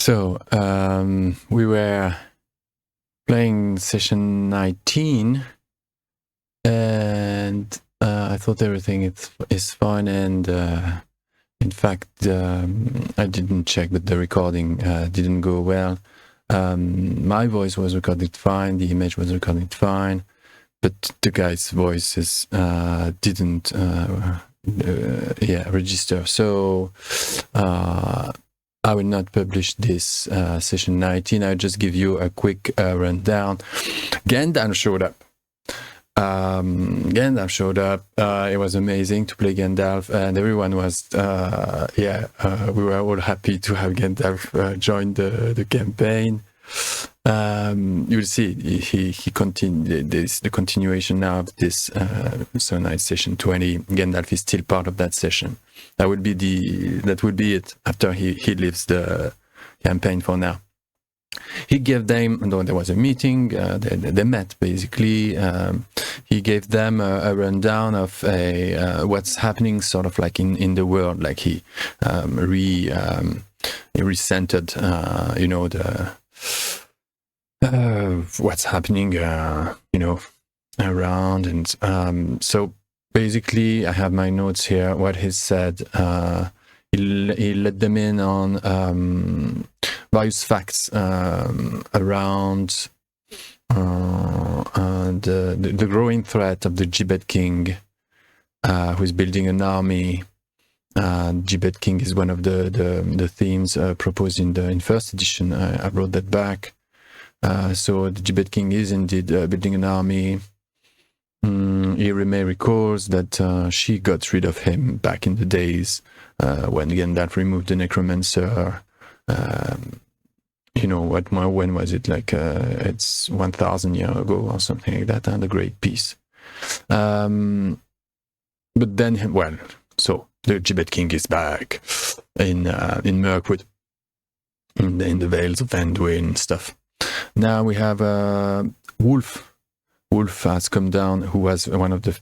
So we were playing session 19, and I thought everything is fine. And in fact, I didn't check, but the recording didn't go well. My voice was recorded fine, the image was recorded fine, but the guy's voices didn't register. So I will not publish this session 19. I'll just give you a quick rundown. Gandalf showed up. It was amazing to play Gandalf, and everyone was, we were all happy to have Gandalf join the campaign. You'll see he continued the continuation now of this so nice session 20. Gandalf is still part of that session. That would be it after he leaves the campaign for now. He gave them, there was a meeting, they met basically. He gave them a rundown of what's happening sort of like in the world, like he recentered, what's happening, around. And so basically I have my notes here, what he said. He let them in on various facts around the growing threat of the Gibbet King, who's building an army. Gibbet King is one of the themes proposed in first edition. I brought that back. So the Gibbet King is indeed building an army. Irene recalls that she got rid of him back in the days when Gandalf removed the necromancer. When was it? Like it's 1,000 years ago or something like that, and the Great Peace. But then, so the Gibbet King is back in Mirkwood, in the Vales of Anduin and stuff. Now we have Wolf. Wolf has come down, who was one of the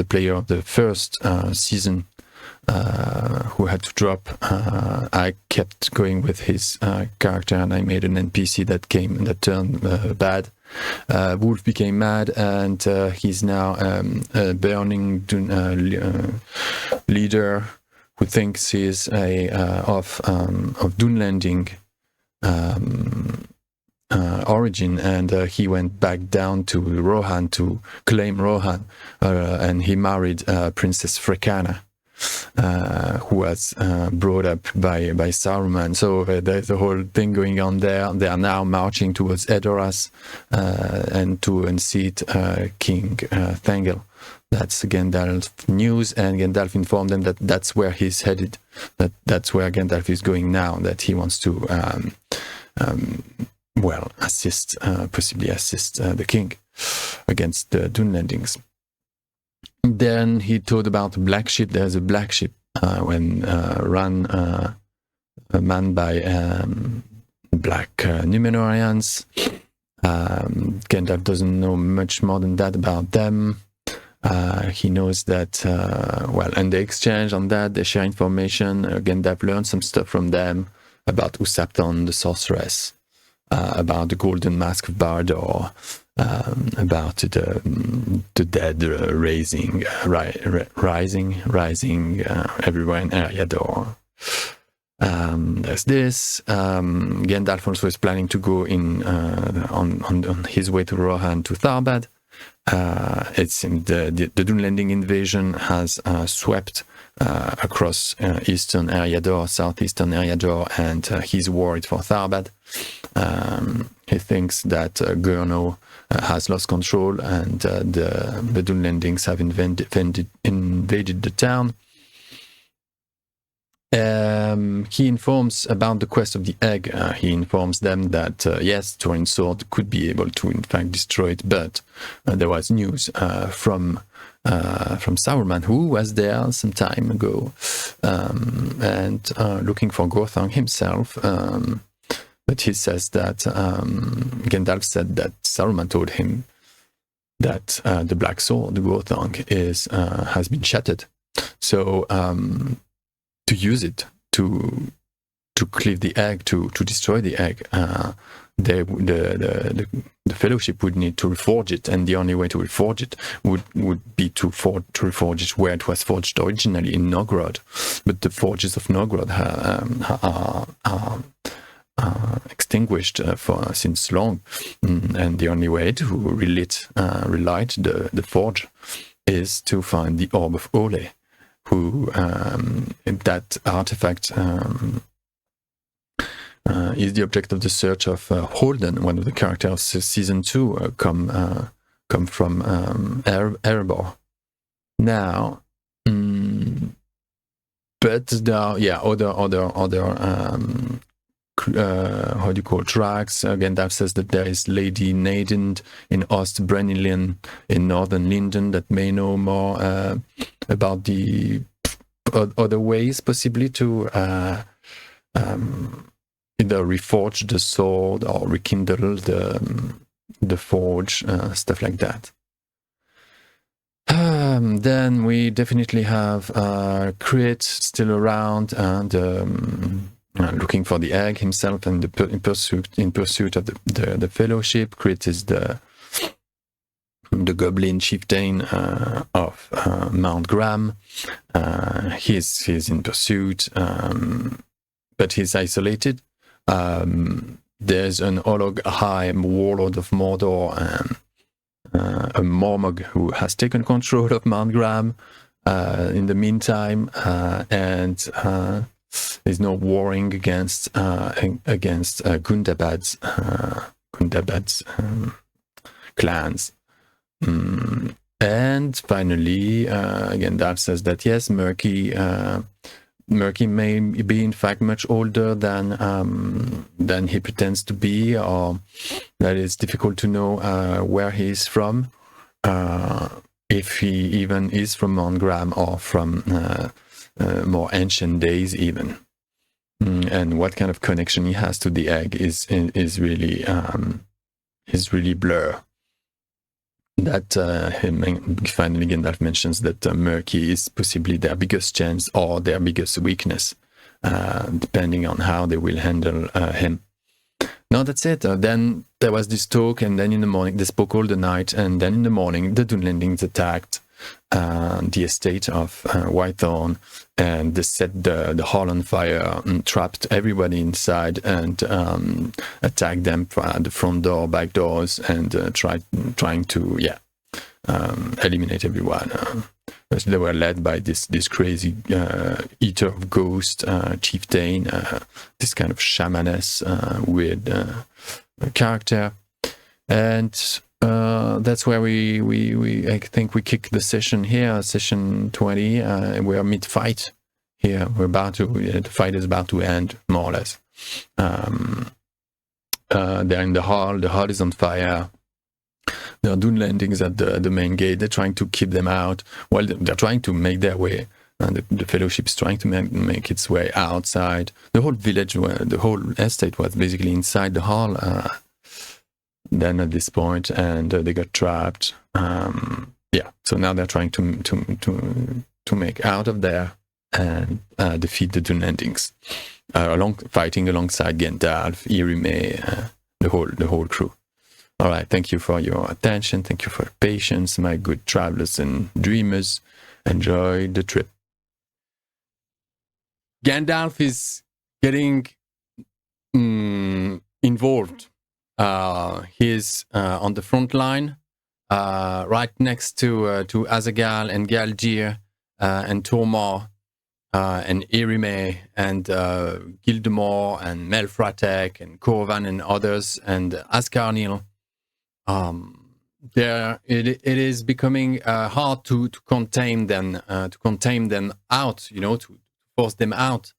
player of the first season, who had to drop. I kept going with his character, and I made an NPC that turned bad. Wolf became mad, and he's now a burning leader who thinks he's of Dunlanding origin, and he went back down to Rohan to claim Rohan, and he married Princess Frekana, who was brought up by Saruman. So there's a whole thing going on there. They are now marching towards Edoras and to unseat King Thangel. That's Gandalf news, and Gandalf informed them that that's where he's headed, that's where Gandalf is going now, that he wants to possibly assist the king against the Dunlandings. Then he told about a black ship. There's a black ship run manned by black Numenorians. Gandalf doesn't know much more than that about them. He knows that, and they exchange on that, they share information. Gandalf learned some stuff from them about Usapton, the sorceress, about the Golden Mask of Bardor, about the dead rising everywhere in Eriador. There's this. Gandalf also is planning to go in on his way to Rohan to Tharbad. It's the Dunlanding invasion has swept across eastern Eriador, southeastern Eriador, and he's worried for Tharbad. He thinks that Gurno has lost control, and the Dunlandings have invaded the town. He informs about the quest of the egg. He informs them that yes, Thorin's sword could be able to in fact destroy it, but there was news from Saruman, who was there some time ago, and looking for Gurthang himself. But he says that Gandalf said that Saruman told him that the black sword, the Gurthang, has been shattered. So to use it to cleave the egg, to destroy the egg, the fellowship would need to reforge it, and the only way to reforge it would be to reforge it where it was forged originally, in Novgorod. But the forges of Novgorod are extinguished since long, and the only way to relight the forge is to find the Orb of Ole, who that artifact is the object of the search of Holden, one of the characters of season 2, come from Erebor. Now, but there are other how do you call tracks? Gandalf says that there is Lady Nadine in Ost-Brennilin in northern Linden that may know more about the other ways possibly to either reforge the sword or rekindle the forge, stuff like that. Then we definitely have Crit still around and looking for the egg himself, and in pursuit of the fellowship. Crit is the goblin chieftain of Mount Graham. He's in pursuit, but he's isolated. There's an Olog High warlord of Mordor, a Mormog who has taken control of Mount Graham in the meantime, and is now warring against Gundabad's clans. And finally, Gandalf says that yes, Murky may be in fact much older than he pretends to be, or that it's difficult to know where he is from, if he even is from Mount Graham or from more ancient days even, and what kind of connection he has to the egg is really blur. That finally Gandalf mentions that Murky is possibly their biggest chance or their biggest weakness, depending on how they will handle him. No, that's it. Then there was this talk, and then in the morning they spoke all the night, and then in the morning the Dunlandings attacked the estate of Whitethorn, and they set the hall on fire and trapped everybody inside, and attacked them at the front door, back doors, and trying to eliminate everyone. They were led by this crazy eater of ghosts chieftain, this kind of shamaness weird character, and that's where I think we kick the session here, session 20. We're mid-fight here. The fight is about to end, more or less. They're in the hall. The hall is on fire. There are Dunlandings at the main gate. They're trying to keep them out. Well, they're trying to make their way. And the fellowship is trying to make its way outside. The whole village, the whole estate was basically inside the hall. Then at this point, and they got trapped. So now they're trying to make out of there and defeat the Dunlandings, fighting alongside Gandalf, Irime, the whole crew. All right, thank you for your attention. Thank you for your patience, my good travelers and dreamers. Enjoy the trip. Gandalf is getting involved. He's on the front line, right next to Azaghal and Galdir and Tormor and Irime and Gildemore and Melfratek and Corvan and others and Ascarnil. It is becoming hard to contain them out, to force them out.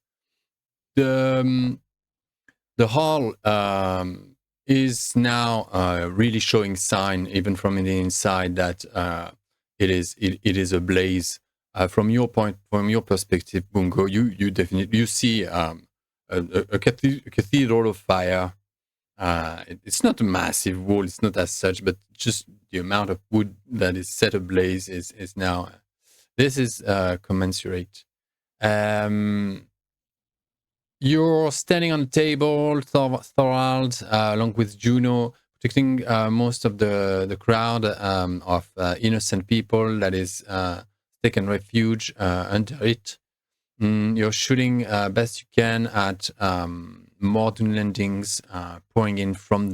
The hall is now really showing sign, even from the inside, that it is ablaze. From your perspective, Bungo, you definitely see a cathedral of fire. It's not a massive wall, it's not as such, but just the amount of wood that is set ablaze is now. This is commensurate. You're standing on the table, Thorald, along with Juno, protecting most of the crowd of innocent people that is taken refuge under it. You're shooting best you can at more Dunlandings pouring in from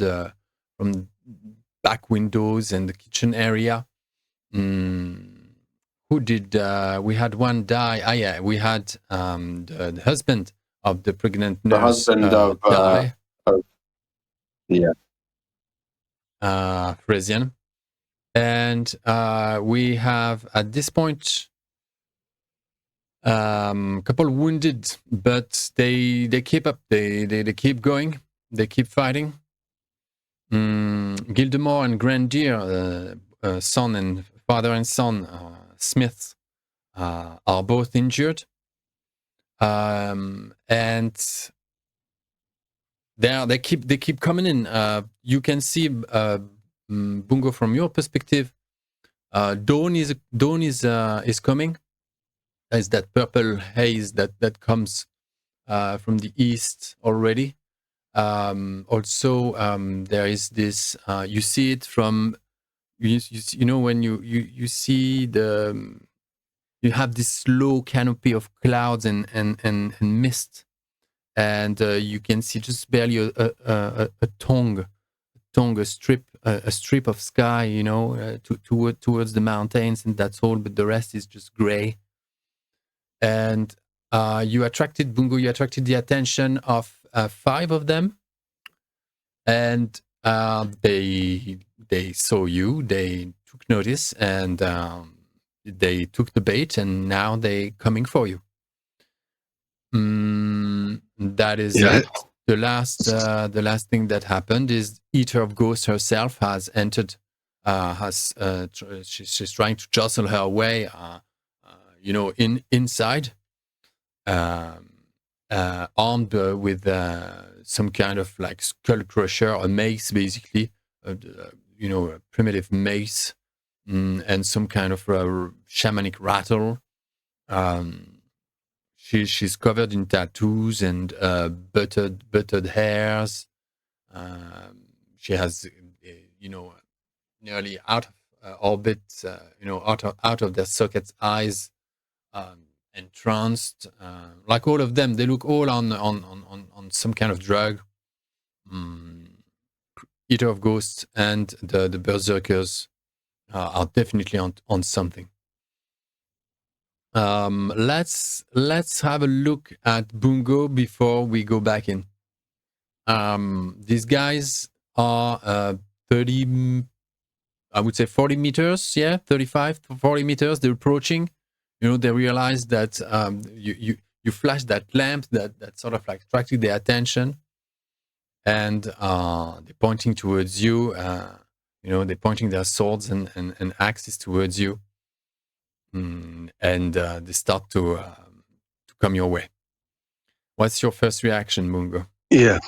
back windows and the kitchen area. Who did we had one die? Yeah, we had the husband of the pregnant nurse. The husband of die. Yeah. Frisian. And we have at this point couple wounded, but they keep up. They keep going. They keep fighting. Gildemore and Grandier, son and father and son, Smiths, are both injured. And they keep coming in. You can see Bungo from your perspective. Dawn is coming. There's that purple haze that comes from the east already. Also, there is this. You see it from you know when you see the. You have this low canopy of clouds and mist, and you can see just barely a strip of sky, you know, towards the mountains, and that's all. But the rest is just gray. And you attracted Bungo. You attracted the attention of 5 of them, and they saw you. They took notice, and they took the bait, and now they coming for you. That is it. The last thing that happened is Eater of Ghosts herself has entered. She's trying to jostle her way, inside, armed with some kind of like skull crusher, a mace, basically, a primitive mace. And some kind of shamanic rattle. She's covered in tattoos and buttered hairs. She has, nearly out of orbit, out of their sockets eyes, entranced. Like all of them, they look all on some kind of drug. Eater of Ghosts and the berserkers are definitely on something. Let's have a look at Bungo before we go back in. These guys are 30, I would say 40 meters, 35 to 40 meters. They're approaching. They realize that you flash that lamp that sort of like attracted their attention, and they're pointing towards you. They're pointing their swords and axes towards you, and they start to come your way. What's your first reaction, Bungo? Yeah,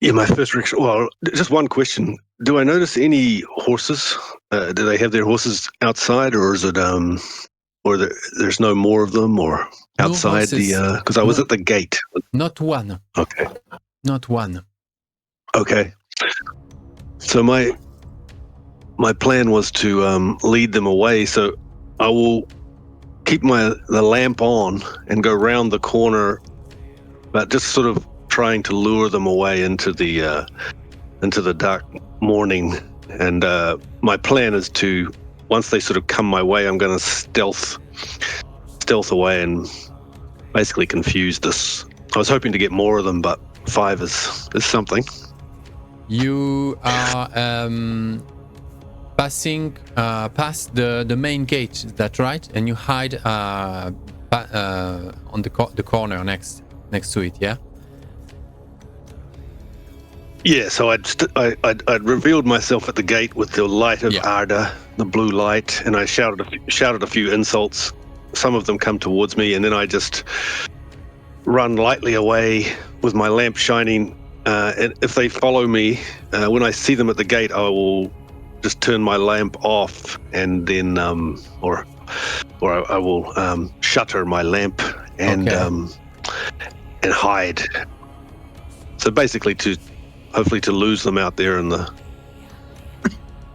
my first reaction. Well, just one question: do I notice any horses? Do they have their horses outside, or is it there's no more of them, or outside the? Because I was at the gate. Not one. Okay. Not one. Okay. So my plan was to lead them away. So I will keep the lamp on and go round the corner, but just sort of trying to lure them away into the dark morning. And my plan is to, once they sort of come my way, I'm going to stealth away and basically confuse this. I was hoping to get more of them, but 5 is something. You are passing past the main gate, is that right? And you hide on the corner next to it, yeah? Yeah, so I'd revealed myself at the gate with the light of Arda, the blue light, and I shouted a few insults. Some of them come towards me, and then I just run lightly away with my lamp shining. And if they follow me, when I see them at the gate, I will just turn my lamp off, and then, or I will shutter my lamp and hide. So basically, hopefully to lose them out there in the.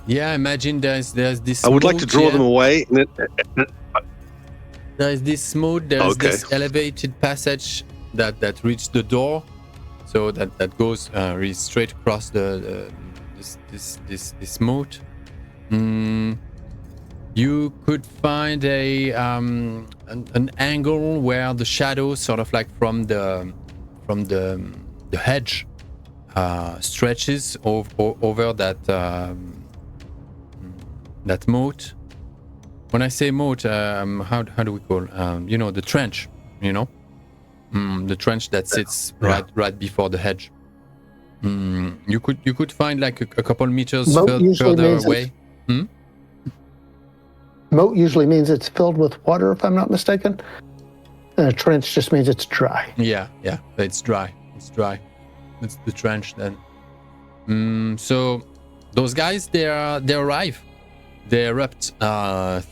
Yeah, imagine there's this. I would like to draw them away. There's this moat. There's this elevated passage that reaches the door, so that goes really straight across this moat. You could find an angle where the shadow, sort of like from the hedge, stretches over that moat. When I say moat, how do we call the trench? The trench that sits right before the hedge. You could find like a couple meters further away. Moat usually means it's filled with water, if I'm not mistaken. And a trench just means it's dry. Yeah, it's dry. It's dry. It's the trench then. So those guys, they arrive. They erupt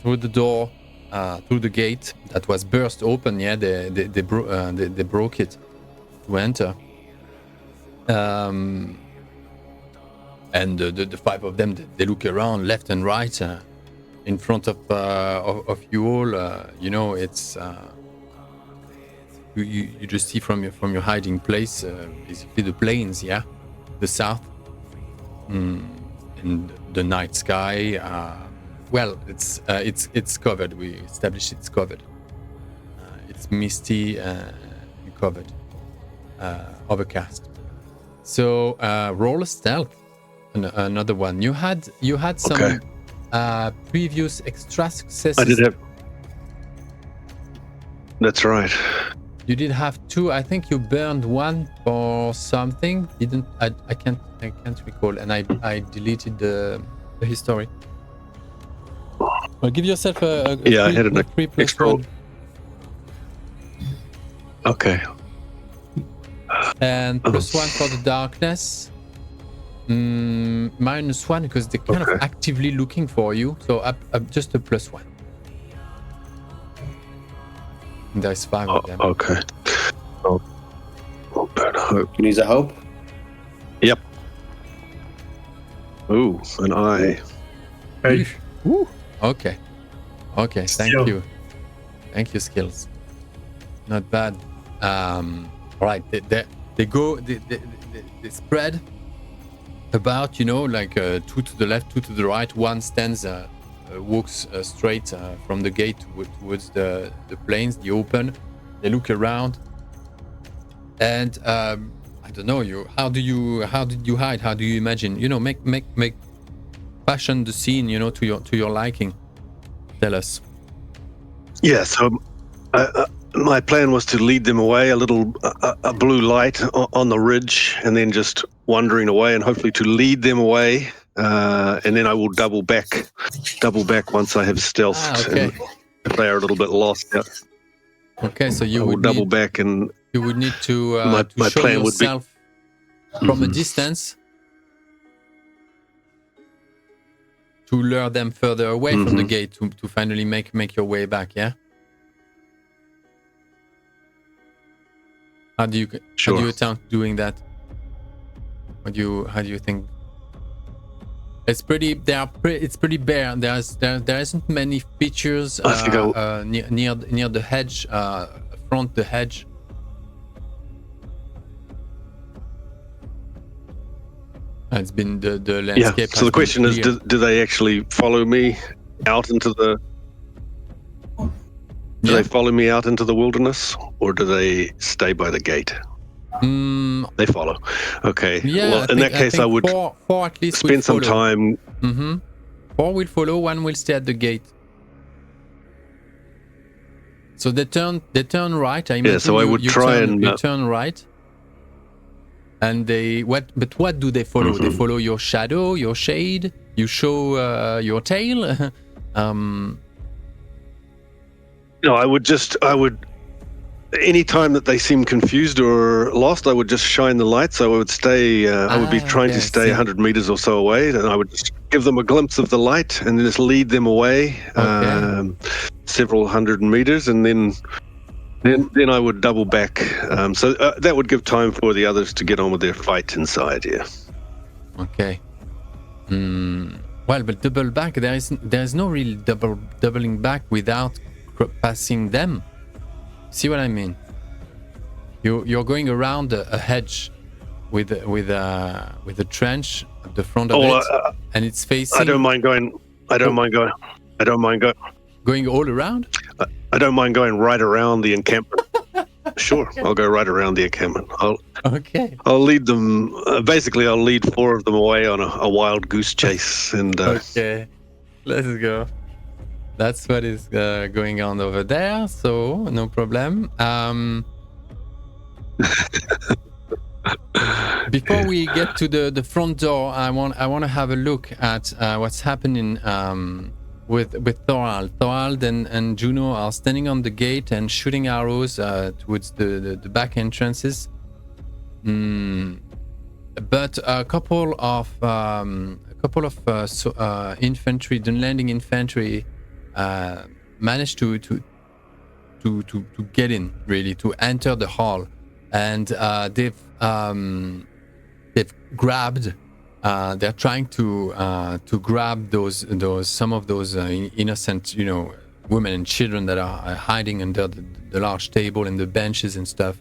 through the door, through the gate that was burst open. Yeah, they broke it to enter. And the five of them, they look around left and right. In front of you all, it's you just see from your hiding place, basically the plains, the south, and the night sky. It's covered. We established it's covered. It's misty and covered, overcast. So roll a stealth. Another one. You had some. Okay. Previous extra successes. I did have. That's right. You did have 2. I think you burned 1 for something. Didn't I can't recall, and I deleted the history. Well, give yourself a I had an 3 plus extra. 1. Okay. And plus 1 for the darkness. Minus 1 because they're kind of actively looking for you, so up just a plus 1. And there's 5 of them. Okay. Oh, bad hope. Can you use a hope? Yep. Ooh, an eye. Hey, Woo. Okay. Thank you, skills. Not bad. All right. They go. They spread about, 2 to the left, 2 to the right. One stands, walks straight from the gate towards the plains, the open. They look around, and I don't know. How did you hide? How do you imagine? Make fashion the scene, to your liking. Tell us. Yeah. So, my plan was to lead them away, a blue light on the ridge, and then just wandering away, and hopefully to lead them away, and then I will double back once I have stealthed. Okay. If they are a little bit lost. Yeah. Okay, so I will double back, and you would need to my show plan would be yourself from a distance to lure them further away from the gate to finally make your way back. Yeah. How do you attempt doing that? How do you think? It's pretty bare. There isn't many features near the hedge, front the hedge. It's been the landscape. So the question is, do they actually follow me out into the? Do they follow me out into the wilderness, or do they stay by the gate? They follow. Okay. Yeah, well, in that case, I would four at least spend some time. 4 will follow. 1 will stay at the gate. So they turn right. I imagine so I would you turn right. And what do they follow? They follow your shadow, your shade. You show your tail. No, I would. Any time that they seem confused or lost, I would just shine the lights. I would stay. I would be trying to stay 100 meters or so away, and I would just give them a glimpse of the light, and then just lead them away several hundred meters, and then Then I would double back. So that would give time for the others to get on with their fight inside. Yeah. Okay. Well, but double back, there is no real doubling back without passing them. See what I mean? You're going around a hedge with a trench at the front of it, and it's facing. I don't mind going. Going all around. I don't mind going right around the encampment. Sure, I'll go right around the encampment. I'll lead them. Basically, I'll lead 4 of them away on a wild goose chase. And okay, let's go. That's what is going on over there. So no problem. Before we get to the front door, I want to have a look at what's happening with Thorald. Thorald and Juno are standing on the gate and shooting arrows towards the back entrances. But a couple of infantry, Dunlanding infantry, managed to get in, really, to enter the hall, and they've grabbed. They're trying to grab some of those innocent, women and children that are hiding under the large table and the benches and stuff.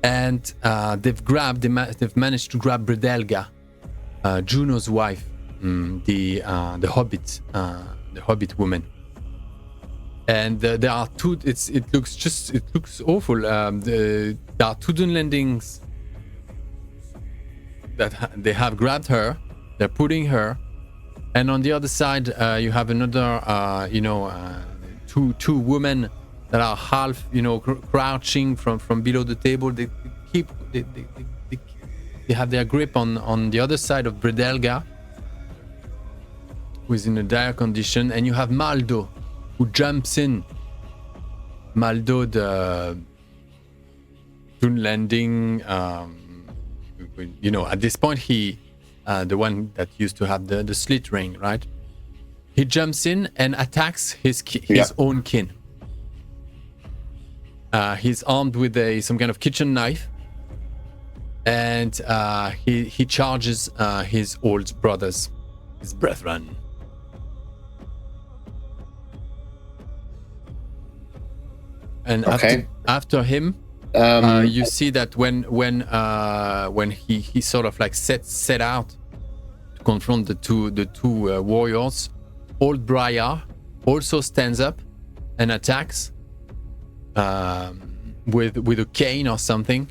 And they've managed to grab Bredelga, Juno's wife, the Hobbit woman. And there are two. It looks awful. There are 2 Dunlandings that they have grabbed her. They're putting her, and on the other side, you have another, two women that are half, crouching from below the table. They have their grip on the other side of Bredelga, who is in a dire condition, and you have Maldo, who jumps in. Maldo, the Dunlanding, at this point, he, the one that used to have the slit ring, right? He jumps in and attacks his own kin. He's armed with some kind of kitchen knife, and he charges his old brothers, his brethren. And after him, you see that when he sort of like set out to confront the two warriors, Old Briar also stands up and attacks with a cane or something.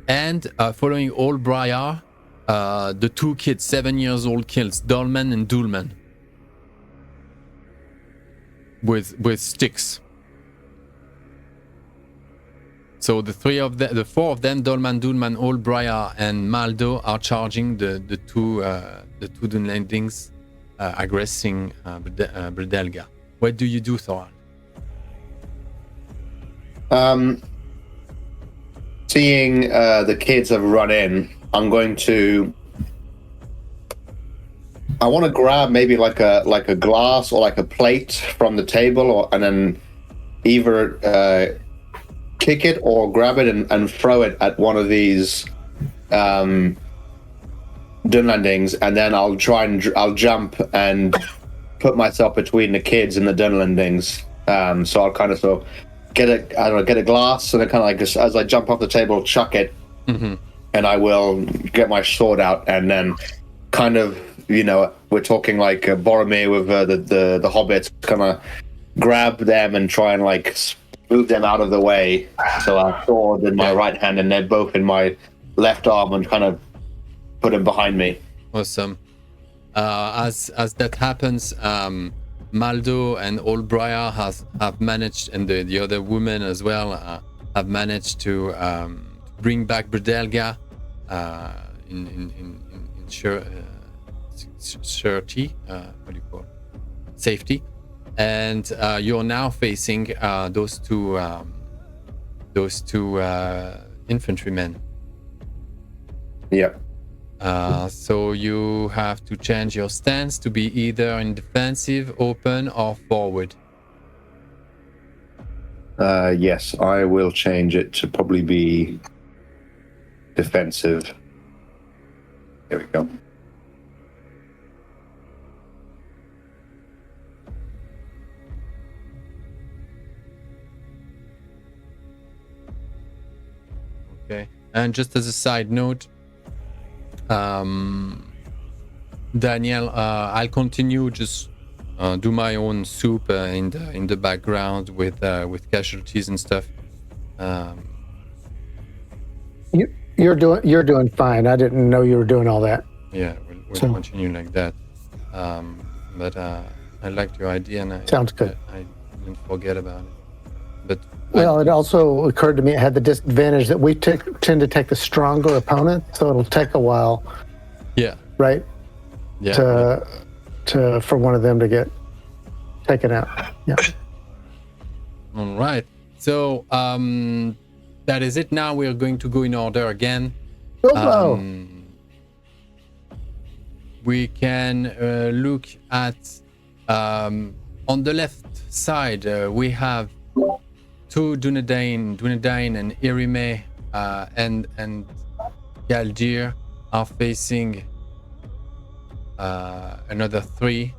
And following Old Briar, the 2 kids, 7 years old kids, Dolman and Dulman, with sticks. So the 4 of them, Dolman, Dulman, Old Briar, and Maldo, are charging the two Dunlandings, aggressing Bredelga. What do you do, Thorald? Seeing the kids have run in, I want to grab maybe like a glass or like a plate from the table, and then either kick it or grab it and throw it at one of these Dunlandings, and then I'll jump and put myself between the kids and the Dunlandings. So I'll kind of get a glass, and then kind of like as I jump off the table, chuck it, and I will get my sword out, and then kind of, we're talking like Boromir with the hobbits, kind of grab them and try and like move them out of the way. So I sword in my right hand, and they're both in my left arm, and kind of put them behind me. Awesome. As that happens, Maldo and Old Briar have managed, and the other woman as well, have managed to bring back Bredelga in surety, what do you call it? Safety. And you're now facing those two infantrymen. Yep. So you have to change your stance to be either in defensive, open, or forward. Yes, I will change it to probably be defensive. Here we go. Okay. And just as a side note, Daniel, I'll continue just do my own soup in the background with casualties and stuff. You're doing fine. I didn't know you were doing all that. Yeah, we'll continue like that. But I liked your idea, and sounds good. I didn't forget about it. But it also occurred to me it had the disadvantage that we tend to take the stronger opponent, so it'll take a while. Yeah. Right. Yeah. For one of them to get taken out. Yeah. All right. So that is it. Now we're going to go in order again. We can look at on the left side. We have two Dunlanding and Irime and Galdir are facing another three.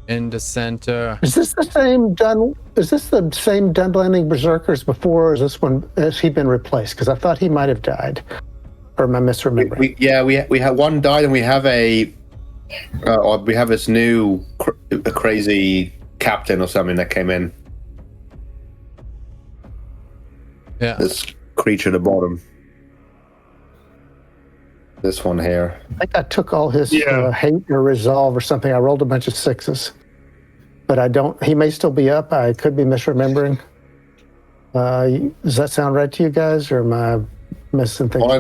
In the center. Is this the same Dunlanding berserkers before, or has he been replaced? Because I thought he might have died. Or am I misremembering? We have one died, and we have this new crazy captain or something that came in. Yeah. This creature at the bottom. This one here. I think I took all his hate or resolve or something. I rolled a bunch of 6s. But I don't. He may still be up. I could be misremembering. Does that sound right to you guys, or am I missing things? I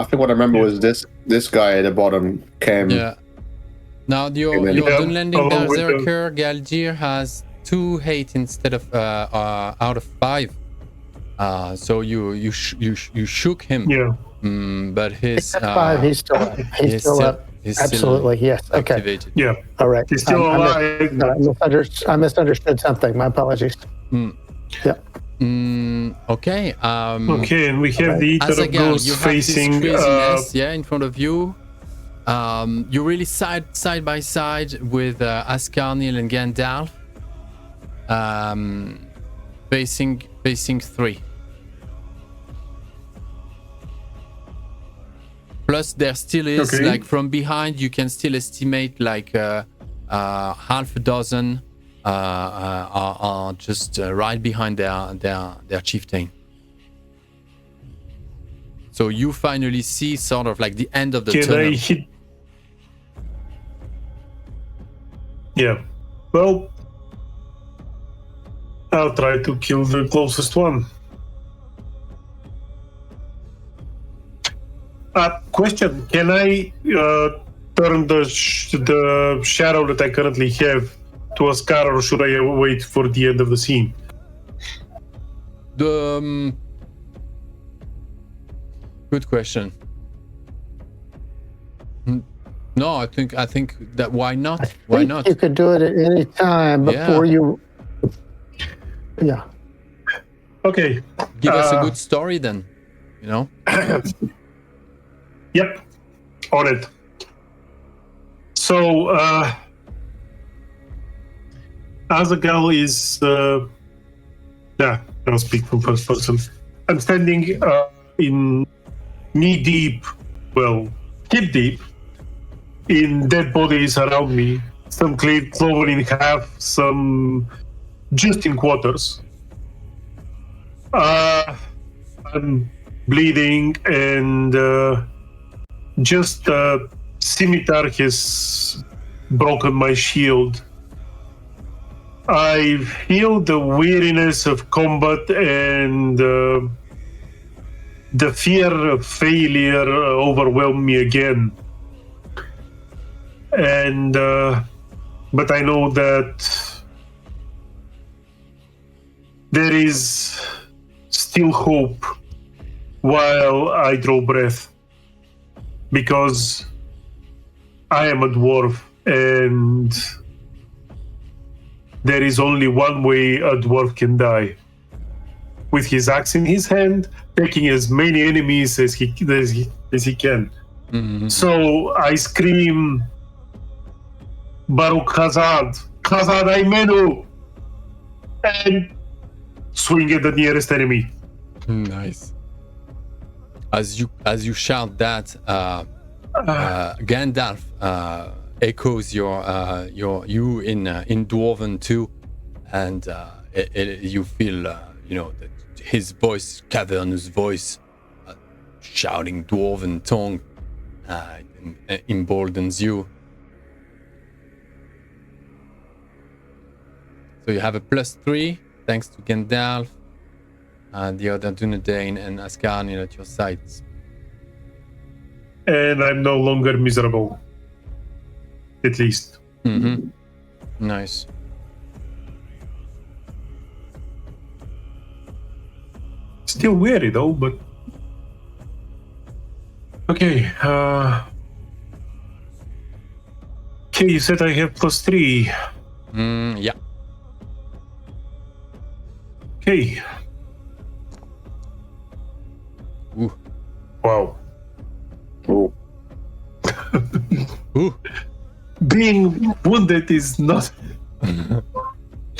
think what I remember was this guy at the bottom came. Yeah. Now your Dunlanding berserker Galdir has 2 hate instead of out of 5. So you shook him. Yeah. But his 5. He's still up. He's still up. Absolutely, yes. Okay. Activated. Yeah. All right. He's still alive. I misunderstood something. My apologies. Yeah. Okay. Okay, and we have the Eater of Ghosts facing. In front of you. You're really side by side with Ascarnil and Gandalf. Facing 3. Plus, there still is, like, from behind, you can still estimate, like, half a dozen are just right behind their chieftain. So you finally see sort of like the end of the tunnel. Yeah. Well, I'll try to kill the closest one. Question: can I turn the shadow that I currently have to a scar, or should I wait for the end of the scene? Good question. No, I think that why not? Why not? You could do it at any time before you. Yeah. Okay. Give us a good story then. You know. Yep, on it. So, Azaghal is, I'll speak from first person. I'm standing in knee-deep, hip-deep, in dead bodies around me. Some cloven in half, some just in quarters. I'm bleeding, and just a scimitar has broken my shield. I feel the weariness of combat and the fear of failure overwhelm me again. And but I know that there is still hope while I draw breath. Because I am a dwarf, and there is only one way a dwarf can die, with his axe in his hand, taking as many enemies as he can. Mhm. So I scream, Baruch Hazard, Hazard Aimenu, and swing at the nearest enemy. Nice. As you shout that, Gandalf echoes you in Dwarven too, and you feel that his voice, cavernous voice, shouting Dwarven tongue, emboldens you. So you have a +3 thanks to Gandalf. The other Dunedain and Asgarnian at your sides. And I'm no longer miserable. At least. Mm-hmm. Nice. Still weary though, but... Okay, Okay, you said I have +3. Yeah. Okay. Ooh. Wow. Ooh. Ooh. Being wounded is not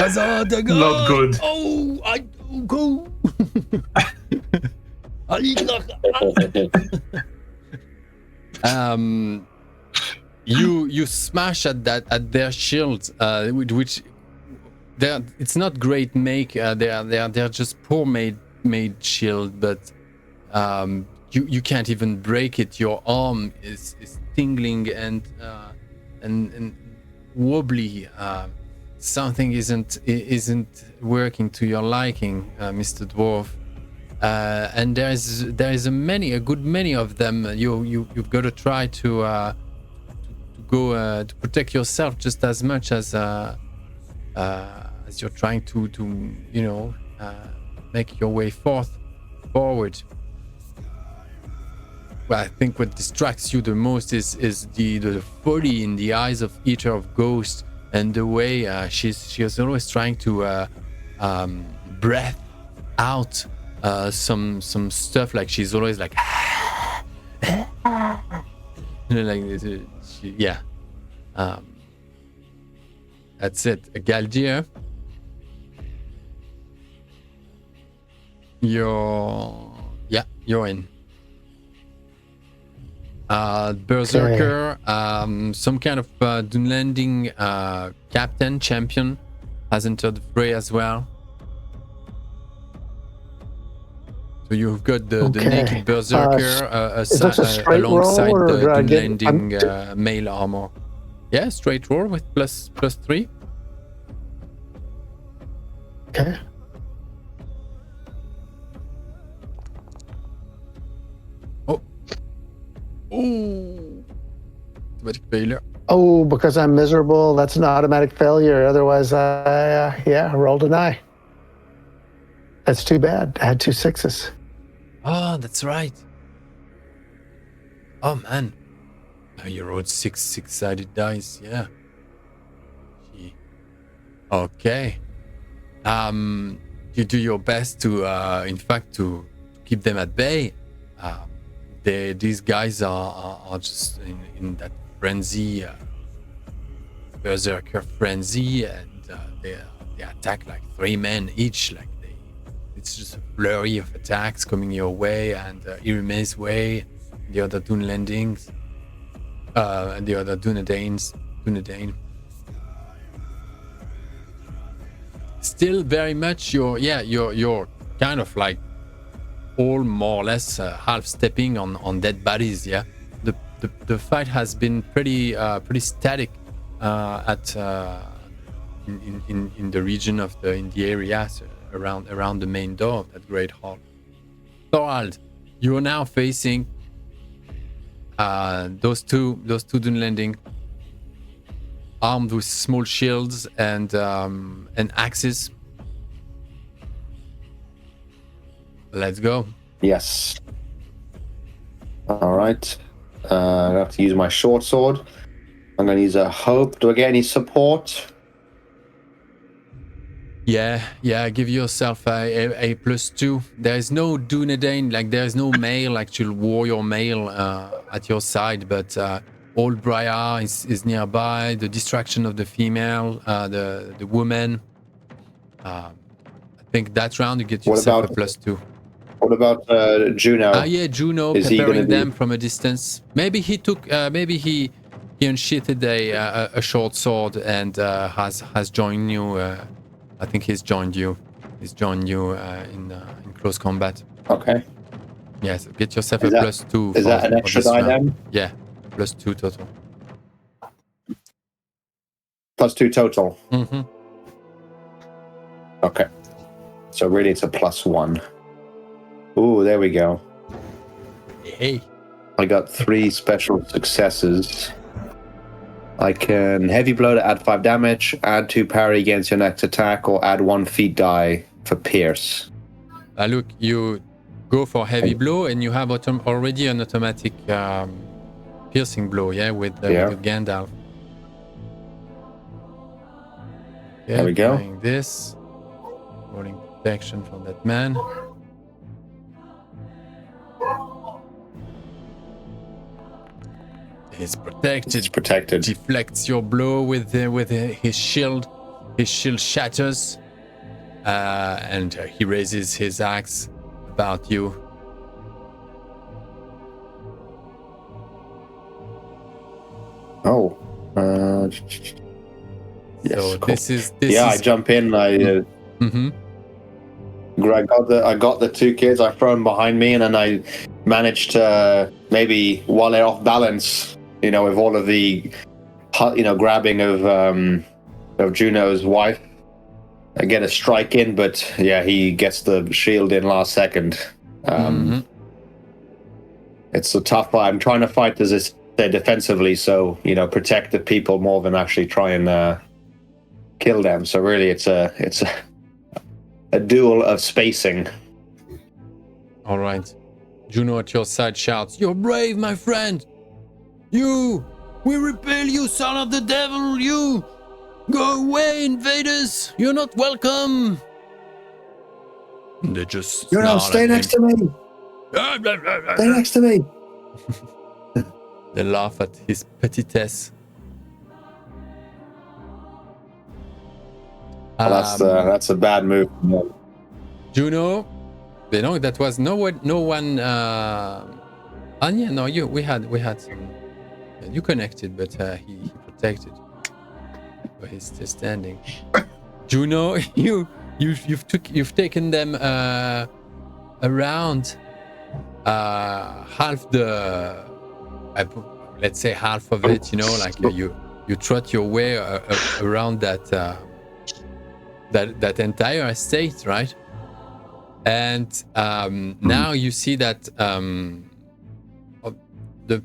Not good. Oh, I go. You smash at their shields, which it's not great make. They're just poor made shield, but you can't even break it. Your arm is tingling and wobbly. Something isn't working to your liking, Mr. Dwarf. And there is a good many of them. You've got to try to go to protect yourself just as much as you're trying to make your way forward. Well, I think what distracts you the most is the folly in the eyes of Eater of Ghosts, and the way she's always trying to breath out some stuff. Like she's always like like this. That's it. Galdir, you're in. Berserker, some kind of Dunlanding captain, champion, has entered the fray as well. So you've got the naked Berserker alongside the Dunlanding mail armor. Yeah, straight roll with +3. Okay. Oh, automatic failure. Oh, because I'm miserable, that's an automatic failure. Otherwise, I rolled an eye. That's too bad. I had 2 6s. Oh, that's right. Oh man, you rolled 6 6-sided dice. Yeah. Gee. Okay. You do your best to, in fact, to keep them at bay. These guys are just in that frenzy, Berserker frenzy, and they attack like 3 men each. Like it's just a flurry of attacks coming your way and Irime's way, the other Dunlandings, and the other Dunedain. Still very much you're kind of like all more or less half stepping on dead bodies. Yeah, the fight has been pretty static in the region in the area around the main door of that great hall. Thorald, you are now facing those two Dunlanding, armed with small shields and axes. Let's go. Yes. All right. I have to use my short sword. I'm going to use a hope. Do I get any support? Give yourself a +2. There is no Dunlanding, like there is no male, actual warrior male at your side, but Old Briar is nearby. The distraction of the female, the woman. I think that round you get yourself a +2. What about Juno? Juno, Is preparing them from a distance. Maybe he took. Maybe he unsheathed a short sword and has joined you. I think he's joined you. He's joined you in close combat. Okay. Yes, get yourself a +2. Is that an extra die then? Yeah, +2 total. +2 total. Mm-hmm. Okay. So really, it's a +1. Ooh, there we go. Hey. I got 3 special successes. I can heavy blow to add 5 damage, add 2 parry against your next attack, or add 1 feat die for pierce. Look, you go for heavy blow, and you have already an automatic piercing blow, with Gandalf. Okay, there we go. Doing this, rolling protection from that man. He's protected. It's protected. Deflects your blow with his shield. His shield shatters, and he raises his axe about you. Oh. Yes, So cool. this is. I jump in. I got the 2 kids. I throw them behind me, and then I managed to maybe, while they're off balance, with all of the, grabbing of Juno's wife, I get a strike in. But he gets the shield in last second. It's a tough fight. I'm trying to fight defensively, so protect the people more than actually try and kill them. So really, it's a duel of spacing. All right. Juno at your side shouts, "You're brave, my friend! We repel you, son of the devil! You! Go away, invaders! You're not welcome!" And they just Stay next to me! Stay next to me! They laugh at his petitesse. That's a bad move. Juno, that was no one. We had some. You connected, but he protected. But he's still standing. Juno, you've taken them around half the. Let's say half of it. You trot your way around that entire estate, right? And now you see that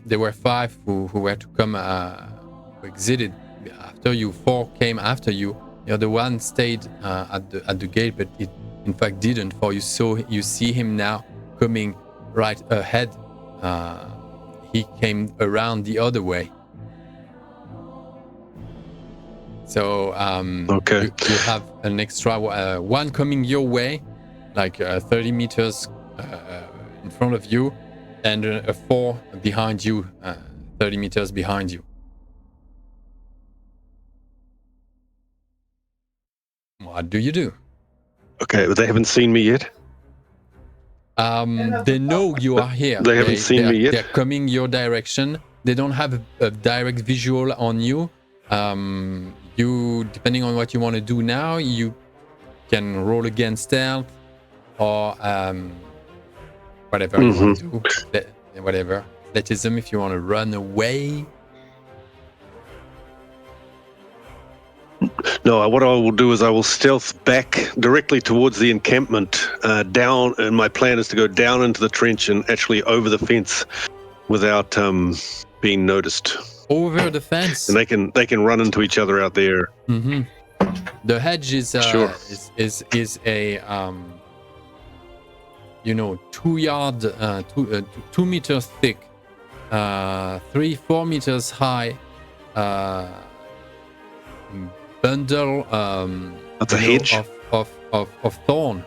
there were 5 who were to come, who exited after you. 4 came after you. The other one stayed at the gate, but it in fact didn't. For you see him now coming right ahead. He came around the other way. So okay. You have an extra one coming your way, like 30 meters in front of you, and a 4 behind you, 30 meters behind you. What do you do? Okay, but they haven't seen me yet? They know you are here. They haven't seen me yet? They're coming your direction. They don't have a direct visual on you. You, depending on what you want to do now, you can roll against stealth or whatever you want to do. Whatever. Athleticism if you want to run away. No, what I will do is I will stealth back directly towards the encampment, down, and my plan is to go down into the trench and actually over the fence without being noticed. Over the fence, and they can run into each other out there. Mm-hmm. The hedge is sure. is a 2 meters thick, 3-4 meters high. Bundle That's a hedge of thorn.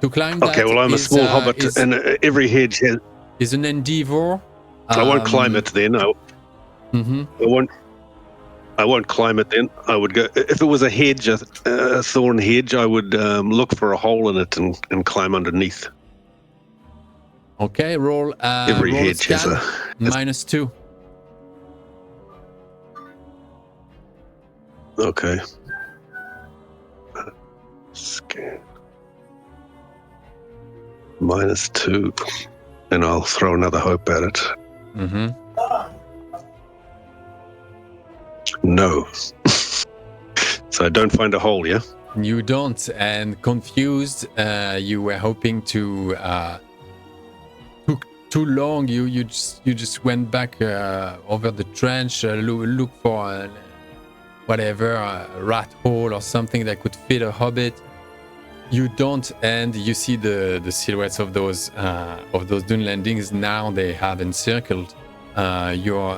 To climb that Okay, well, I'm a small hobbit, and every hedge has... is an endeavor. I won't climb it then. I won't climb it then. I would go... If it was a hedge, a thorn hedge, I would look for a hole in it and climb underneath. Okay, roll. Every roll hedge has a... -2. Okay. Scan. -2. And I'll throw another hope at it. Mm-hmm. No. So I don't find a hole, yeah? You don't, and confused, you were hoping to took too long. You just went back over the trench, look for whatever a rat hole or something that could fit a hobbit. You don't, and you see the silhouettes of those Dunlandings. Now they have encircled your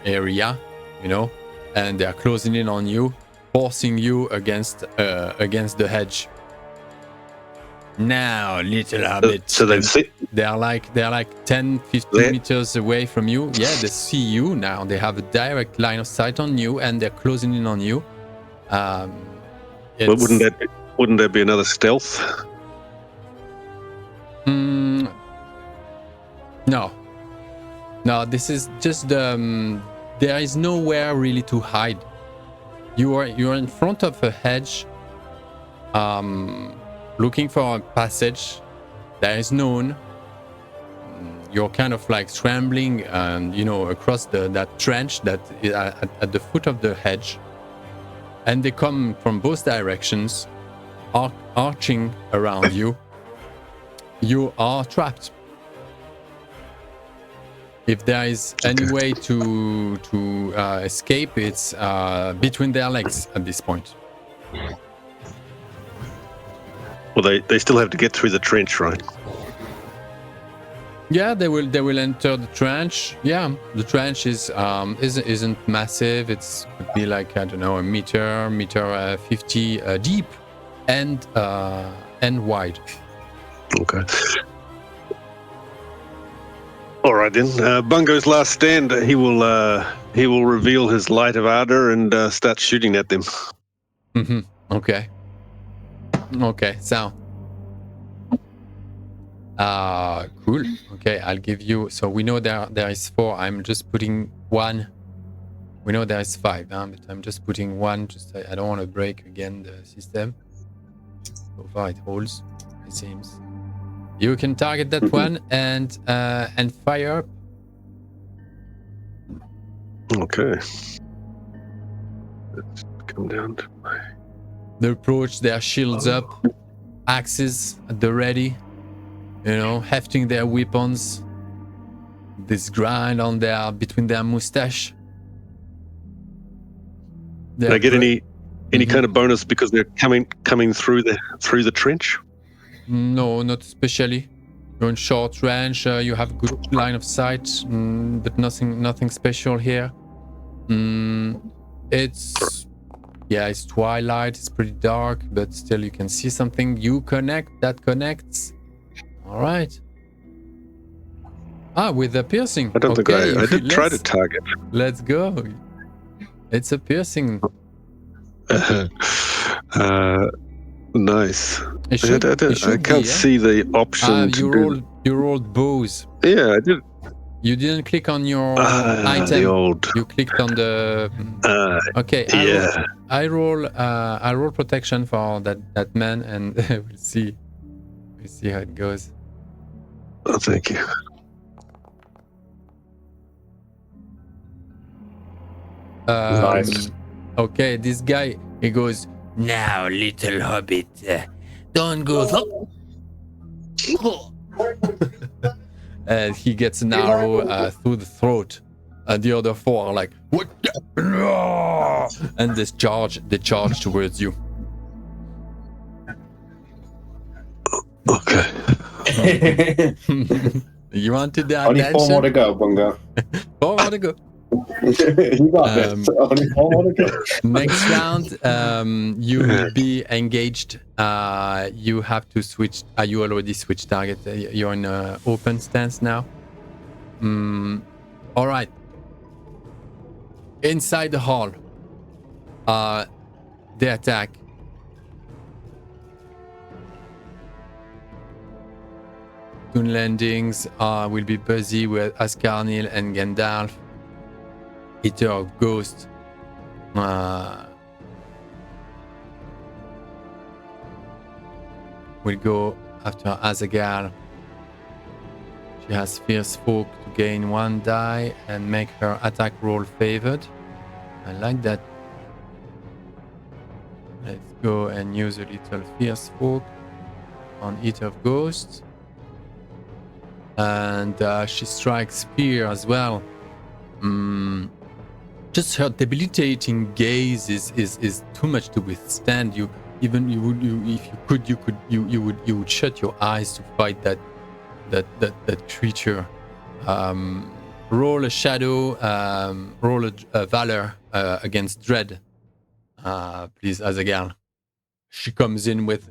area, you know, and they are closing in on you, forcing you against the hedge. Now, little hobbit. So they see... They're like 10-15 meters away from you. Yeah, they see you now. They have a direct line of sight on you, and they're closing in on you. But wouldn't there be another stealth? No. This is just there is nowhere really to hide. You're in front of a hedge, looking for a passage. There is none. You're kind of like scrambling, across that trench that is at the foot of the hedge, and they come from both directions, arching around you. You are trapped. If there is any way to escape, it's between their legs at this point. Well, they still have to get through the trench, right? Yeah, they will enter the trench. Yeah, the trench isn't massive. It's could be like, I don't know, a meter 50 deep and wide. Okay. All right then. Bungo's last stand. He will reveal his light of ardor and start shooting at them. Mm-hmm. Okay. So. Cool. Okay, I'll give you. So we know there is 4. I'm just putting 1. We know there is 5, but I'm just putting 1. I don't want to break again the system. So far it holds. It seems. You can target that one and fire up. Okay. Let's come down to my... They approach, their shields up, axes at the ready, hefting their weapons. This grind on between their mustache. Did I get any kind of bonus because they're coming through the trench? No, not especially. You're in short range. You have good line of sight, but nothing special here. It's twilight. It's pretty dark, but still you can see something. You connect. That connects. All right. With the piercing. I don't think I did try to target. Let's go. It's a piercing. Nice. I can't see the option to do. You rolled bows. Yeah, I did. You didn't click on your item. You clicked on the. Okay. I roll protection for that man, and we'll see how it goes. Oh, thank you. Nice. Okay, this guy, he goes, "Now, little hobbit, don't go." And he gets an arrow through the throat. The other 4 are like, "What?" And they charge towards you. Okay. You wanted that? Only 4 more to go, Bungo. 4 more to go. You got it. Okay. Next round, you will be engaged. You have to switch. You already switched target. You're in an open stance now. All right. Inside the hall, they attack. Dunlandings will be busy with Ascarnil and Gandalf. Eater of Ghosts. Will go after Azaghal. She has Fierce Folk to gain 1 die and make her attack roll favored. I like that. Let's go and use a little Fierce Folk on Eater of Ghosts. And she strikes Spear as well. Just her debilitating gaze is too much to withstand. You would shut your eyes to fight that creature. Roll a shadow. Roll a valor against dread. Please, Azaghal. She comes in with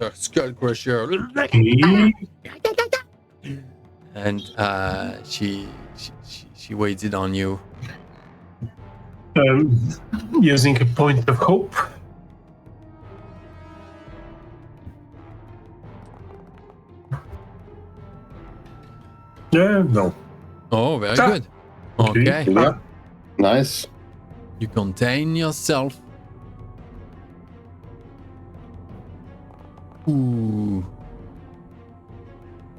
her skull crusher. And she weighs it on you. Using a point of hope. No. Oh, very good. Okay. Yeah. Nice. You contain yourself. Ooh.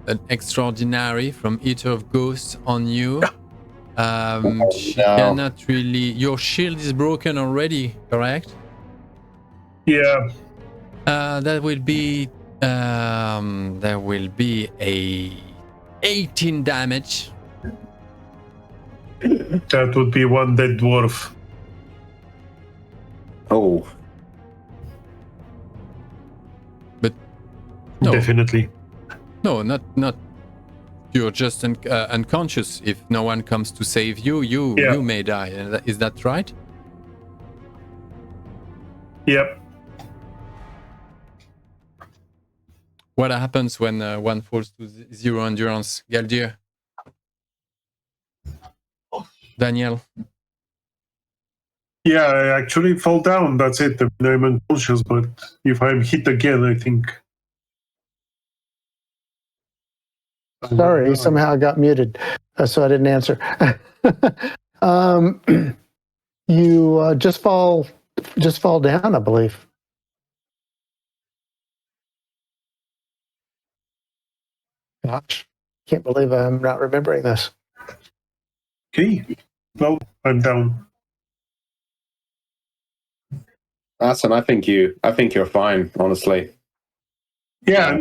An extraordinary from Eater of Ghosts on you. She cannot really. Your shield is broken already, correct? Yeah. That will be. There will be a 18 damage. That would be 1 dead dwarf. Oh. But no. Definitely. No, not. You're just unconscious. If no one comes to save you, you may die. Is that right? Yep. What happens when one falls to 0 endurance? Galdir? Daniel? Yeah, I actually fall down. That's it. I'm unconscious, but if I'm hit again, I think. Sorry, somehow I got muted, so I didn't answer. You just fall down, I believe. Gosh, can't believe I'm not remembering this. Okay. Well, I'm down. Awesome. I think you're fine, honestly. Yeah,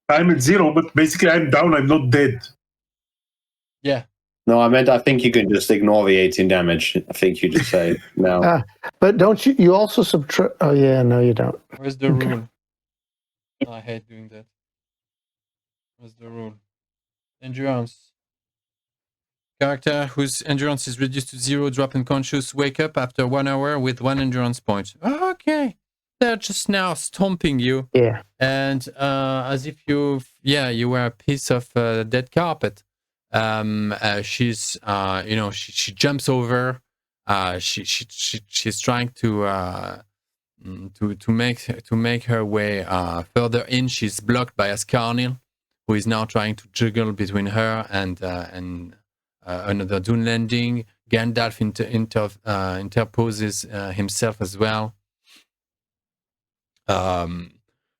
I'm at 0, but basically I'm down. I'm not dead. Yeah. No, I think you can just ignore the 18 damage. I think you just say no. But don't you also subtract? Oh yeah, no, you don't. Where's the rule? I hate doing that. Where's the rule? Endurance. Character whose endurance is reduced to 0, drop unconscious, wake up after 1 hour with 1 endurance point. Okay. They're just now stomping you. Yeah. And as if you were a piece of dead carpet. She's she jumps over. She's trying to make her way further in. She's blocked by Ascarnil, who is now trying to juggle between her and another Dunlanding. Gandalf interposes himself as well.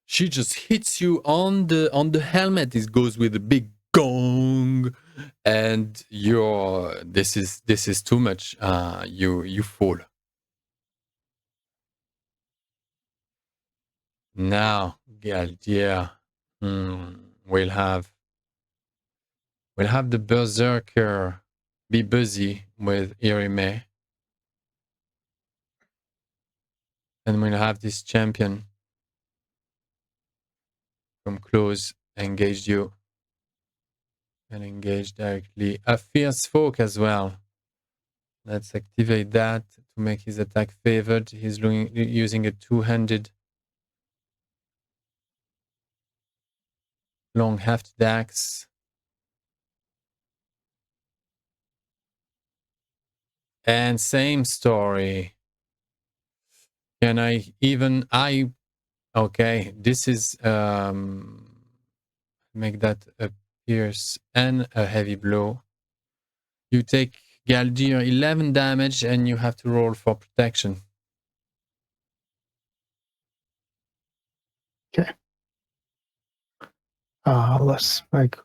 She just hits you on the helmet. It goes with a big gong, and this is too much. You fall. Now, Galdir, we'll have the berserker be busy with Irime, and we'll have this champion come close, engage you, and engage directly. A fierce folk as well. Let's activate that to make his attack favored. He's using a two-handed long hafted axe. And same story. Can I even... Okay, this is... make that a pierce and a heavy blow. You take Galdir 11 damage and you have to roll for protection. Okay. Let's make...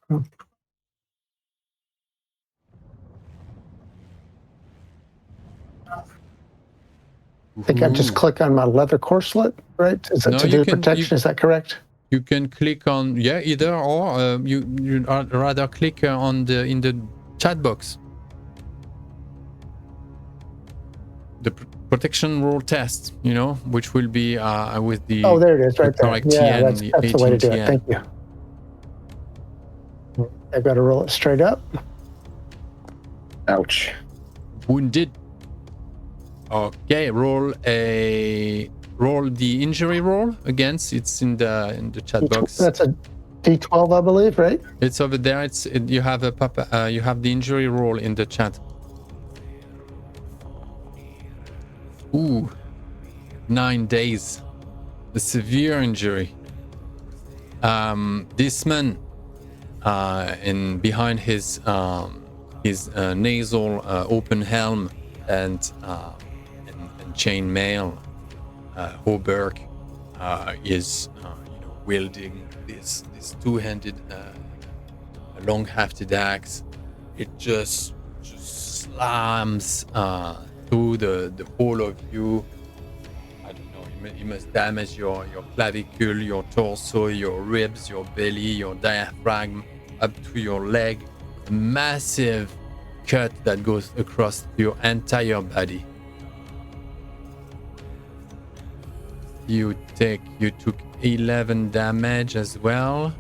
I think I just click on my leather corselet, right? Is that to do protection? Is that correct? You can click on either, or you rather click on in the chat box. The protection roll test, which will be with the... Oh, there it is, right there. Yeah, that's the way to do it. Thank you. I've got to roll it straight up. Ouch. Wounded. Okay, roll the injury roll against. It's in the chat box. That's a D12, I believe, right? It's over there. You have you have the injury roll in the chat. Ooh, 9 days. A severe injury. This man, behind his nasal open helm and chainmail, Hoberg is wielding this two-handed long hafted axe. It just slams through the whole of you. I don't know, you must damage your clavicle, your torso, your ribs, your belly, your diaphragm, up to your leg. A massive cut that goes across your entire body. You took 11 damage as well.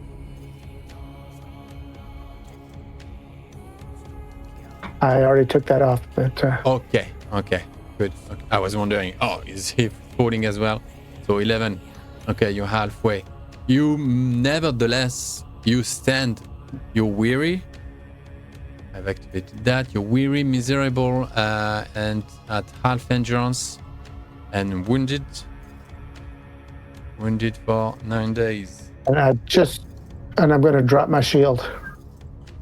I already took that off, but... Okay, good. Okay. I was wondering, is he falling as well? So 11. Okay, you're halfway. Nevertheless, you stand. You're weary. I've activated that. You're weary, miserable, and at half endurance, and wounded. Wounded for 9 days. And I'm going to drop my shield.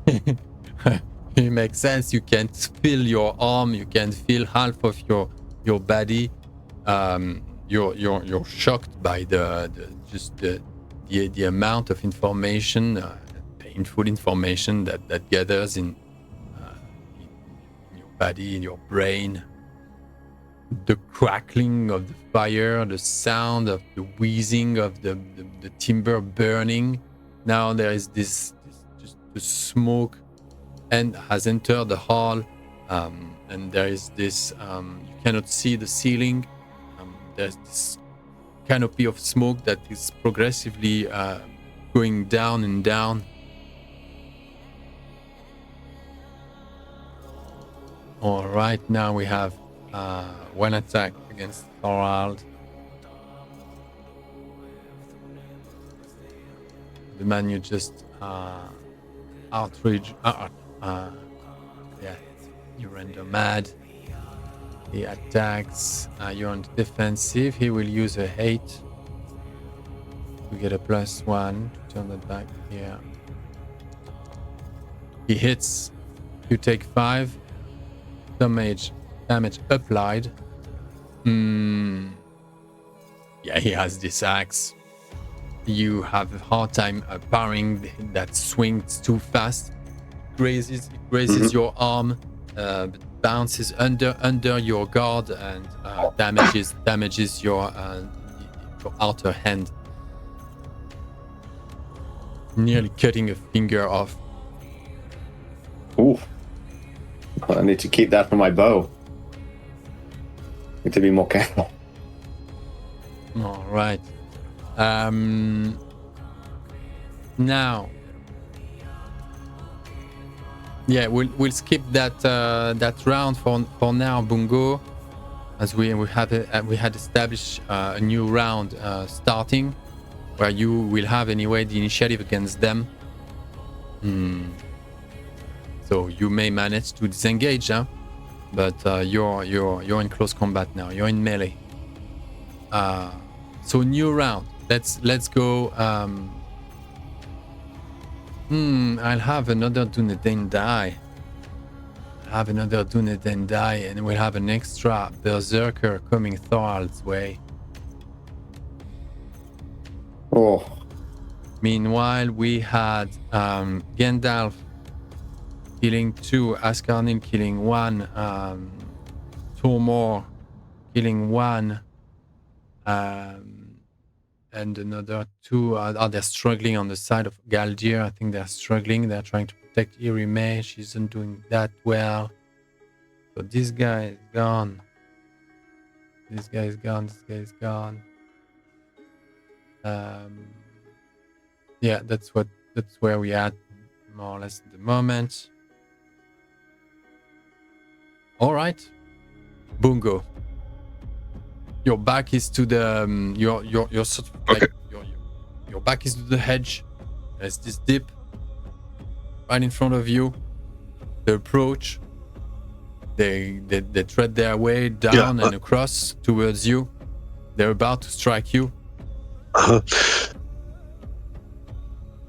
It makes sense. You can't feel your arm. You can feel half of your body. You're shocked by the amount of information, painful information that gathers in your body, in your brain. The crackling of the fire, the sound of the wheezing of the timber burning. Now there is this just the smoke and has entered the hall, and there is this you cannot see the ceiling. There's this canopy of smoke that is progressively going down and down. All right, now we have one attack against Thorald. The man you just outrage. You render mad. He attacks. You're on the defensive. He will use a hate to get a +1 to turn that back here. He hits. You take 5 damage applied. Yeah, he has this axe. You have a hard time parrying that swing. It's too fast. Grazes your arm, but bounces under your guard and damages your outer hand, nearly cutting a finger off. Ooh. I need to keep that for my bow. Need to be more careful. All right. Now, Yeah, we'll skip that round for now, Bungo, as we had established a new round starting, where you will have anyway the initiative against them. So you may manage to disengage, huh? But you're in close combat now. You're in melee. So new round. Let's go. I'll have another Dunlanding die. And we'll have an extra berserker coming Thorald's way. Oh. Meanwhile, we had Gandalf killing 2, Askarnil killing 1, Tormor killing 1, and another 2 they're struggling on the side of Galdir. I think they're struggling. They're trying to protect Irime. She isn't doing that well. So this guy is gone. This guy is gone. Yeah, that's where we at more or less at the moment. All right, Bungo. Your back is to the your sort of like your back is to the hedge. There's this dip right in front of you. They approach. They tread their way down and across towards you. They're about to strike you.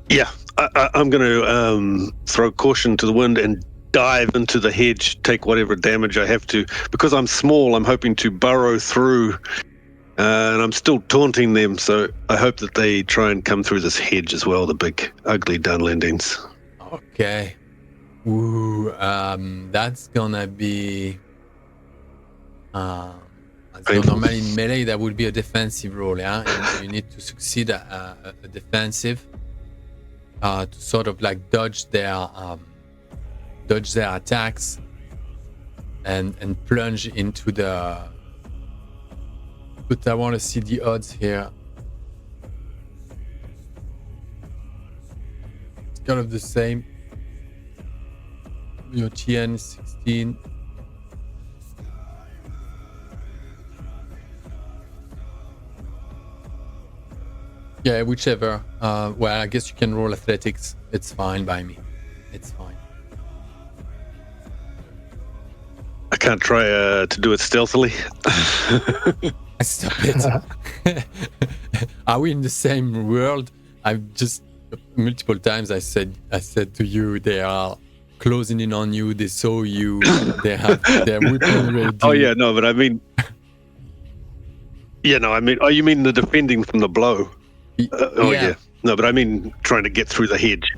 Yeah, I'm going to throw caution to the wind and dive into the hedge, take whatever damage I have to. Because I'm small, I'm hoping to burrow through, and I'm still taunting them, so I hope that they try and come through this hedge as well, the big, ugly Dunlandings. Okay. Ooh, that's gonna be... so normally in melee, that would be a defensive roll, yeah? You need to succeed a defensive to sort of like dodge their attacks and plunge into the... But I want to see the odds here. It's kind of the same. Your TN is 16. Yeah, whichever. Well, I guess you can roll athletics. It's fine by me. It's fine. I can't try to do it stealthily. Stop it. Are we in the same world? I've just multiple times I said to you they are closing in on you, they saw you, they have their weapon ready. Oh yeah, no, but I mean oh, you mean the defending from the blow? Yeah. No, but I mean trying to get through the hedge.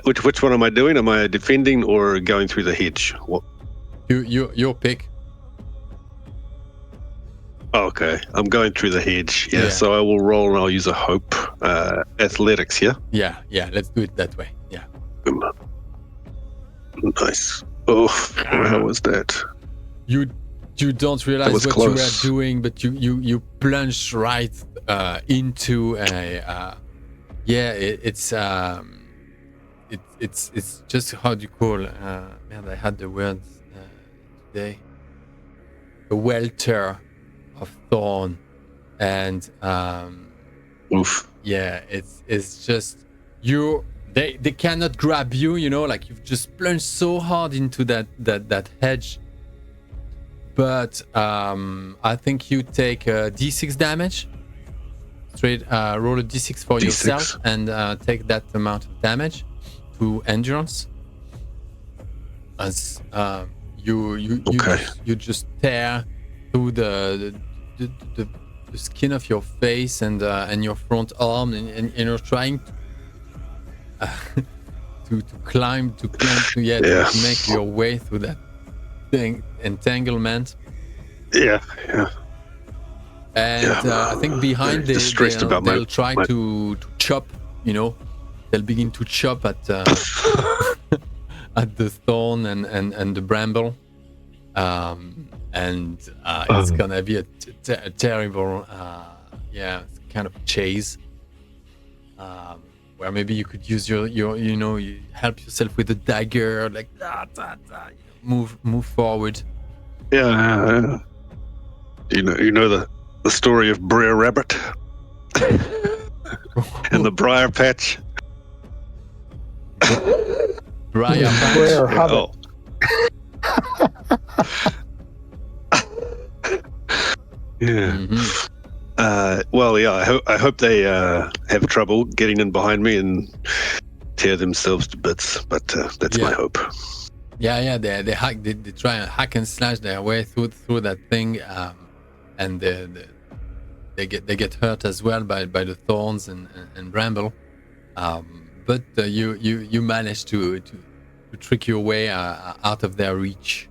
Which one am I doing? Am I defending or going through the hedge? What? Your pick. Okay, I'm going through the hedge. Yeah, so I will roll and I'll use a hope. Athletics, yeah? Yeah, let's do it that way. Yeah. Nice. Oh, how was that? You don't realize what close. You were doing, but you plunged right into a it's just how do you call man, I had the words today. A welter of thorn and oof. Yeah, it's just they cannot grab you, you know, like you've just plunged so hard into that hedge. But I think you take d6 damage. Straight roll a d6 for yourself and take that amount of damage to endurance. As you just tear through the skin of your face and your front arm, and you're trying to climb to make your way through that entanglement. Yeah. And I think behind they'll try to chop, you know, they'll begin to chop at at the thorn and the bramble. It's gonna be a terrible kind of chase where maybe you could use your you help yourself with a dagger, like move forward. Yeah. You know the story of Brer Rabbit and the briar patch. Briar patch. Brer Hobbit. Yeah. Mhm. Well, yeah. I hope they have trouble getting in behind me and tear themselves to bits. But that's my hope. Yeah. They try and hack and slash their way through that thing, and they get hurt as well by the thorns and bramble. But you manage to trick your way out of their reach.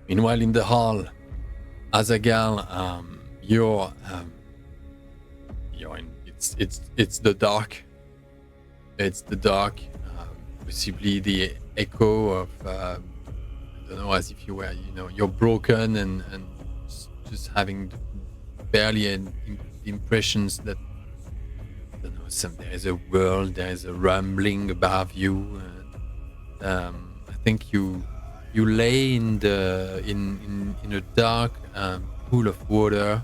Meanwhile, in the hall, Azaghal, you're in. It's the dark. It's the dark. Possibly the echo of I don't know, as if you were you're broken and just having barely impressions that I don't know, there is a world, there is a rumbling above you. I think you lay in a dark pool of water,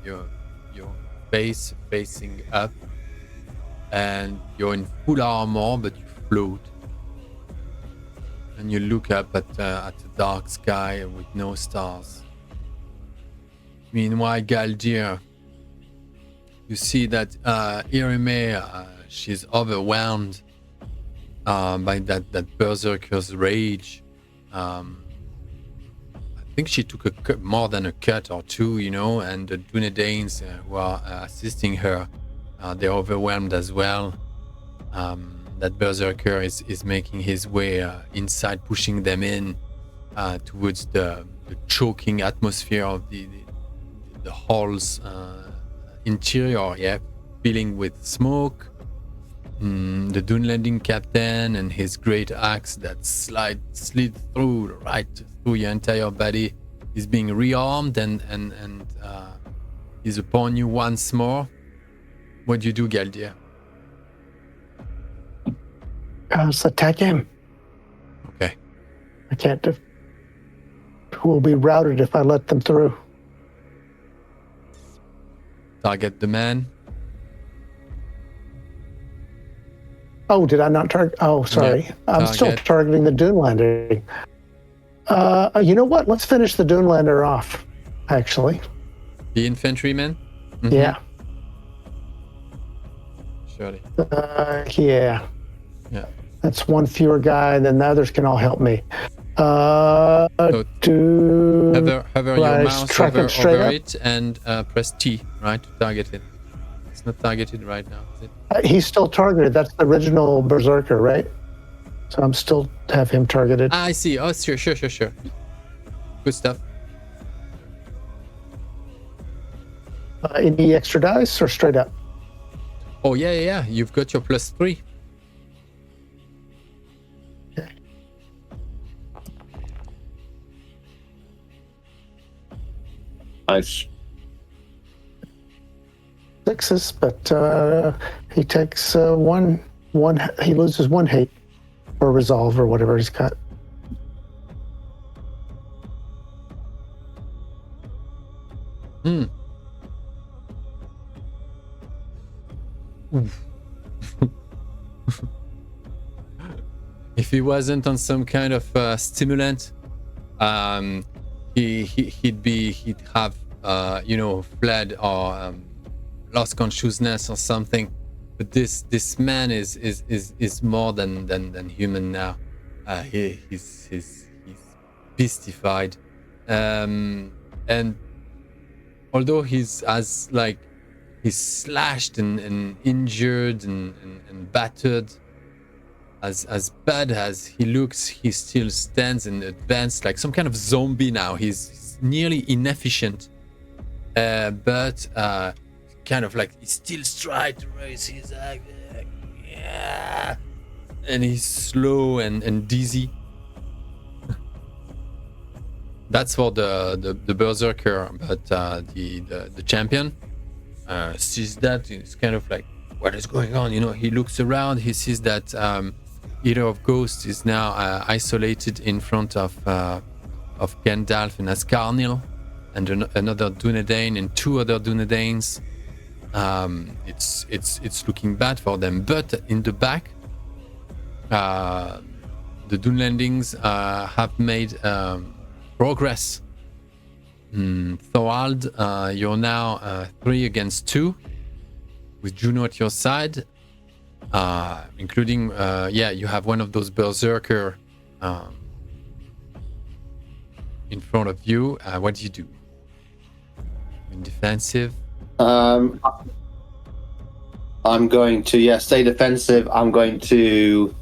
your face facing up, and you're in full armor, but you float. And you look up at the dark sky with no stars. Meanwhile, Galdir, you see that Irime, she's overwhelmed by that berserker's rage. I think she took more than a cut or two, and the Dunlandings who are assisting her, they're overwhelmed as well. That berserker is making his way inside, pushing them in towards the choking atmosphere of the hall's interior, filling with smoke. The Dunlanding captain and his great axe that slid through your entire body is being rearmed and is upon you once more. What do you do, Galdir? Let's attack him. Okay. I can't. We'll be routed if I let them through. Target the man. Oh, did I not target? Oh, sorry. Yeah, I'm still targeting the Dunelander. You know what? Let's finish the Dunelander off, actually. The infantryman? Mm-hmm. Yeah. Surely. Yeah. Yeah. That's one fewer guy, then the others can all help me. Hover your mouse over it and press T, right, to target it. It's not targeted right now, is it? He's still targeted. That's the original berserker, right? So I'm still have him targeted. I see. Oh, sure. Good stuff. Any extra dice or straight up? Oh, yeah. You've got your +3. Okay. Nice. 6s, but he takes one. He loses 1 hate or resolve or whatever he's got. If he wasn't on some kind of stimulant, he'd have fled or lost consciousness or something. But this man is more than human now. He's beastified, and although he's slashed and injured and battered, as bad as he looks, he still stands and advances like some kind of zombie now. He's nearly inefficient, but kind of like he's still trying to raise his axe, and he's slow and dizzy. That's for the berserker, but the champion. sees that. It's kind of like, what is going on? He looks around. He sees that Eater of Ghosts is now isolated in front of Gandalf and Ascarnil, and another Dunedane and 2 other Dunedanes. It's looking bad for them. But in the back, the Dunlandings have made progress. Thorald, you're now 3 against 2, with Juno at your side, including you have one of those berserker in front of you. What do you do? In defensive? I'm going to stay defensive. I'm going to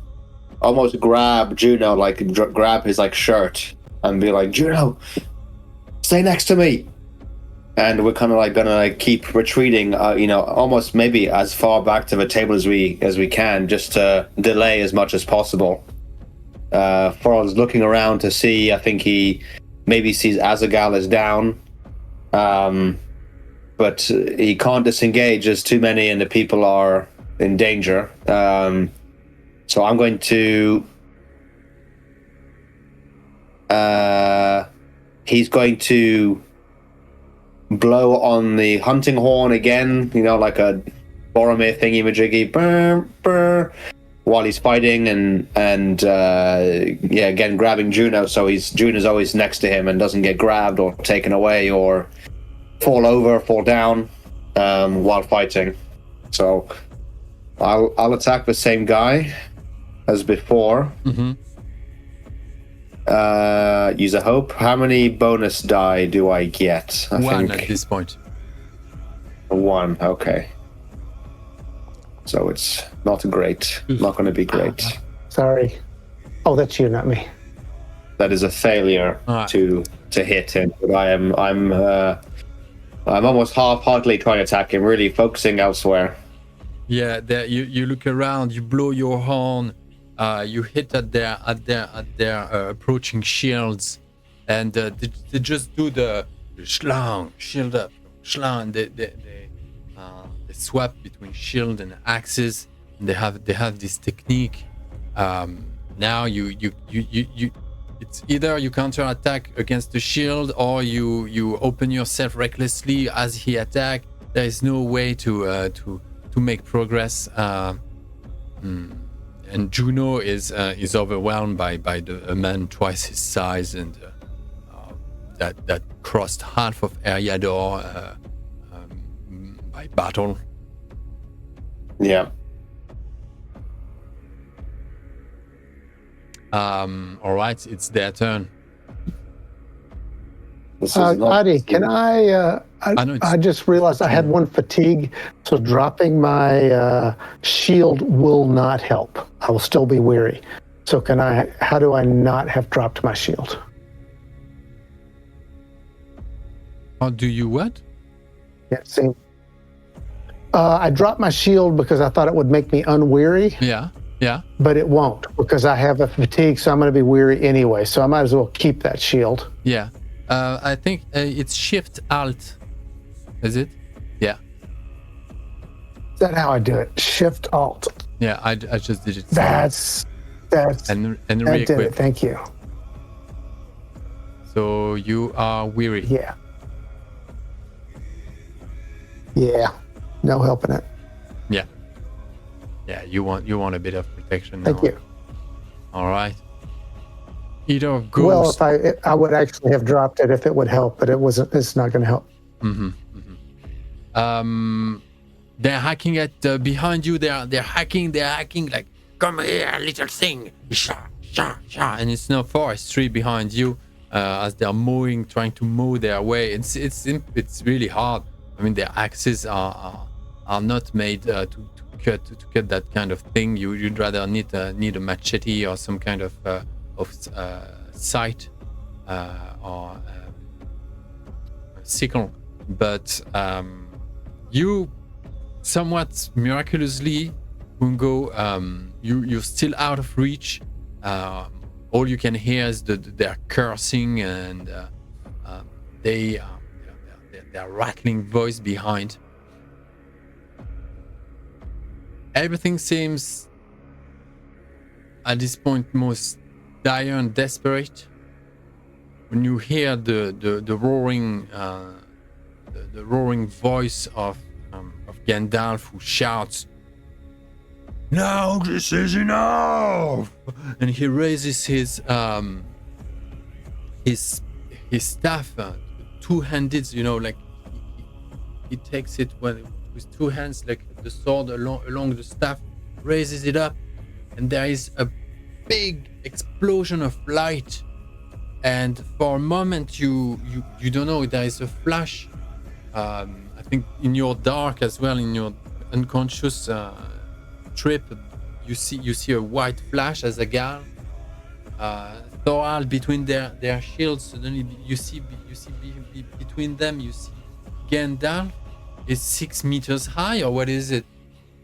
almost grab Juno, grab his shirt and be like, Juno, stay next to me. And we're kind of gonna keep retreating, almost maybe as far back to the table as we can, just to delay as much as possible. Forrell's looking around to see. I think he maybe sees Azagal is down, but he can't disengage as too many and the people are in danger. So I'm going to. He's going to blow on the hunting horn again, like a Boromir thingy-majiggy, burr, burr, while he's fighting, and again grabbing Juno, so Juno's always next to him and doesn't get grabbed or taken away or fall down while fighting. So I'll attack the same guy as before. Mm-hmm. Use a hope. How many bonus die do I get? I 1 think at this point. 1, okay. So it's not great. Not going to be great. Sorry. Oh, that's you, not me. That is a failure to hit him. But I'm almost half-heartedly trying to attack him, really focusing elsewhere. Yeah, you look around, you blow your horn, you hit at their approaching shields, and they just do the schlang, shield up, schlang. They swap between shield and axes, and they have this technique. Now you it's either you counter attack against the shield or you open yourself recklessly as he attack. There is no way to make progress. And Juno is overwhelmed by a man twice his size and that crossed half of Eriador by battle. Yeah. All right, it's their turn. Adi, can I just realized I had 1 fatigue, so dropping my shield will not help. I will still be weary. So how do I not have dropped my shield? How do you what? Yeah, see. I dropped my shield because I thought it would make me unweary. Yeah. But it won't, because I have a fatigue, so I'm going to be weary anyway. So I might as well keep that shield. Yeah. I think it's Shift Alt. Is it? Yeah. Is that how I do it? Shift Alt. Yeah, I just did it. That's and that re-equip. did it. Thank you. So you are weary. Yeah. No helping it. Yeah, you want a bit of protection. Thank you. All right. Eater of Ghosts. Well, if I would actually have dropped it if it would help, but it wasn't. It's not going to help. They're hacking at behind you. They're hacking like, come here, little thing. Sha, and it's now forestry behind you as they're trying to mow their way. It's really hard. I mean, their axes are not made to cut that kind of thing. You'd rather need a machete or some kind of sight or sickle. But you somewhat miraculously, Mungo, you're still out of reach. All you can hear is their cursing and their rattling voice behind. everything seems at this point most dire and desperate. When you hear the roaring the roaring voice of Gandalf, who shouts, "Now this is enough!" And he raises his staff, two-handed, you know, like he takes it with two hands, like the sword along the staff, raises it up, and there is a big explosion of light. And for a moment, you don't know, there is a flash. I think in your dark as well, in your unconscious trip, you see a white flash as a gal. Thorald, between their shields, suddenly you see between them, you see Gandalf is 6 meters high, or what is it?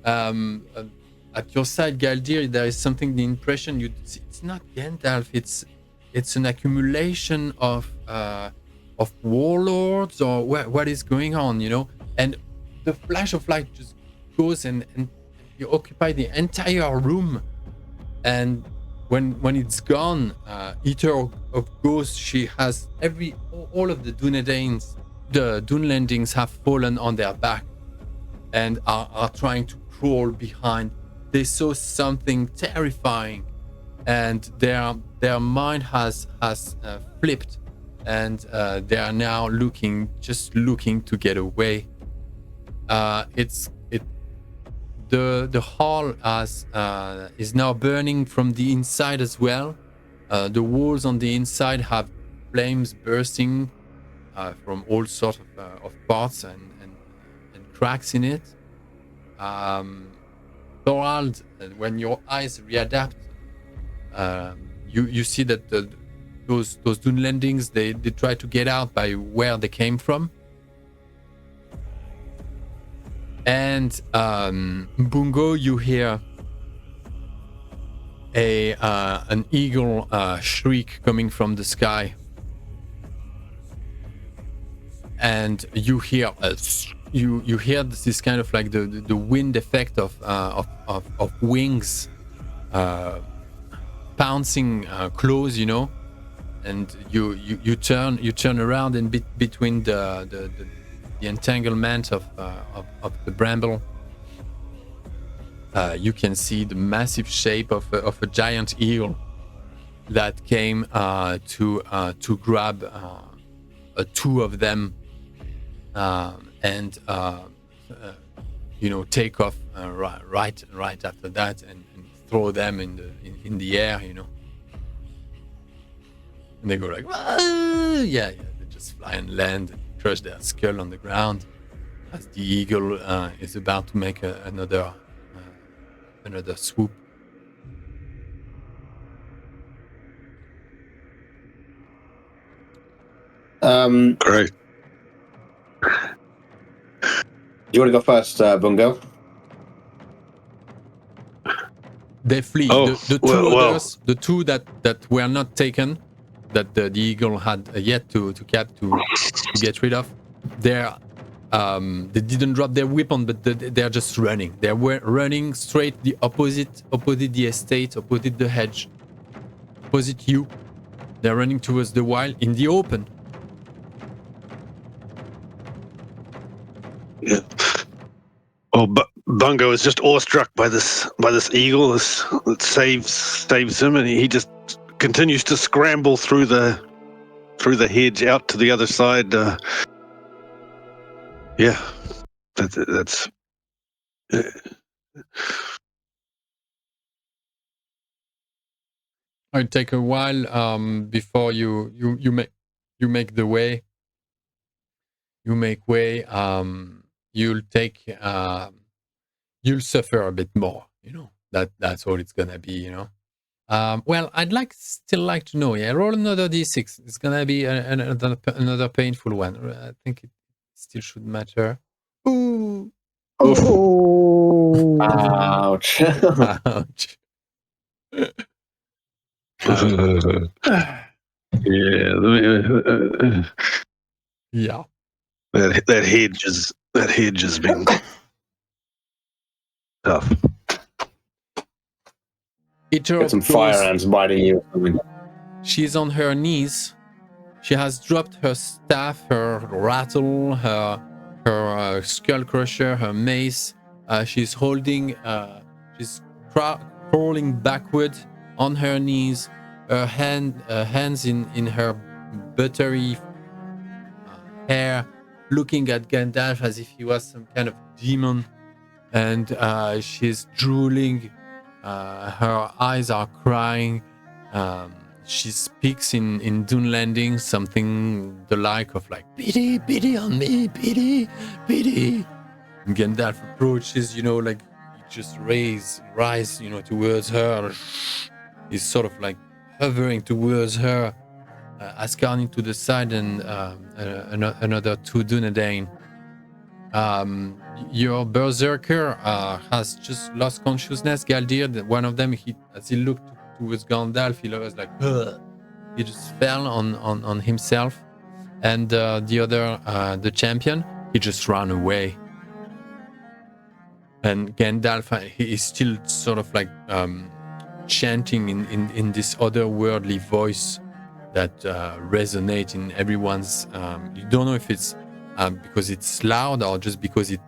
At your side, Galdir, there is something, the impression it's not Gandalf, it's an accumulation of warlords, or what is going on, you know? And the flash of light just goes and you occupy the entire room. And when it's gone, Eater of Ghosts, she has all of the Dunlandings have fallen on their back and are trying to crawl behind. They saw something terrifying, and their mind has flipped, and they are now looking to get away. The hall is now burning from the inside as well. The walls on the inside have flames bursting from all sorts of parts and cracks in it. Thorald, when your eyes readapt, you see that those Dunlandings, they try to get out by where they came from. And Bungo, you hear an eagle shriek coming from the sky, and you hear you hear this kind of like the wind effect of wings pouncing close, you know, and you turn around, and between the entanglement of the bramble, you can see the massive shape of a giant eagle that came to grab two of them, and take off right after that, and throw them in the air, you know. And they go like, yeah, they just fly and land, and crush their skull on the ground as the eagle is about to make another swoop. Great. You want to go first, Bungo? They flee. The two others, the two that were not taken, that the eagle had yet to get rid of, they didn't drop their weapon, but they're just running. They were running straight the opposite the estate, opposite the hedge, opposite you. They're running towards the wild in the open. Yeah. Oh, Bungo is just awestruck by this eagle that saves him, and he just continues to scramble through the hedge out to the other side. Yeah, that's. It take a while before you make the way. You make way. You'll suffer a bit more. You know, that's all it's gonna be. You know. Well, I'd still like to know. Yeah, roll another d6. It's gonna be another painful one. I think it still should matter. Ooh. Oh. Ouch. Ouch. Yeah. That hedge has been tough. Eater Get of some fire Crows, ants biting you. I mean, she's on her knees. She has dropped her staff, her rattle, her skull crusher, her mace. She's holding, she's crawling backward on her knees, her hands in her buttery hair, looking at Gandalf as if he was some kind of demon. And she's drooling. Her eyes are crying. She speaks in Dunlandings something the like of like, pity, pity on me, pity, pity. And Gandalf approaches, like he just rise, towards her. He's sort of like hovering towards her, Ascarning to the side, and another two Dunedain. Your berserker has just lost consciousness, Galdir. One of them, as he looked towards Gandalf, he was like, ugh. He just fell on himself. And the other, the champion, he just ran away. And Gandalf, he is still sort of like chanting in this otherworldly voice that resonates in everyone's. You don't know if it's because it's loud or just because it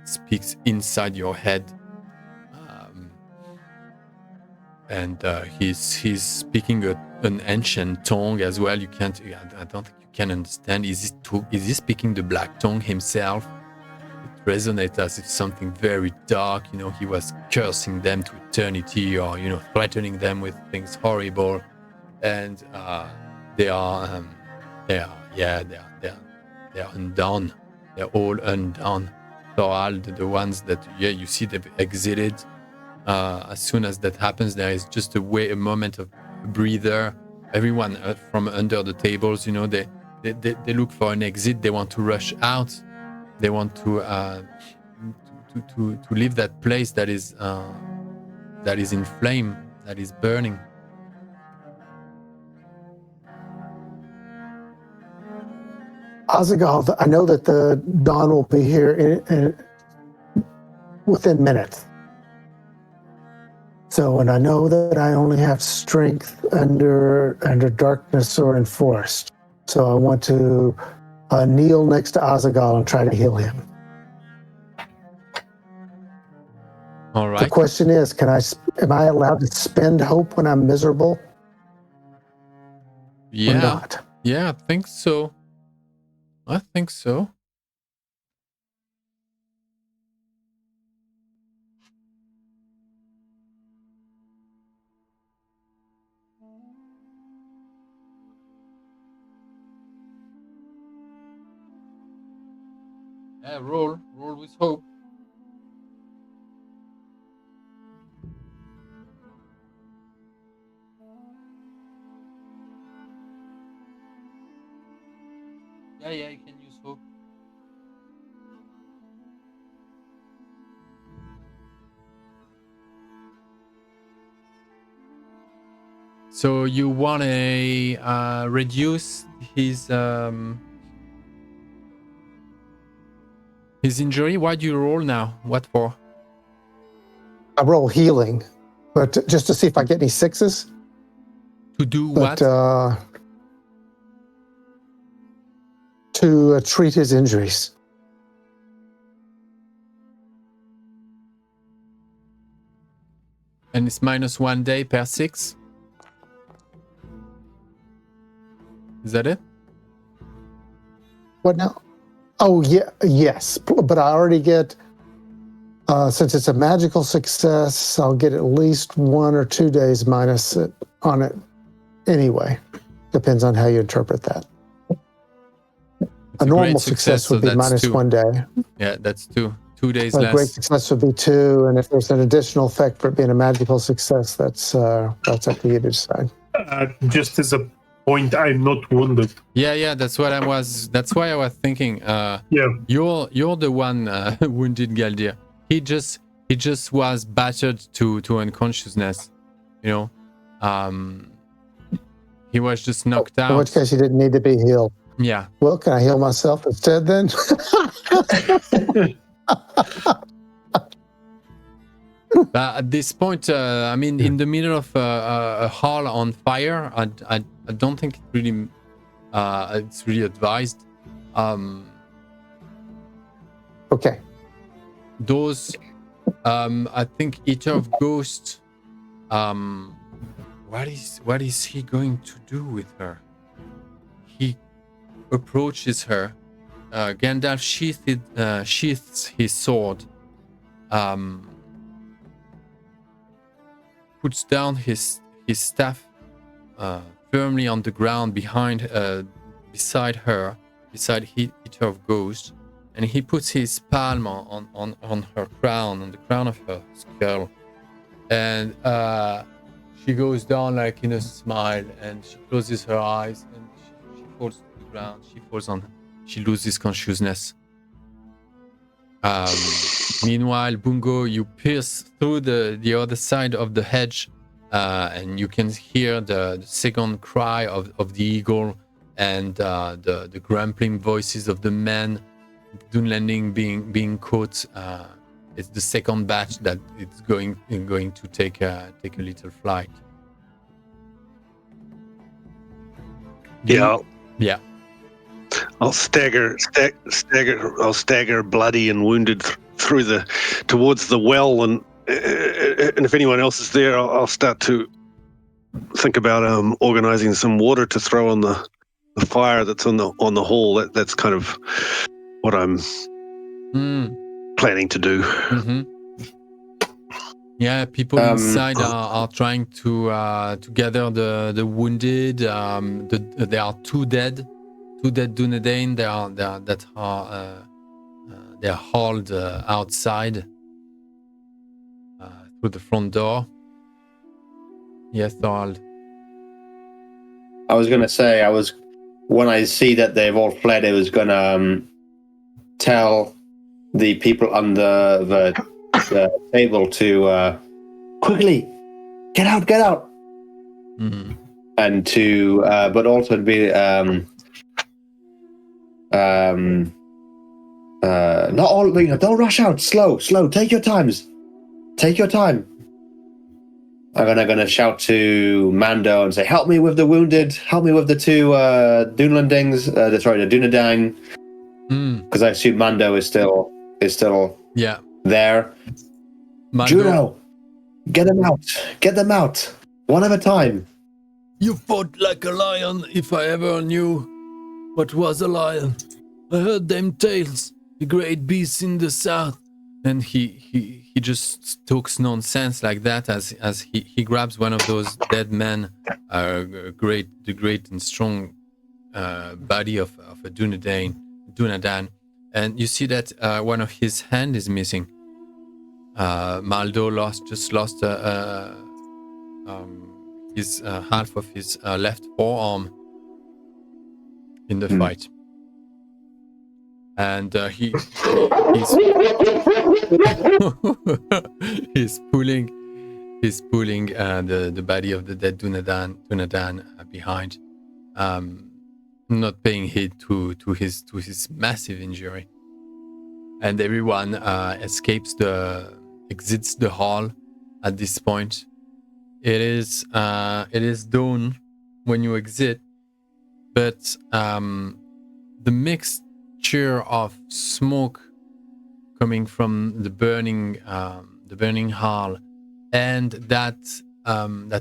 speaks inside your head. And he's speaking an ancient tongue as well. I don't think you can understand. Is he speaking the black tongue himself? It resonates as if something very dark. He was cursing them to eternity, or threatening them with things horrible. And they are undone. They're all undone. Thorald, the ones that you see they've exited. As soon as that happens, there is just a moment of a breather. Everyone from under the tables, they look for an exit. They want to rush out. They want to leave that place that is in flame, that is burning. Azaghal, I know that the dawn will be here within minutes. So, and I know that I only have strength under darkness or in forest. So I want to kneel next to Azaghal and try to heal him. All right. The question is, am I allowed to spend hope when I'm miserable? Yeah. Or not? Yeah, I think so. Yeah, roll with hope. Yeah, you can use hope. So you want to reduce his injury? Why do you roll now? What for? I roll healing, but just to see if I get any sixes. To do what? To treat his injuries. And it's -1 day per 6? Is that it? What now? Oh, yeah, yes. But I already get, since it's a magical success, I'll get at least 1 or 2 days minus it on it anyway. Depends on how you interpret that. A normal success would be -1 day. Yeah, that's 2. 2 days a less. Great success would be 2, and if there's an additional effect for it being a magical success, that's up to you to decide. Just as a point, I'm not wounded. Yeah, that's why I was thinking. You're the one wounded, Galdir. He just was battered to unconsciousness. He was just knocked out. In which case, he didn't need to be healed. Yeah. Well, can I heal myself instead then? At this point, I mean, in the middle of a hall on fire, I don't think it's really advised. Okay. Those, I think, Eater of Ghosts. What is he going to do with her? He approaches her. Gandalf sheaths his sword. Puts down his staff firmly on the ground beside her, beside Eater of Ghosts, and he puts his palm on her crown, on the crown of her skull, and she goes down like in a smile, and she closes her eyes, and she falls to the ground. She loses consciousness. Meanwhile, Bungo, you pierce through the other side of the hedge, and you can hear the second cry of the eagle and the grumbling voices of the men. Dunlanding being caught. It's the second batch that it's going to take a little flight. Yeah. Yeah. I'll stagger. I'll stagger, bloody and wounded, towards the well, and if anyone else is there, I'll start to think about organizing some water to throw on the fire that's on the hall. That's kind of what I'm planning to do. Mm-hmm. Yeah, people inside are trying to gather the wounded. There are two dead Dunedain. They are hauled outside through the front door. Yes, Thorald. I was going to say, when I see that they've all fled, I was going to tell the people on the table to quickly get out, Mm-hmm. and to but also to be not all, don't rush out, slow, take your time. I'm gonna shout to Mando and say, help me with the wounded, help me with the two Dunlandings, the Dunedain, because I assume Mando is still there. Mando. Juno, get them out, one at a time. You fought like a lion, if I ever knew what was a lion. I heard them tales, the great beasts in the south. And he just talks nonsense like that as he grabs one of those dead men, the great and strong body of a Dunedain, and you see that one of his hand is missing. Maldo lost his half of his left forearm in the fight, and he's pulling the body of the dead Dunedain behind, not paying heed to his massive injury, and everyone exits the hall at this point. It is dawn when you exit, but the mixture of smoke coming from the burning hall and that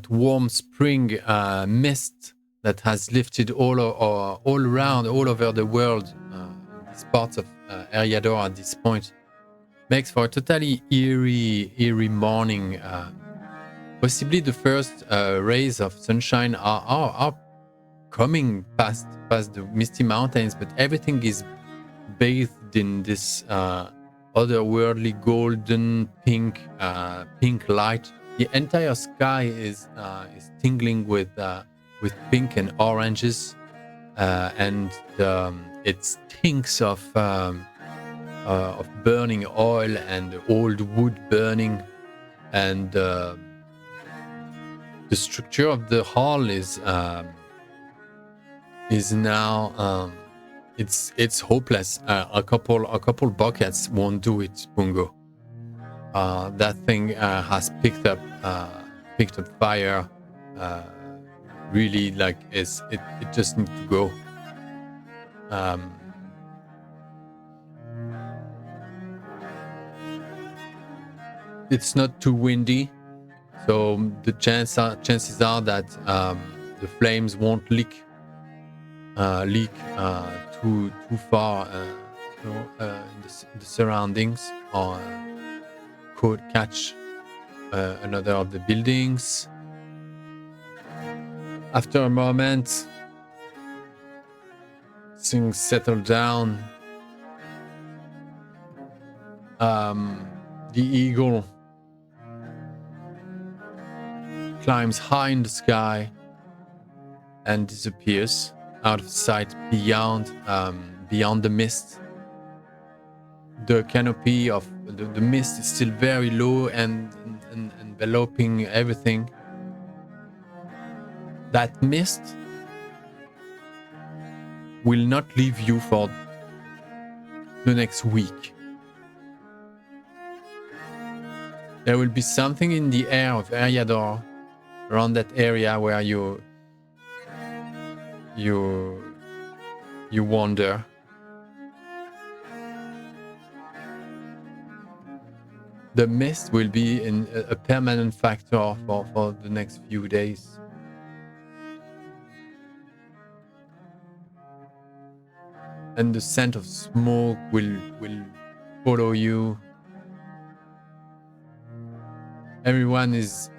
warm spring mist that has lifted all around, all over the world, these parts of Eriador at this point, makes for a totally eerie morning. Possibly the first rays of sunshine are coming past the misty mountains, but everything is bathed in this otherworldly golden pink light. The entire sky is tingling with pink and oranges, and it stinks of burning oil and old wood burning, and the structure of the hall is now it's hopeless. A couple buckets won't do it, Bungo. that thing has picked up fire. Really, like it just needs to go. It's not too windy, so the chances are that the flames won't leak too far, in the surroundings, or could catch another of the buildings. After a moment, things settle down. The eagle climbs high in the sky and disappears out of sight beyond the mist. The canopy of the mist is still very low and enveloping everything. That mist will not leave you for the next week. There will be something in the air of Eriador, around that area where you wander. The mist will be a permanent factor for the next few days. And the scent of smoke will follow you. Everyone is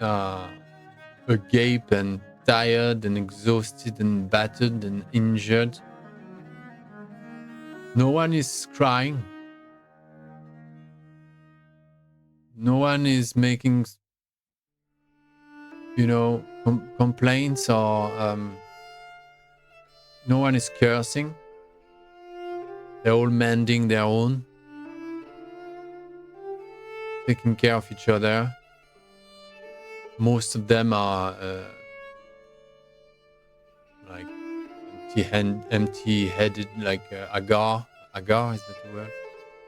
agape and tired and exhausted and battered and injured. No one is crying. No one is making, complaints, or no one is cursing. They're all mending their own, taking care of each other. Most of them are like empty-headed, like Agar. Agar, is that the word?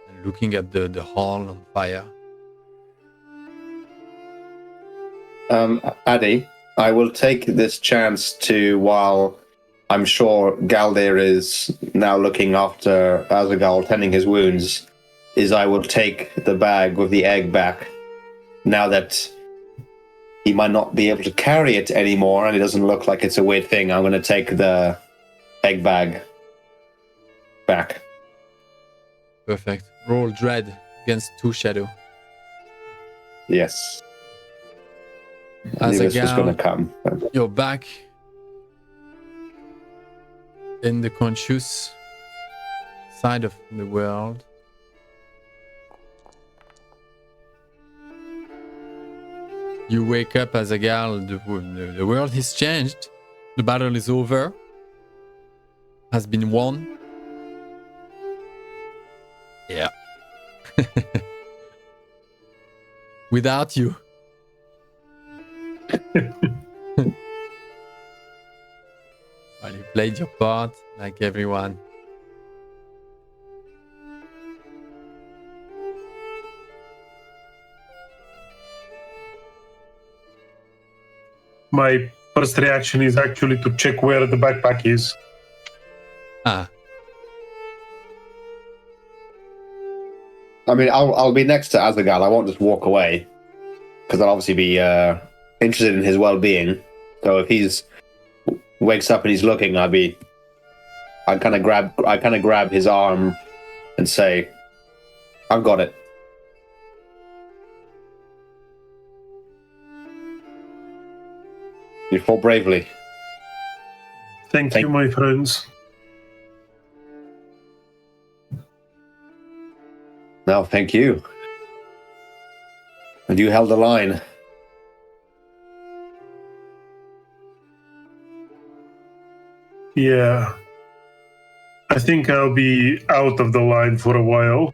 And looking at the hall on fire. Addy, I will take this chance to, while I'm sure Galdir is now looking after Azagal, tending his wounds, is I will take the bag with the egg back, now that he might not be able to carry it anymore and it doesn't look like it's a weird thing. I'm going to take the egg bag back. Perfect. Roll Dread against 2 Shadow. Yes. I knew this was going to come. You're back in the conscious side of the world. You wake up as a gal. The world has changed. The battle is over. Has been won. Yeah. Without you. Well, you played your part like everyone. My first reaction is actually to check where the backpack is. Ah. I mean, I'll be next to Azagal. I won't just walk away, because I'll obviously be interested in his well-being. So if he's wakes up and he's looking, I kind of grab his arm and say, "I've got it." You fought bravely. Thank you, my friends. No, thank you. And you held the line. Yeah. I think I'll be out of the line for a while.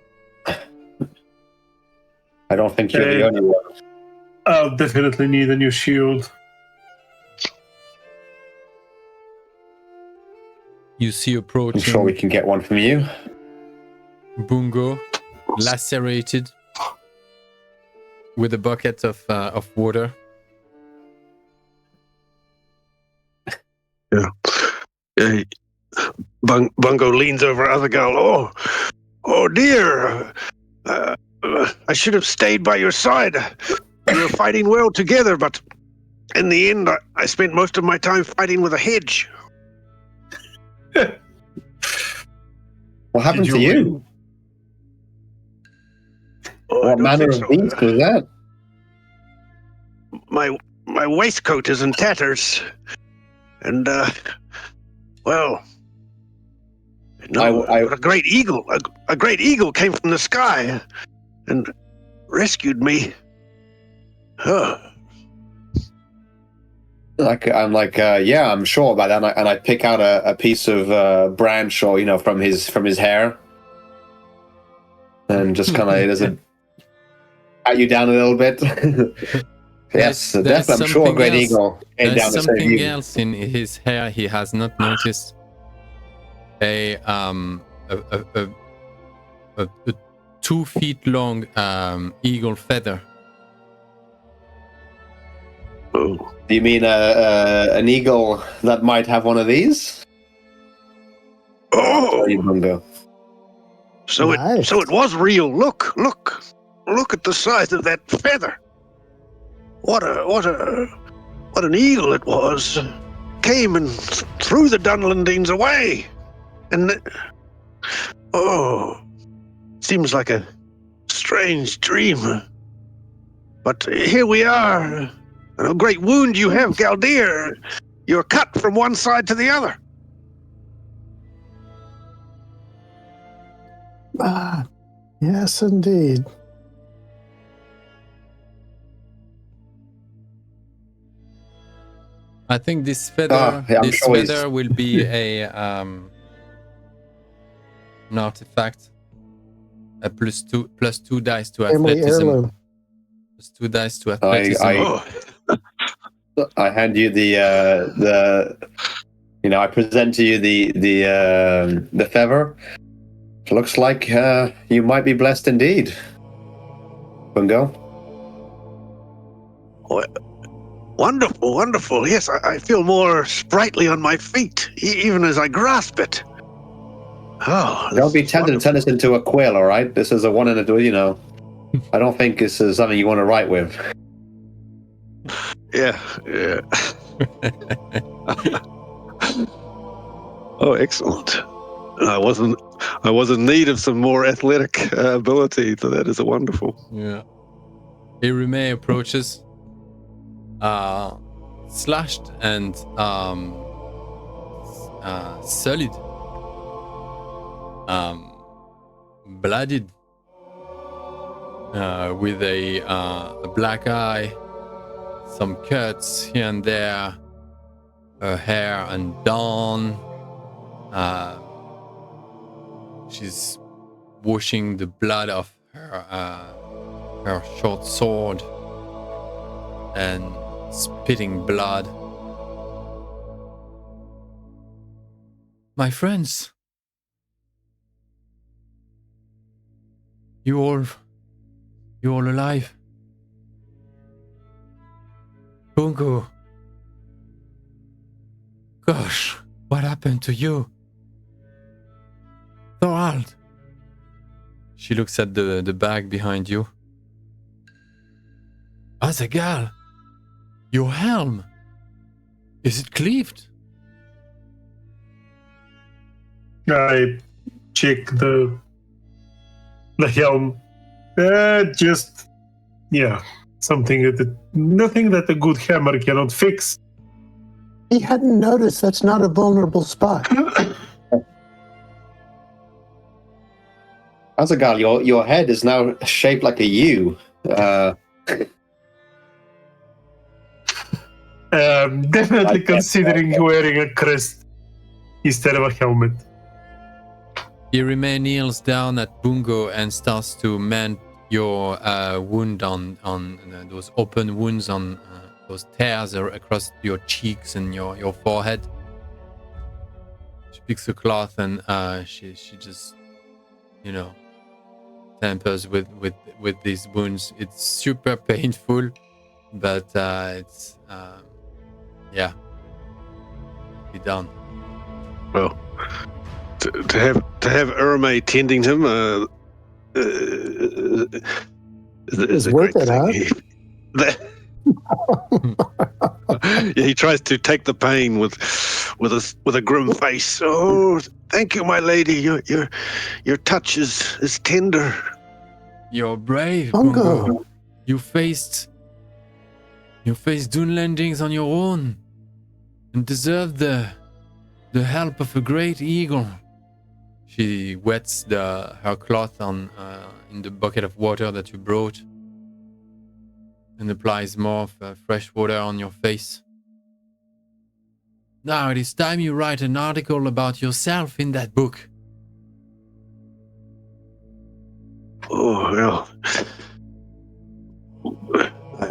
I don't think you're the only one. I'll definitely need a new shield. You see approaching. I'm sure we can get one from you. Bungo, lacerated, with a bucket of water. Yeah. Bungo leans over other girl. Oh dear. I should have stayed by your side. We were fighting well together, but in the end, I spent most of my time fighting with a hedge. What happened Did to you you? Oh, I What don't manner think of so. beast was that? My waistcoat is in tatters, and well, no, a great eagle, a great eagle came from the sky, and rescued me. Huh. I'm like, yeah, I'm sure about that. And I pick out a piece of branch, or from his hair, and just kind of pat you down a little bit. Yes, definitely. I'm sure a great eagle came down to save something you. else in his hair he has not noticed. A 2 feet long eagle feather. Oh. Do you mean an eagle that might have one of these? Oh. You Bungo. So Nice. it was real. Look at the size of that feather. What an eagle it was. Came and threw the Dunlandings away. And seems like a strange dream. But here we are. A great wound you have, Galdir. You're cut from one side to the other. Yes, indeed. I think this feather, yeah, I'm this sure he's- feather will be an artifact. A plus two dice to Family athleticism. heirloom. Plus 2 dice to athleticism. I hand you I present to you the feather. It looks like you might be blessed indeed, Bungo. Wonderful. Yes, I feel more sprightly on my feet, even as I grasp it. Oh, Don't be tempted to turn this into a quill, all right? This is a one in a I don't think this is something you want to write with. Yeah. Oh, excellent. I was in need of some more athletic ability, so that is wonderful. Yeah. Irime approaches, slashed and solid, blooded, with a black eye, some cuts here and there, her hair undone. She's washing the blood off her short sword and spitting blood. My friends, you all alive? Bungo, gosh, what happened to you? Thorald. She looks at the bag behind you. Azaghal, your helm. Is it cleaved? I check the helm. Nothing that a good hammer cannot fix. He hadn't noticed that's not a vulnerable spot. Azaghal, your head is now shaped like a U. Definitely considering wearing a crest instead of a helmet. Irime kneels down at Bungo and starts to mend your wound on those open wounds on those tears across your cheeks and your forehead. She picks a cloth and she just, tempers with these wounds. It's super painful, but it's be done. Well, to have Hervé tending him is a worth great it, thing. Yeah, he tries to take the pain with a grim face. Oh, thank you, my lady. Your touch is tender. You're brave, Bungo. Bungo. You faced Dunlandings on your own and deserved the help of a great eagle. She wets her cloth in the bucket of water that you brought and applies more of fresh water on your face. Now it is time you write an article about yourself in that book. Oh, well,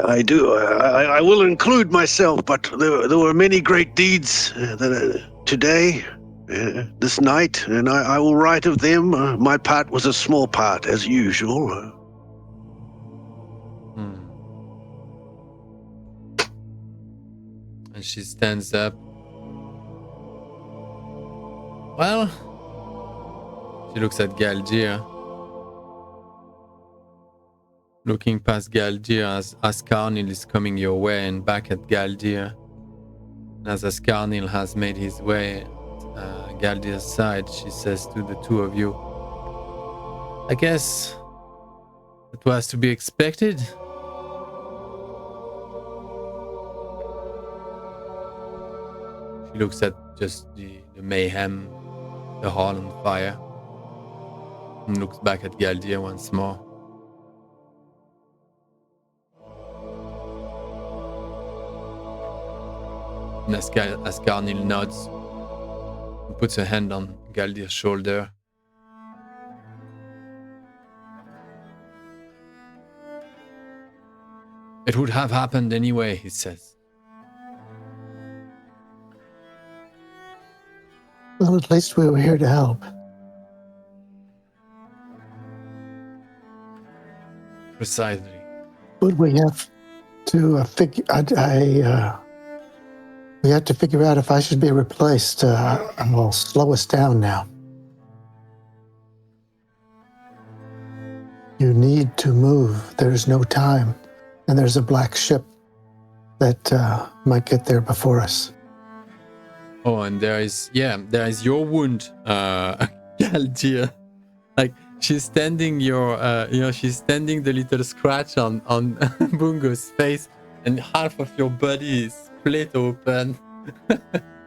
I do. I will include myself, but there were many great deeds today, this night, and I will write of them. My part was a small part, as usual. And she stands up. Well, she looks at Galdir. Looking past Galdir as Ascarnil is coming your way and back at Galdir. As Ascarnil has made his way at Galdir's side, she says to the two of you, I guess it was to be expected. She looks at just the mayhem, the hall on fire, and looks back at Galdir once more. And Ascarnil nods and puts a hand on Galdir's shoulder. It would have happened anyway, he says. Well, at least we were here to help. Precisely. But we have to we have to figure out if I should be replaced. Will slow us down now. You need to move. There's no time. And there's a black ship that might get there before us. Oh, and there is your wound, Galdir. Like she's standing she's standing the little scratch on Bungo's face, and half of your body is split open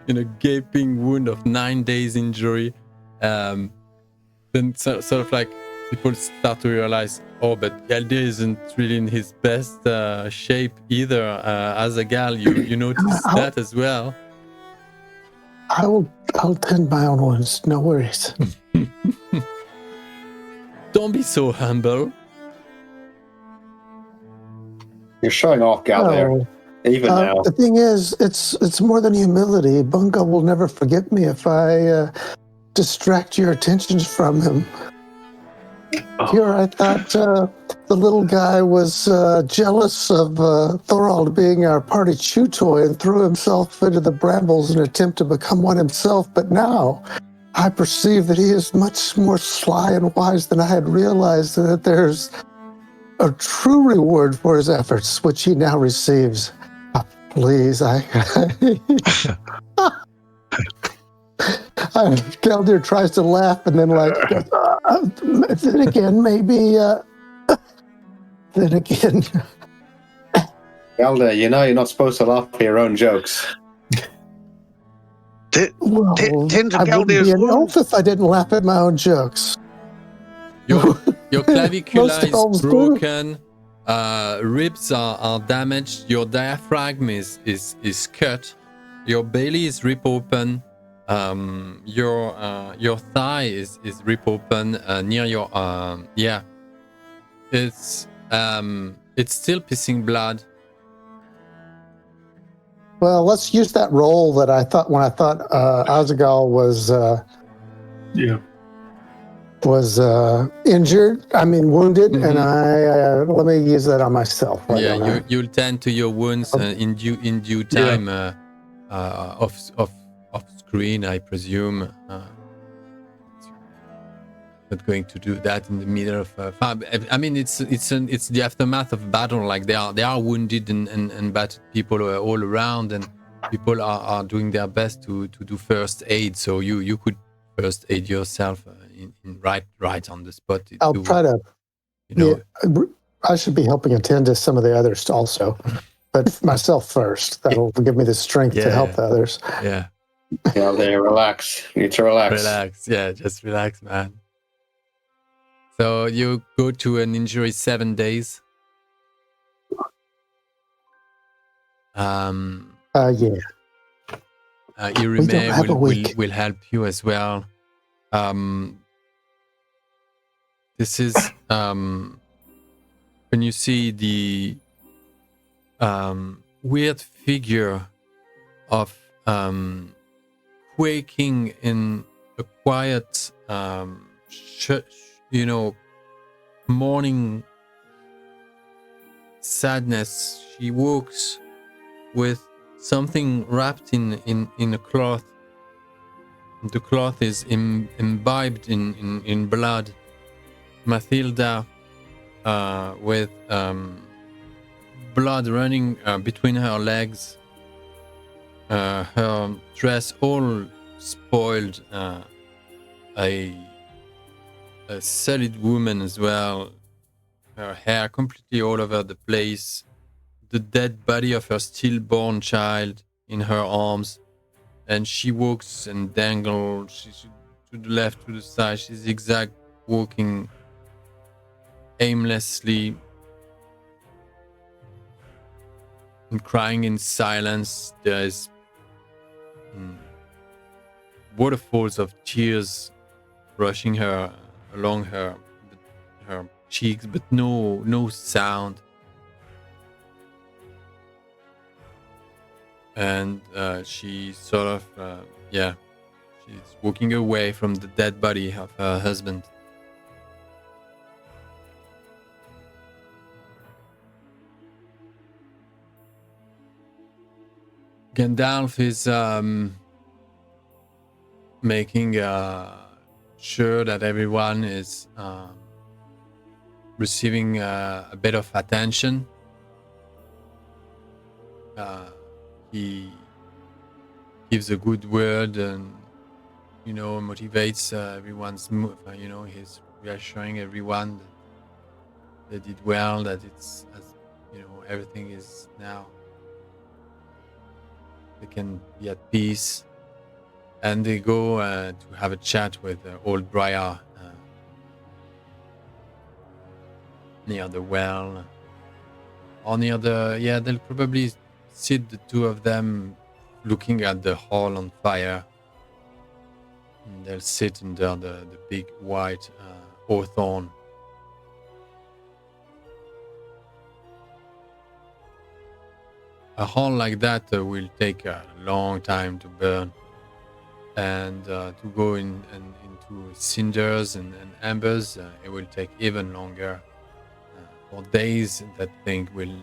in a gaping wound of 9 days injury. Then sort of like people start to realize, oh, but Galdir isn't really in his best shape either. As a gal, you notice that as well. I'll tend my own wounds. No worries. Don't be so humble. You're showing off, Galdir. No. Even now. The thing is, it's more than humility. Bungo will never forget me if I distract your attentions from him. Here, I thought the little guy was jealous of Thorald being our party chew toy and threw himself into the brambles in an attempt to become one himself. But now, I perceive that he is much more sly and wise than I had realized, and that there's a true reward for his efforts, which he now receives. Please, Galdir tries to laugh and then then again, maybe, then again. Galdir, you're not supposed to laugh at your own jokes. Well, I wouldn't be an elf if I didn't laugh at my own jokes. Your clavicula Most is elves do. broken. Ribs are damaged. Your diaphragm is cut. Your belly is ripped open. Your thigh is ripped open near your It's still pissing blood. Well, let's use that roll that I thought when I thought Osgal was. Yeah. was injured. I mean, wounded, Mhm. and I let me use that on myself. Why don't I? You'll tend to your wounds in due time, off screen, I presume. Not going to do that in the middle of. I mean, it's the aftermath of battle. Like there are wounded and battered people all around, and people are doing their best to do first aid. So you could first aid yourself in right on the spot. I'll try to. You know, yeah, I should be helping attend to some of the others also, but myself first. That'll give me the strength to help the others. Yeah. Yeah, there, relax. You need to relax. Relax. Yeah, just relax, man. So you go to an injury 7 days. Irime will help you as well. This is when you see the weird figure of quaking in a quiet morning sadness. She walks with something wrapped in a cloth. The cloth is imbibed in blood. Mathilda, with blood running between her legs, her dress all spoiled, a solid woman as well, her hair completely all over the place, the dead body of her stillborn child in her arms, and she walks and dangles. She's to the left, to the side, she's zigzag walking aimlessly and crying in silence. There is waterfalls of tears rushing her along her cheeks, but no sound. And she sort of she's walking away from the dead body of her husband. Gandalf is making sure that everyone is receiving a bit of attention. He gives a good word and motivates everyone's move. He's reassuring everyone that they did well, that it's everything is now. They can be at peace, and they go to have a chat with old Briar near the well, or near the. They'll probably sit the two of them looking at the hall on fire. And they'll sit under the big white hawthorn. A hall like that will take a long time to burn, and to go into cinders and embers, it will take even longer. For days, that thing will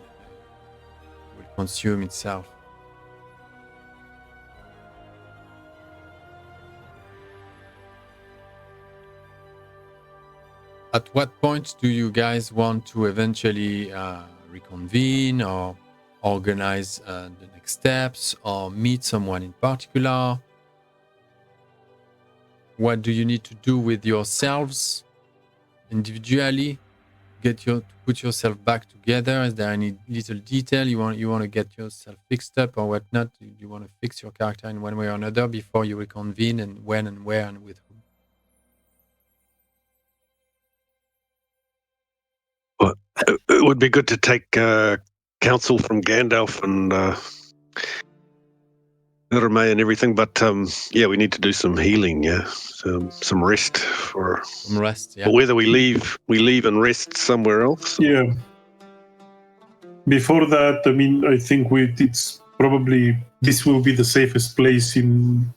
consume itself. At what point do you guys want to eventually reconvene, or organize the next steps, or meet someone in particular? What do you need to do with yourselves individually? To put yourself back together? Is there any little detail you want to get yourself fixed up or whatnot? Do you want to fix your character in one way or another before you reconvene, and when and where and with whom? Well, it would be good to take counsel from Gandalf and Hervé and everything, but we need to do some healing, some rest for some rest. Yeah. But whether we leave and rest somewhere else. Yeah. Before that, I mean, I think it's probably this will be the safest place in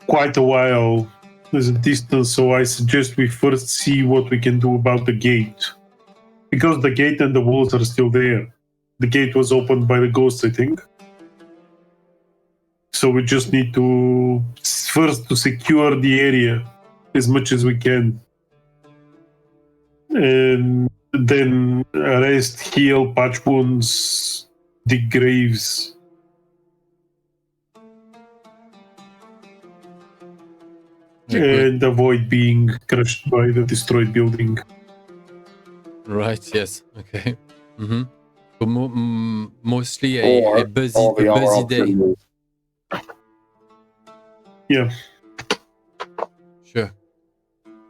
quite a while there's a distance, so I suggest we first see what we can do about the gate. Because the gate and the walls are still there. The gate was opened by the ghosts, I think. So we just need to first to secure the area as much as we can. And then rest, heal, patch wounds, dig graves. And avoid being crushed by the destroyed building. Right, yes. Okay. Mm-hmm. So mostly a busy day. Yeah. Sure.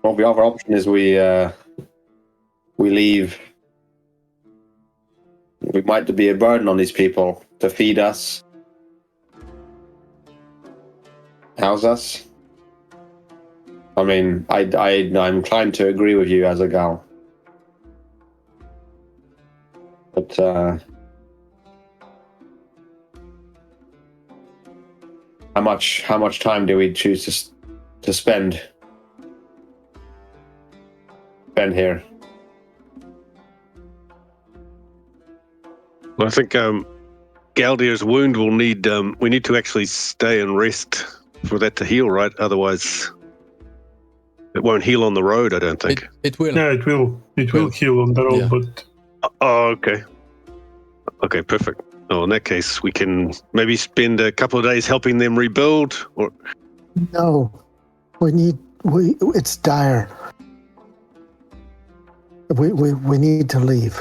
Well, the other option is we leave. We might be a burden on these people to feed us, house us. I mean, I'm inclined to agree with you, Azaghal. But how much time do we choose to spend here? Well, I think Galdir's wound will need. We need to actually stay and rest for that to heal, right? Otherwise, it won't heal on the road. I don't think. It will. Yeah, it will. It will heal on the road, yeah. But. Oh, okay. Okay, perfect. Oh, in that case, we can maybe spend a couple of days helping them rebuild, or No, it's dire. We need to leave.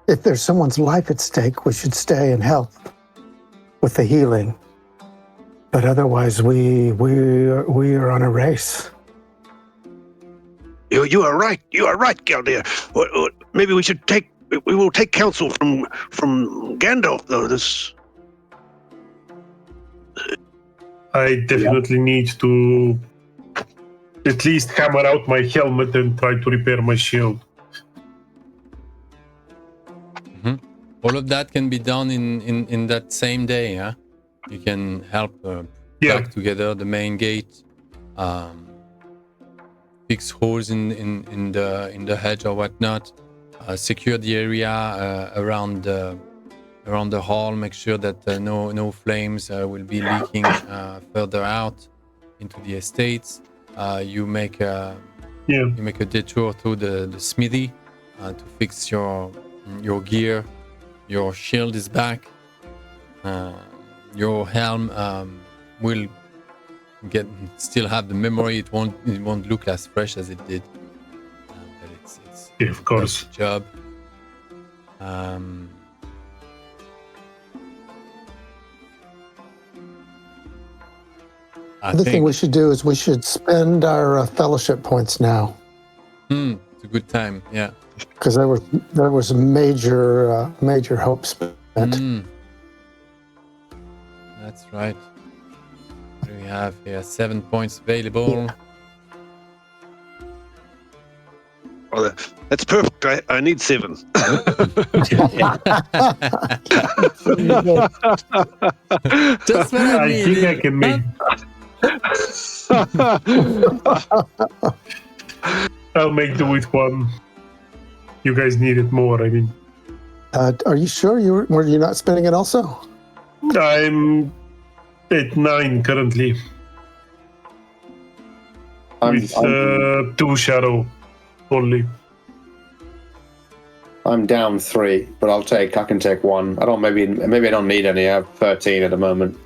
If there's someone's life at stake, we should stay and help with the healing. But otherwise, we are on a race. You are right. You are right, Galdir. Maybe we should we will take counsel from Gandalf, though. This. I definitely need to at least hammer out my helmet and try to repair my shield. Mm-hmm. All of that can be done in that same day, huh? You can help plug together the main gate, fix holes in the hedge or whatnot, secure the area around the hall, make sure that no flames will be leaking further out into the estates. You make a detour through the smithy to fix your gear. Your shield is back. Your helm will still have the memory. It won't look as fresh as it did. But it's of course a job. The thing we should do is we should spend our fellowship points now. It's a good time, yeah. Because there was major hope spent. That's right. We have here 7 points available. Yeah. Well, that's perfect. I need 7. Just what I think I can make. I'll make do with 1. You guys need it more. I mean, are you sure were you not spending it also? I'm at 9 currently. With 2 shadow only. I'm down 3, but I can take 1. Maybe I don't need any. I have 13 at the moment.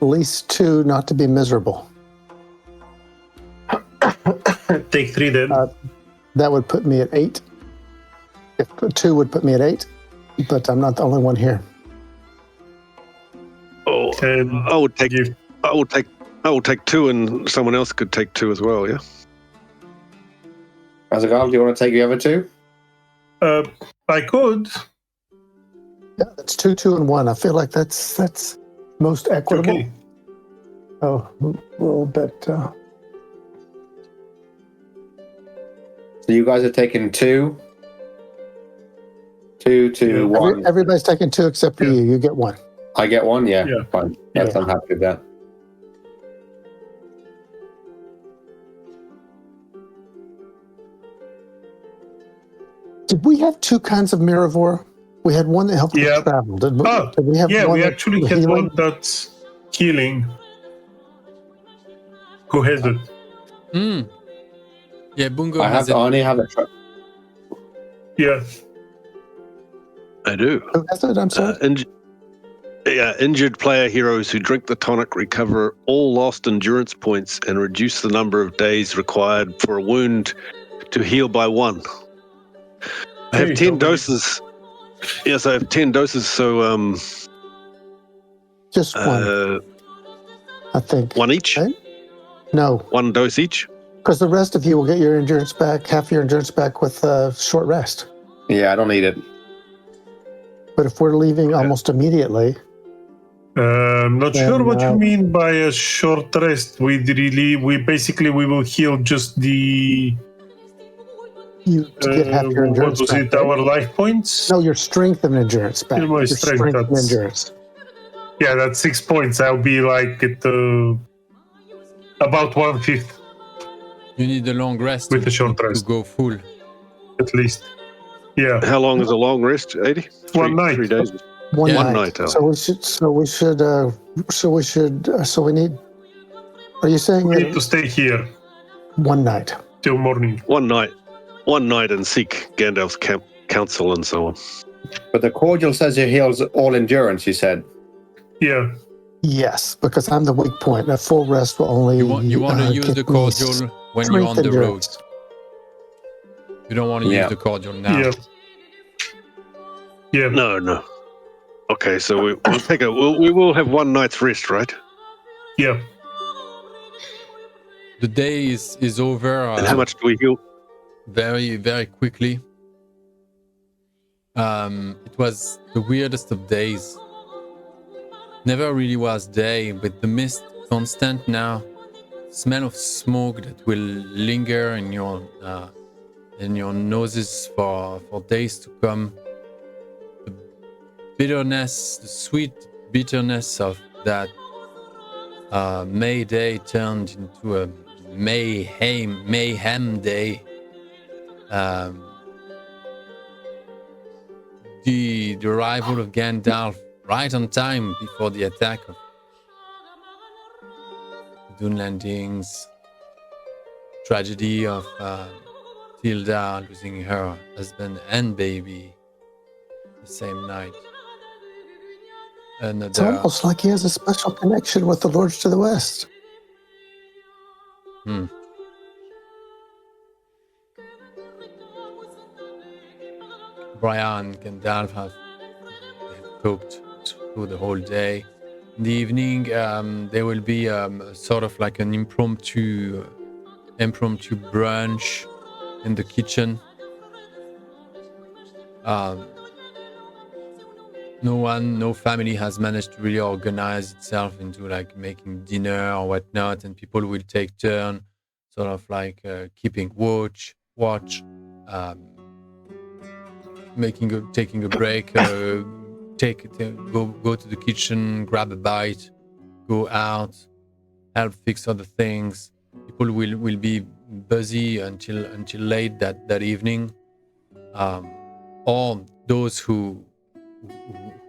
At least 2, not to be miserable. Take 3 then. That would put me at 8. If 2 would put me at 8, but I'm not the only one here. Oh, I will take 2, and someone else could take 2 as well. Yeah. Azaghal, do you want to take the other 2? I could. Yeah, that's 2, 2, and 1. I feel like that's most equitable. Okay. Oh, a little bit. So you guys are taking 2. 2 to 1. Everybody's taking 2 except for you. You get 1. I get one. Yeah, Yeah. fine. Yes, Yeah. I'm happy with that. Did we have two kinds of Miravor? We had one that helped with Yeah. travel. Did Oh, we have yeah, one we that actually was had healing? one that's healing. Who has it? Yeah, Bungo I has have. I it. only have a. Yeah. I do. Who has it? I'm sorry. Injured player heroes who drink the tonic recover all lost endurance points and reduce the number of days required for a wound to heal by 1. I have Hey, 10 nobody- doses. Yes, I have 10 doses. So Just one, I think. one each. Right? No, 1 dose each. because the rest of you will get your endurance back, half your endurance back with short rest. Yeah, I don't need it. But if we're leaving almost immediately, I'm not Then, sure what you mean by a short rest. We will heal just the you get half your what endurance was back. it? right? Our life points. No, your strength and endurance back. Yeah, my Your strength, strength and that's- endurance. Yeah, that's 6 points. I'll be like at about 1/5 You need a long rest With to, a short to rest. go full. at least. Yeah, How long is a long rest, 80? One night. 3 days. One Yeah. One night. night, oh. So we need. Are you saying we need to that stay here one night? till morning. One night and seek Gandalf's counsel and so on. But the cordial says it heals all endurance. You said. Yeah, Yes, because I'm the weak point. A full rest will only. You want to use get the me cordial when you're on strength the road. endurance. You don't want to Yeah. use the cordial now. yeah, yeah. No. Okay, so we will have 1 night's rest, right? Yeah. The day is over And how much do we heal? very, very quickly. It was the weirdest of days. Never really was day, but the mist constant now. Smell of smoke that will linger in your noses for days to come. The bitterness, the sweet bitterness of that May day turned into a mayhem day. The arrival of Gandalf right on time before the attack of Dunlandings, tragedy of Tilda losing her husband and baby the same night. It's almost like he has a special connection with the Lords to the West. Brian and Gandalf have talked through the whole day. In the evening, there will be sort of like an impromptu brunch in the kitchen. No family has managed to really organize itself into like making dinner or whatnot, and people will take turn, sort of like keeping watch, taking a break, go to the kitchen, grab a bite, go out, help fix other things. People will be busy until late that evening. Or those who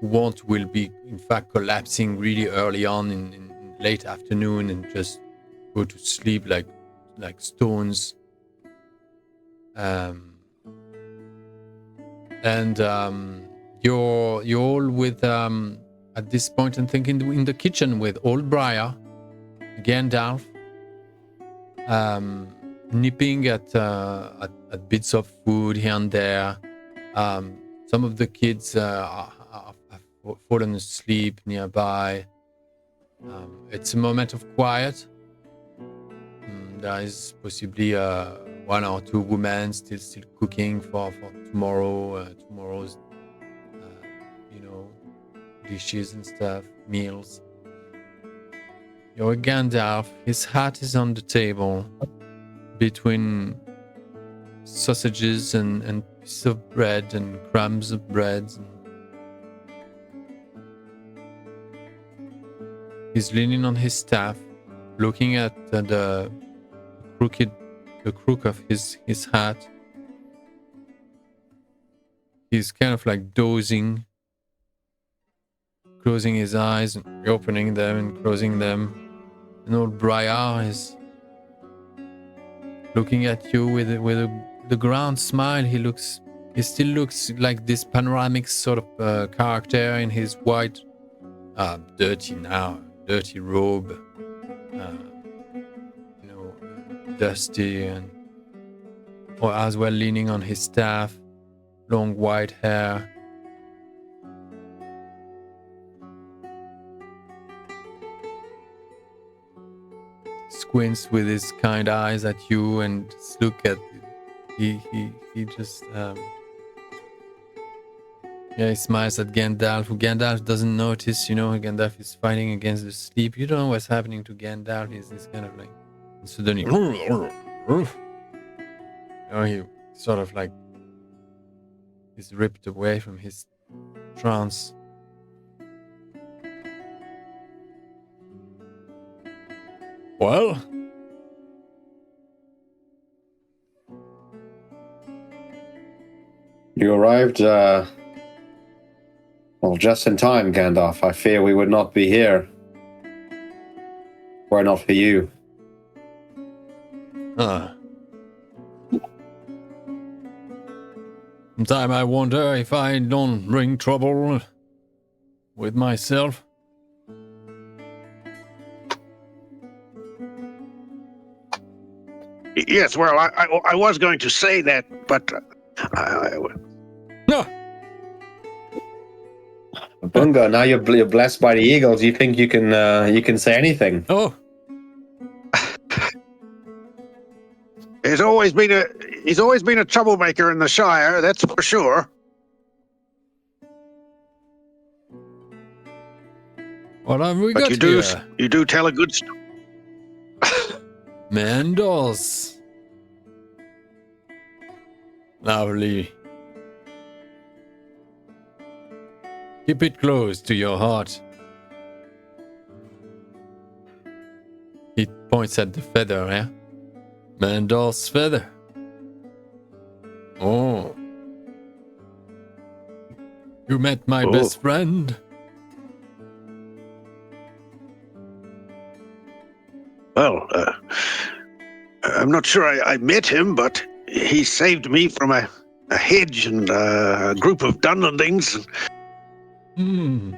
won't will be in fact collapsing really early on in late afternoon and just go to sleep like stones. You're all with at this point, I think, in the kitchen with old Briar, Gandalf, nipping at bits of food here and there. Some of the kids have fallen asleep nearby. It's a moment of quiet. There is possibly one or two women still cooking for tomorrow's dishes and stuff, meals. Your Gandalf, his hat is on the table between sausages and pieces of bread and crumbs of bread. He's leaning on his staff, looking at the crook of his hat. He's kind of like dozing, closing his eyes, and opening them and closing them. And old Briar is looking at you with the ground smile. He still looks like this panoramic sort of character in his white, dirty robe, dusty, and or as well leaning on his staff, long white hair. Squints with his kind eyes at you and just look at he just he smiles at Gandalf. Gandalf doesn't notice, Gandalf is fighting against the sleep. You don't know what's happening to Gandalf. He's kind of like, and suddenly he sort of like is ripped away from his trance. Well, you arrived, just in time, Gandalf. I fear we would not be here were it not for you. Sometimes I wonder if I don't bring trouble with myself. Yes, well, I was going to say that, but No. Bunga, now you're blessed by the eagles. You think you can say anything? Oh, he's always been a troublemaker in the Shire. That's for sure. what have we But got here? you do tell a good story. Mandals. Lovely. Keep it close to your heart. He points at the feather, eh? Mandal's feather. Oh. You met my best friend? Well, I'm not sure I met him, but he saved me from a hedge and a group of Dunlandings.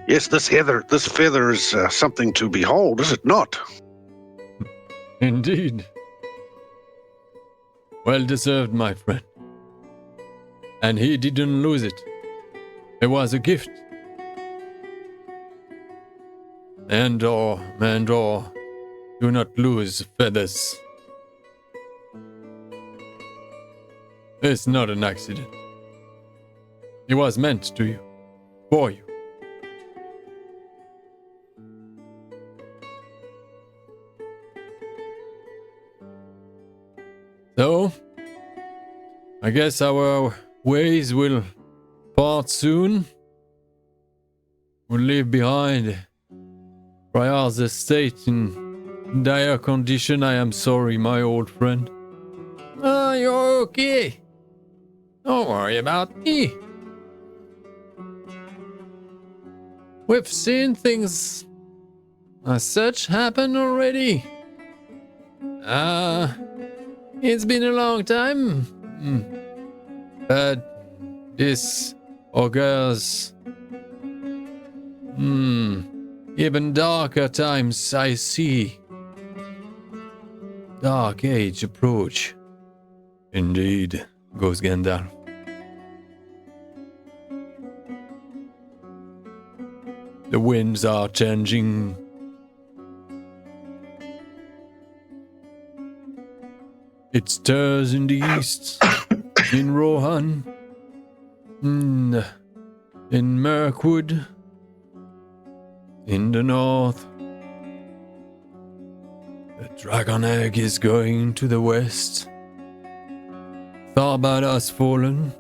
Yes, this feather is something to behold, is it not? Indeed. Well deserved, my friend. And he didn't lose it. It was a gift. Mandor, do not lose feathers. It's not an accident. It was meant to you, for you. So, I guess our ways will part soon. We'll leave behind Briar's estate in dire condition. I am sorry, my old friend. Oh, you're okay. Don't worry about me. We've seen things as such happen already. It's been a long time. But this augurs even darker times. I see. Dark age approach. Indeed, goes Gandalf. The winds are changing. It stirs in the east, in Rohan, in Mirkwood, in the north. The dragon egg is going to the west. Tharbad has fallen.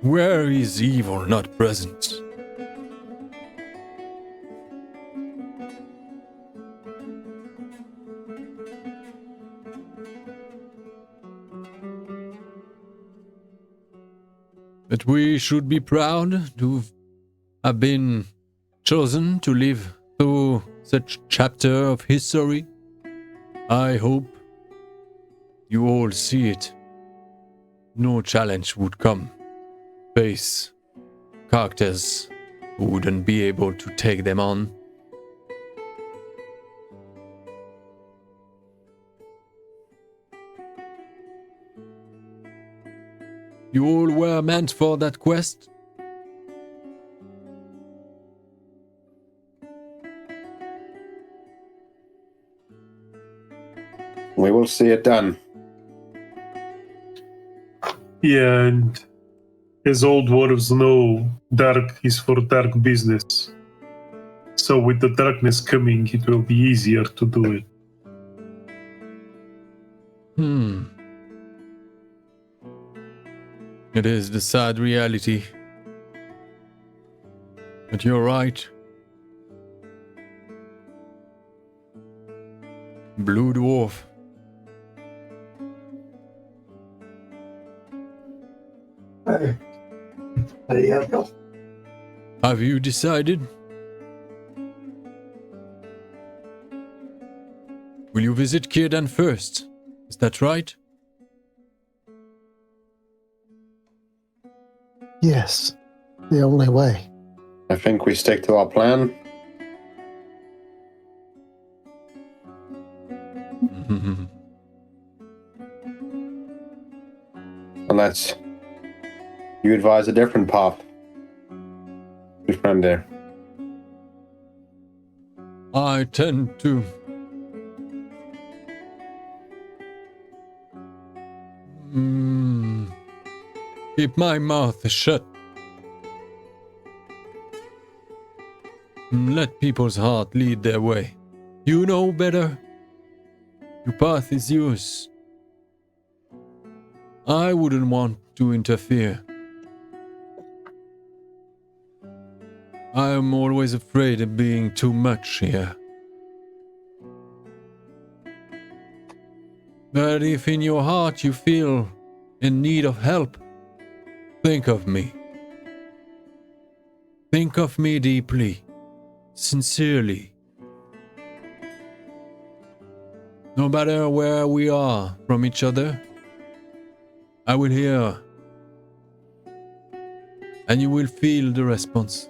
Where is evil not present? But we should be proud to have been chosen to live through such chapter of history. I hope you all see it. No challenge would come. Face characters who wouldn't be able to take them on. You all were meant for that quest. We will see it done. Yeah, and as old dwarves know, dark is for dark business. So with the darkness coming, it will be easier to do it. It is the sad reality. But you're right. Blue Dwarf. Have you decided? Will you visit Círdan first? Is that right? Yes, the only way. I think we stick to our plan. Unless you advise a different path. Good friend there. I tend to keep my mouth shut. Let people's heart lead their way. You know better. Your path is yours. I wouldn't want to interfere. I am always afraid of being too much here. But if in your heart you feel in need of help, think of me. Think of me deeply, sincerely. No matter where we are from each other, I will hear, and you will feel the response.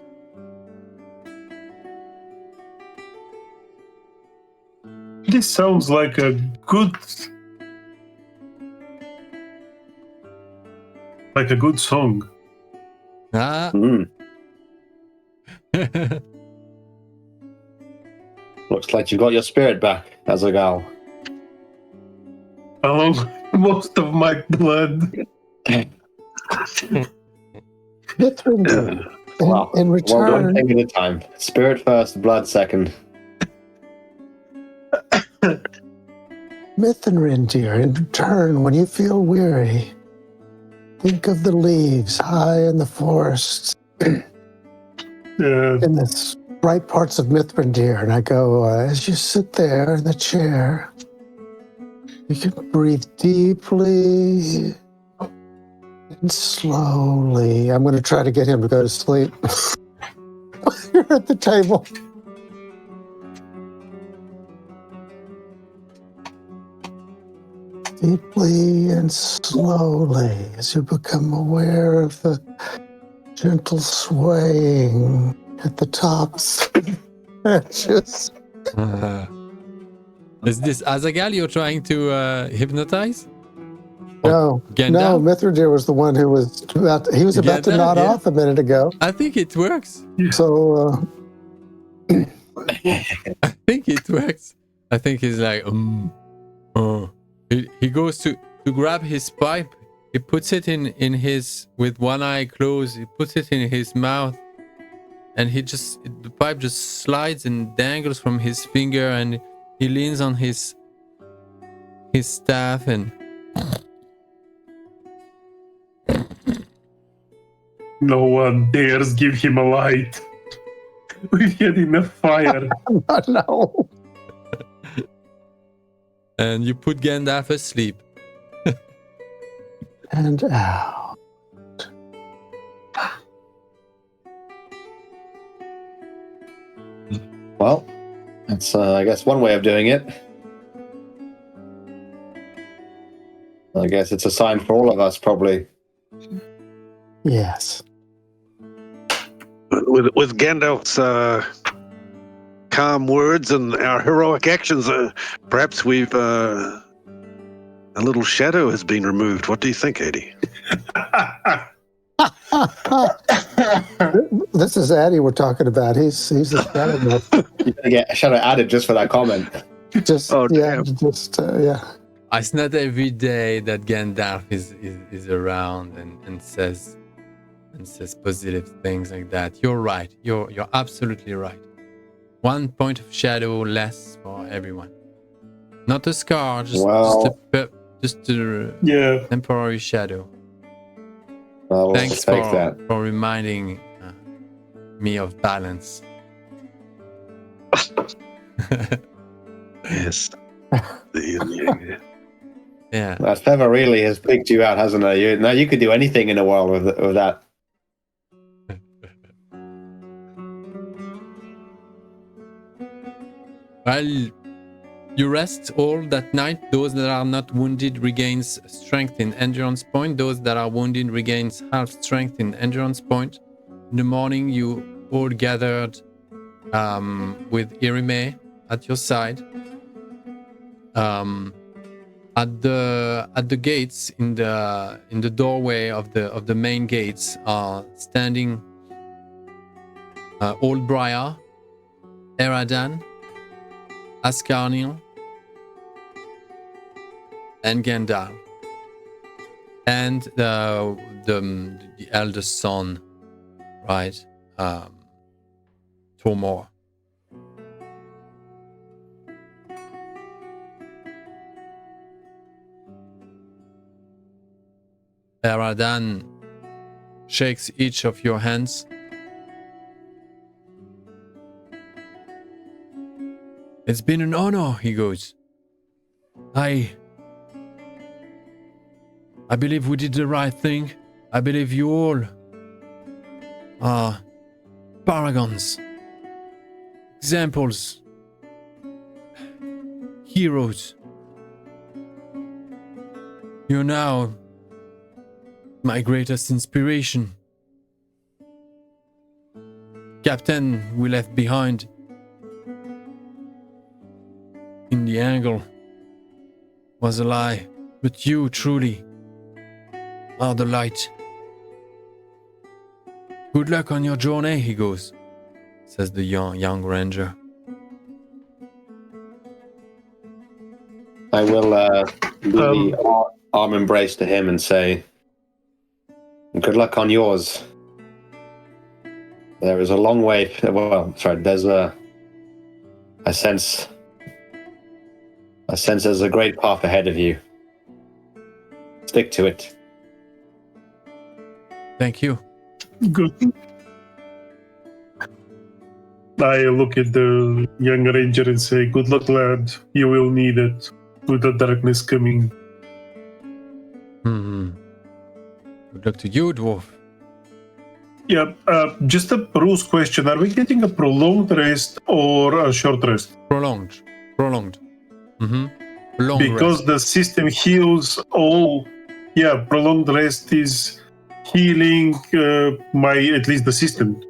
This sounds like a good song. Ah. Looks like you got your spirit back, Azaghal. Along most of my blood. Mithrandir, Wow. in Well done, return, take it a time. Spirit first, blood second. Mithrandir, in return, when you feel weary, think of the leaves high in the forests, in the bright parts of Mithrandir, and I go, as you sit there in the chair, you can breathe deeply and slowly. I'm going to try to get him to go to sleep. You're at the table. Deeply and slowly as you become aware of the gentle swaying at the tops. Just Is this Azaghal you're trying to hypnotize? no, Gandalf? Mithrandir was the one who was about to, he was about to Gandalf, nod yeah. off a minute ago. I think it works. So I think it works. I think he's like, He goes to grab his pipe. He puts it in his, with one eye closed, he puts it in his mouth. And the pipe just slides and dangles from his finger, and he leans on his staff and... No one dares give him a light. We've had enough fire. no. And you put Gandalf asleep. And out. Well, that's I guess one way of doing it. I guess it's a sign for all of us, probably. Yes. With Gandalf's calm words and our heroic actions, perhaps we've a little shadow has been removed. What do you think, Eddie? This is Addy we're talking about. He's the shadow myth. You're gonna get a shadow added just for that comment. Just Oh, yeah, damn. just yeah. It's not every day that Gandalf is around and says positive things like that. You're right. You're absolutely right. 1 point of shadow less for everyone. Not a scar, just a temporary shadow. I'll Thanks take that. for reminding me of balance. Yes. Yeah. That feather really has picked you out, hasn't it? Now you could do anything in the world with that. Well, you rest all that night. Those that are not wounded regains strength in endurance point. Those that are wounded regains half strength in endurance point. In the morning, you all gathered with Irime at your side. At the gates, in the doorway of the main gates, are standing Old Briar, Eradan, Ascarnil, and Gandalf, and the eldest son, right, Tormor. Eradan shakes each of your hands. It's been an honor, he goes. I believe we did the right thing. I believe you all are paragons, examples, heroes. You're now my greatest inspiration. Captain we left behind in the angle was a lie, but you truly are the light. Good luck on your journey, he goes, says the young ranger. I will do the arm embrace to him and say, good luck on yours. There is a long way. Well, sorry. There's I sense there's a great path ahead of you. Stick to it. Thank you. Good. I look at the young ranger and say, good luck, lad. You will need it with the darkness coming. Good luck to you, dwarf. Yeah, just a Bruce question. Are we getting a prolonged rest or a short rest? Prolonged. Long because rest. the system heals all. Yeah, prolonged rest is healing at least the system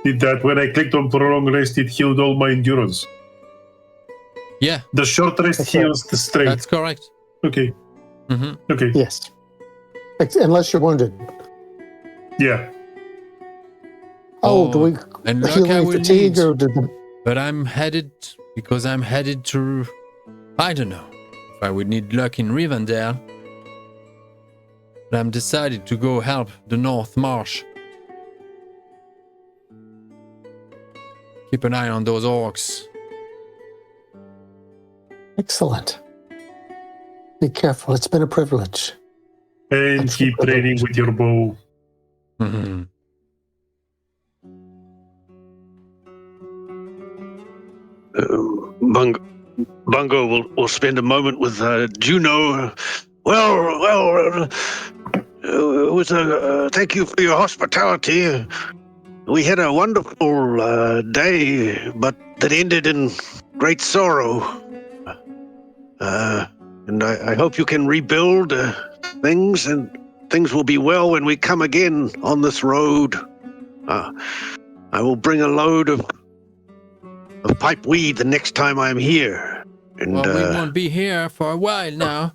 did that. When I clicked on prolonged rest, it healed all my endurance. Yeah, The short rest heals the strength. that's correct. Okay. Okay. Yes. Unless you're wounded. Yeah. Do we and luck heal I any will fatigue need. or did the, But I'm headed to, I don't know if I would need luck in Rivendell. But I'm decided to go help the North Marsh. Keep an eye on those orcs. excellent. Be careful. It's been a privilege. And That's keep the training privilege. with your bow. Bungo will spend a moment with Juno. Thank you for your hospitality. We had a wonderful day, but that ended in great sorrow. And I hope you can rebuild things, and things will be well when we come again on this road. I will bring a load of pipe weed the next time I'm here. And, well, we won't be here for a while now.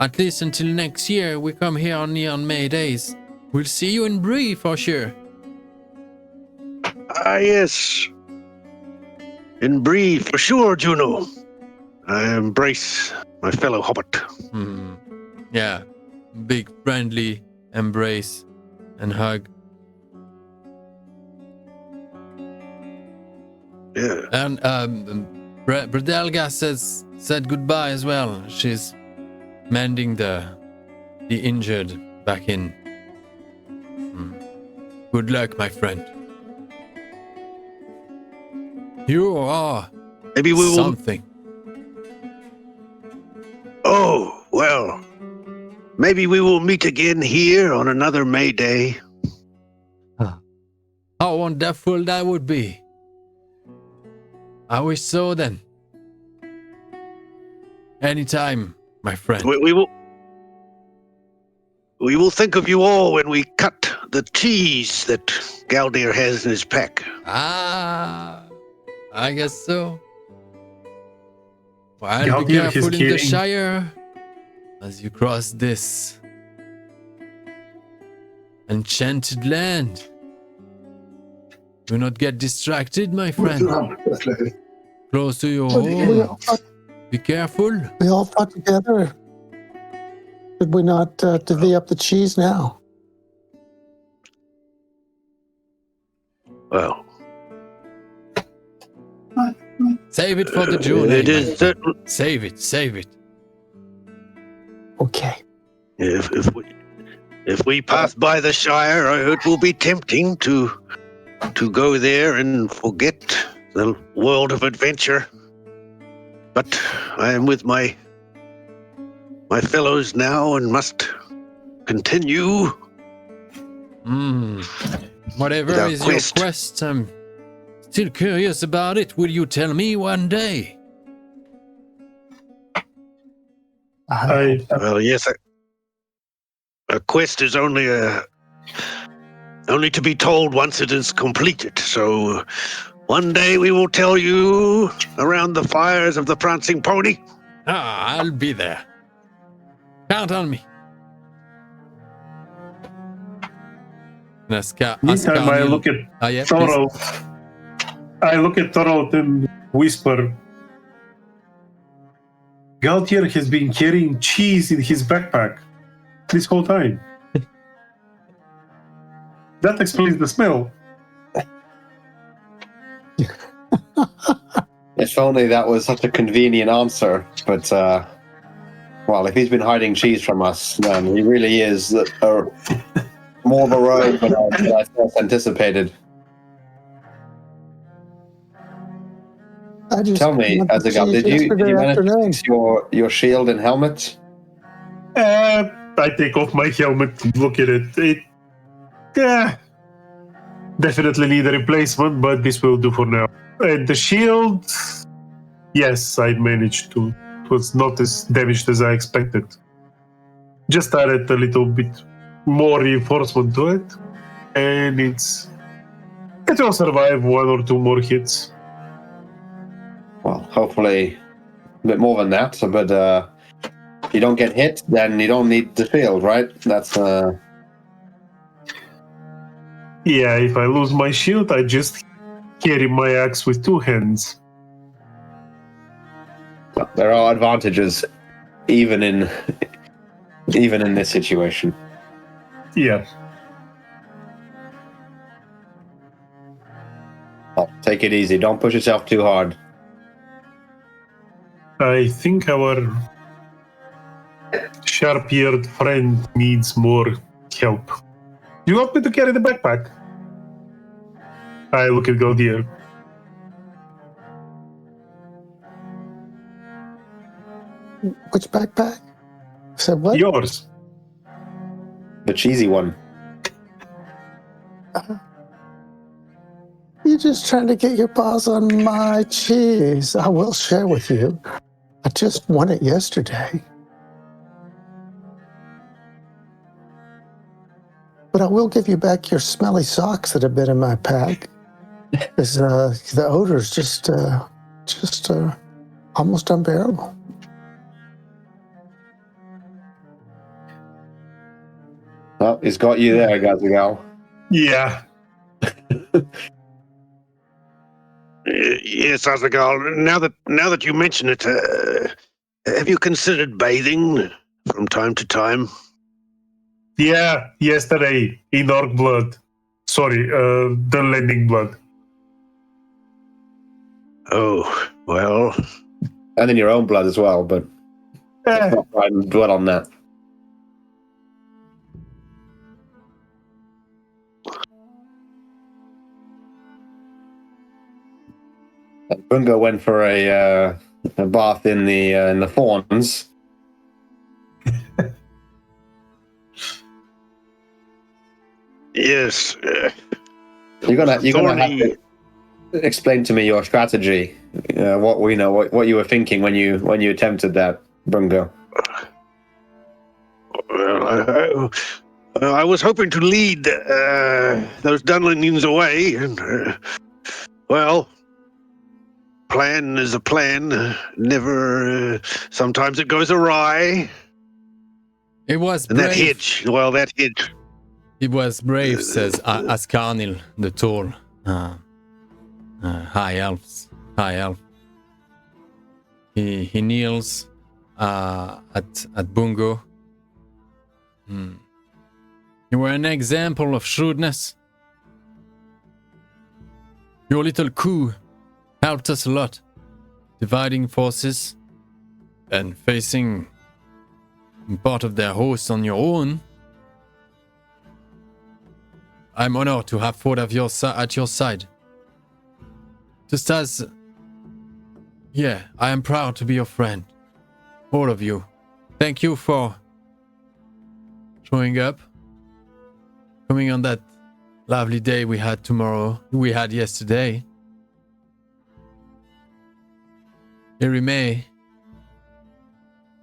At least until next year. We come here only on May days. We'll see you in Bree for sure. Yes. In Bree, for sure, Juno. I embrace my fellow hobbit. Yeah. Big friendly embrace and hug. Yeah. And Bredelga said goodbye as well. She's mending the injured back in. Good luck, my friend. You are maybe we will. something. Oh, well. Maybe we will meet again here on another May Day. How wonderful that would be. I wish so then. Anytime, my friend. We will think of you all when we cut the cheese that Galdir has in his pack. I guess so. Well, be Galdir careful is in the kidding. Shire as you cross this enchanted land. Do not get distracted, my friend. Close to your home. Be careful. We all fought together. Should we not divvy up the cheese now? Well, Save it for the journey. it is certain. Save it. Okay. If we pass by the Shire, it will be tempting to go there and forget the world of adventure. But I am with my fellows now and must continue. Whatever With our is quest. your quest, I'm still curious about it. Will you tell me one day? Well, yes, a quest is only to be told once it is completed. So one day we will tell you around the fires of the Prancing Pony. I'll be there. Count on me. Meantime, I look at Thorold. I look at Thorold and whisper, Galtier has been carrying cheese in his backpack this whole time. That explains the smell. If only that was such a convenient answer. But, well, if he's been hiding cheese from us, then he really is more of a rogue than I first anticipated. Tell me, Azagab, did you manage to fix your shield and helmet? I take off my helmet, look at it. Definitely need a replacement, but this will do for now. And the shield, yes, I managed to. It was not as damaged as I expected. Just added a little bit more reinforcement to it, and it will survive one or two more hits. Well, hopefully a bit more than that. But if you don't get hit, then you don't need the shield, right? That's Yeah, if I lose my shield, I just carry my axe with two hands. there are advantages, even in this situation. Yeah. Oh, take it easy. Don't push yourself too hard. I think our sharp-eared friend needs more help. Do you want me to carry the backpack? I look at Galdier. Which backpack? Said what? Yours. The cheesy one. you're just trying to get your paws on my cheese. I will share with you. I just won it yesterday. But I will give you back your smelly socks that have been in my pack. Because the odor's just almost unbearable. Well, he's got you there, Gazigal. Yeah. Yes, Azaghal. Now that you mention it, have you considered bathing from time to time? Yeah, yesterday in orc blood. Sorry, Dunlanding blood. Oh, well. And in your own blood as well, but let's not try and dwell on that. Bungo went for a bath in the fawns. Yes. You're gonna have to explain to me your strategy. What you were thinking when you attempted that, Bungo. Well, I was hoping to lead those Dunlandings away, and well, plan is a plan. Never. Sometimes it goes awry. It was and brave. that hitch. Well, that hitch. It was brave, says Ascarnil, the tall high elf. He kneels at Bungo. You were an example of shrewdness. Your little coup helped us a lot, dividing forces and facing part of their host on your own. I'm honored to have fought at your side. Just as, I am proud to be your friend. All of you. Thank you for showing up. Coming on that lovely day we had yesterday. Here May.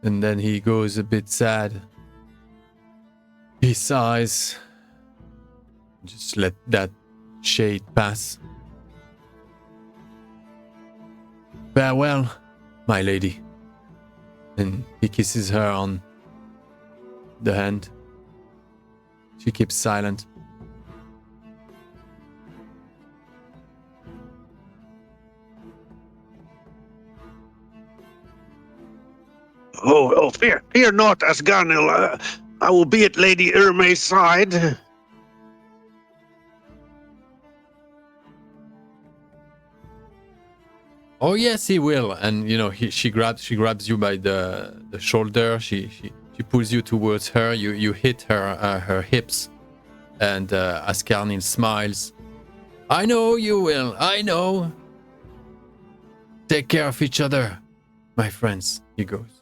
And then he goes a bit sad. He sighs. Just let that shade pass. Farewell, my lady. And he kisses her on the hand. She keeps silent. Oh, fear not, Asgarnil. I will be at Lady Irmay's side. Oh yes, he will. And she grabs you by the shoulder. She pulls you towards her. You hit her hips, and Ascarnil smiles. I know you will. I know. Take care of each other, my friends. He goes.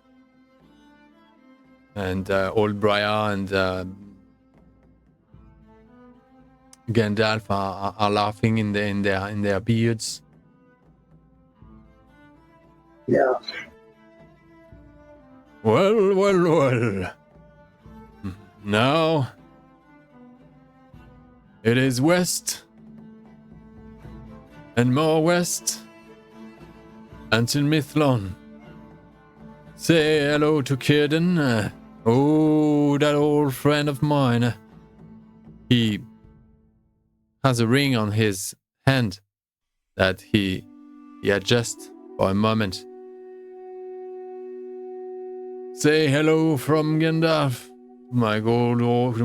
And old Briar and Gandalf are laughing in their beards. Yeah. Well. Now it is west and more west until Mithlon. Say hello to Kierden. That old friend of mine. He has a ring on his hand that he adjusts for a moment. Say hello from Gandalf, my good old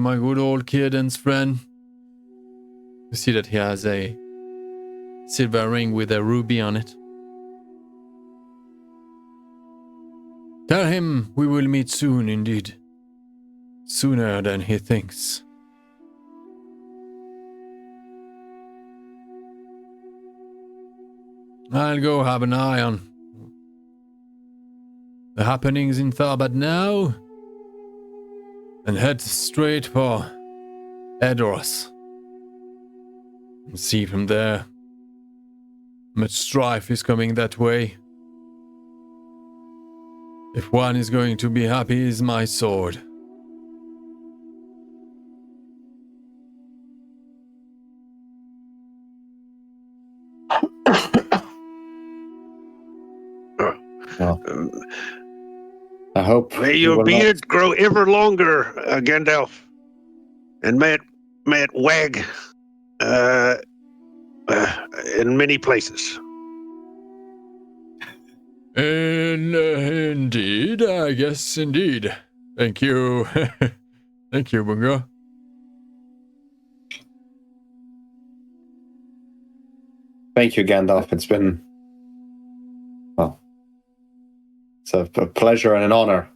Kierden's friend. You see that he has a silver ring with a ruby on it. Tell him we will meet soon indeed. Sooner than he thinks. I'll go have an eye on the happenings in Tharbad now and head straight for Edoras and see from there Much strife is coming that way. If one is going to be happy, is my sword. I hope. May your beard grow ever longer, Gandalf, and may it wag in many places. Indeed, I guess indeed. Thank you. Thank you, Bungo. Thank you, Gandalf. It's been, well, it's a pleasure and an honor.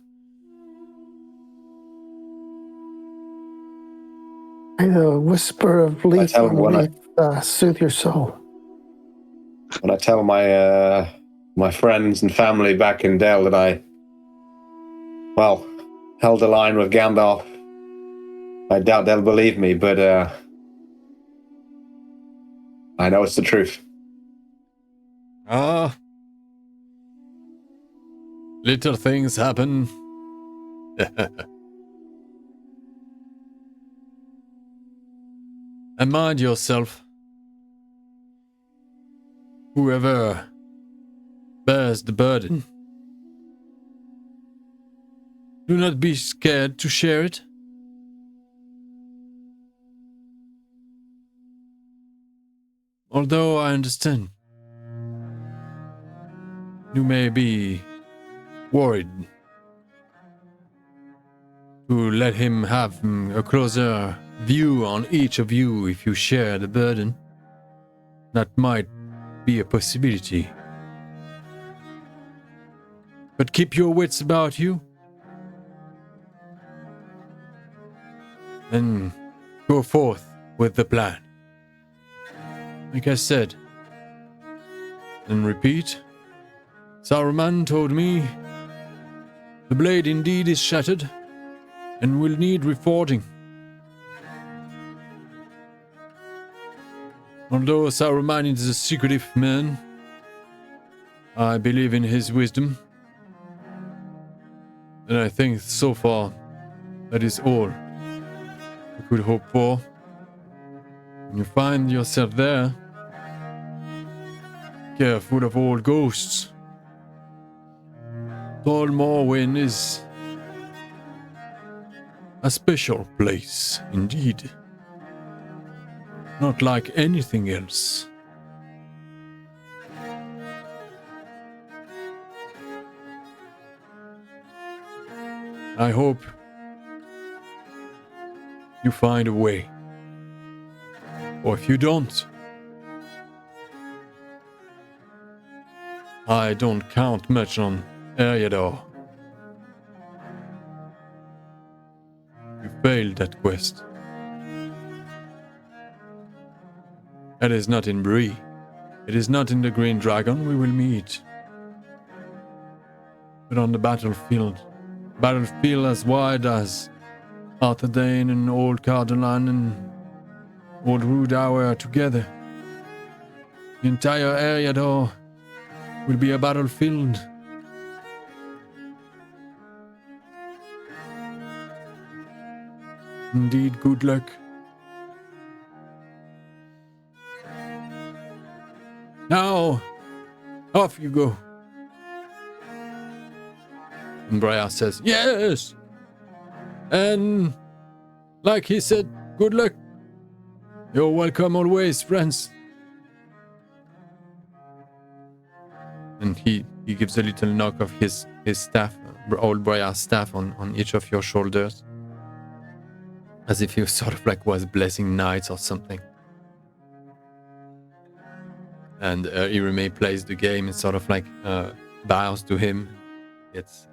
A whisper of relief will soothe your soul. When I tell my friends and family back in Dell that I, well, held a line with Gandalf, I doubt they'll believe me, but I know it's the truth. Little things happen. And mind yourself. Whoever bears the burden, do not be scared to share it. Although I understand, you may be worried to let him have a closer view on each of you if you share the burden. That might be a possibility. But keep your wits about you and go forth with the plan. Like I said, and repeat, Saruman told me the blade indeed is shattered and will need reforging. Although Saruman is a secretive man, I believe in his wisdom. And I think so far that is all we could hope for. When you find yourself there, careful of all ghosts. Tall Morwen is a special place indeed. Not like anything else. I hope you find a way. Or if you don't, I don't count much on Eriador. You failed that quest. It is not in Bree. It is not in the Green Dragon we will meet. But on the battlefield. Battlefield as wide as Arthedain and Old Cardolan and Old Rudour together. The entire Eriador will be a battlefield. Indeed, good luck. Now, off you go. And Briar says, yes! And like he said, good luck. You're welcome always, friends. And he gives a little knock of his staff, old Briar's staff on each of your shoulders. As if he sort of like was blessing knights or something. And Irime plays the game and sort of like bows to him. It's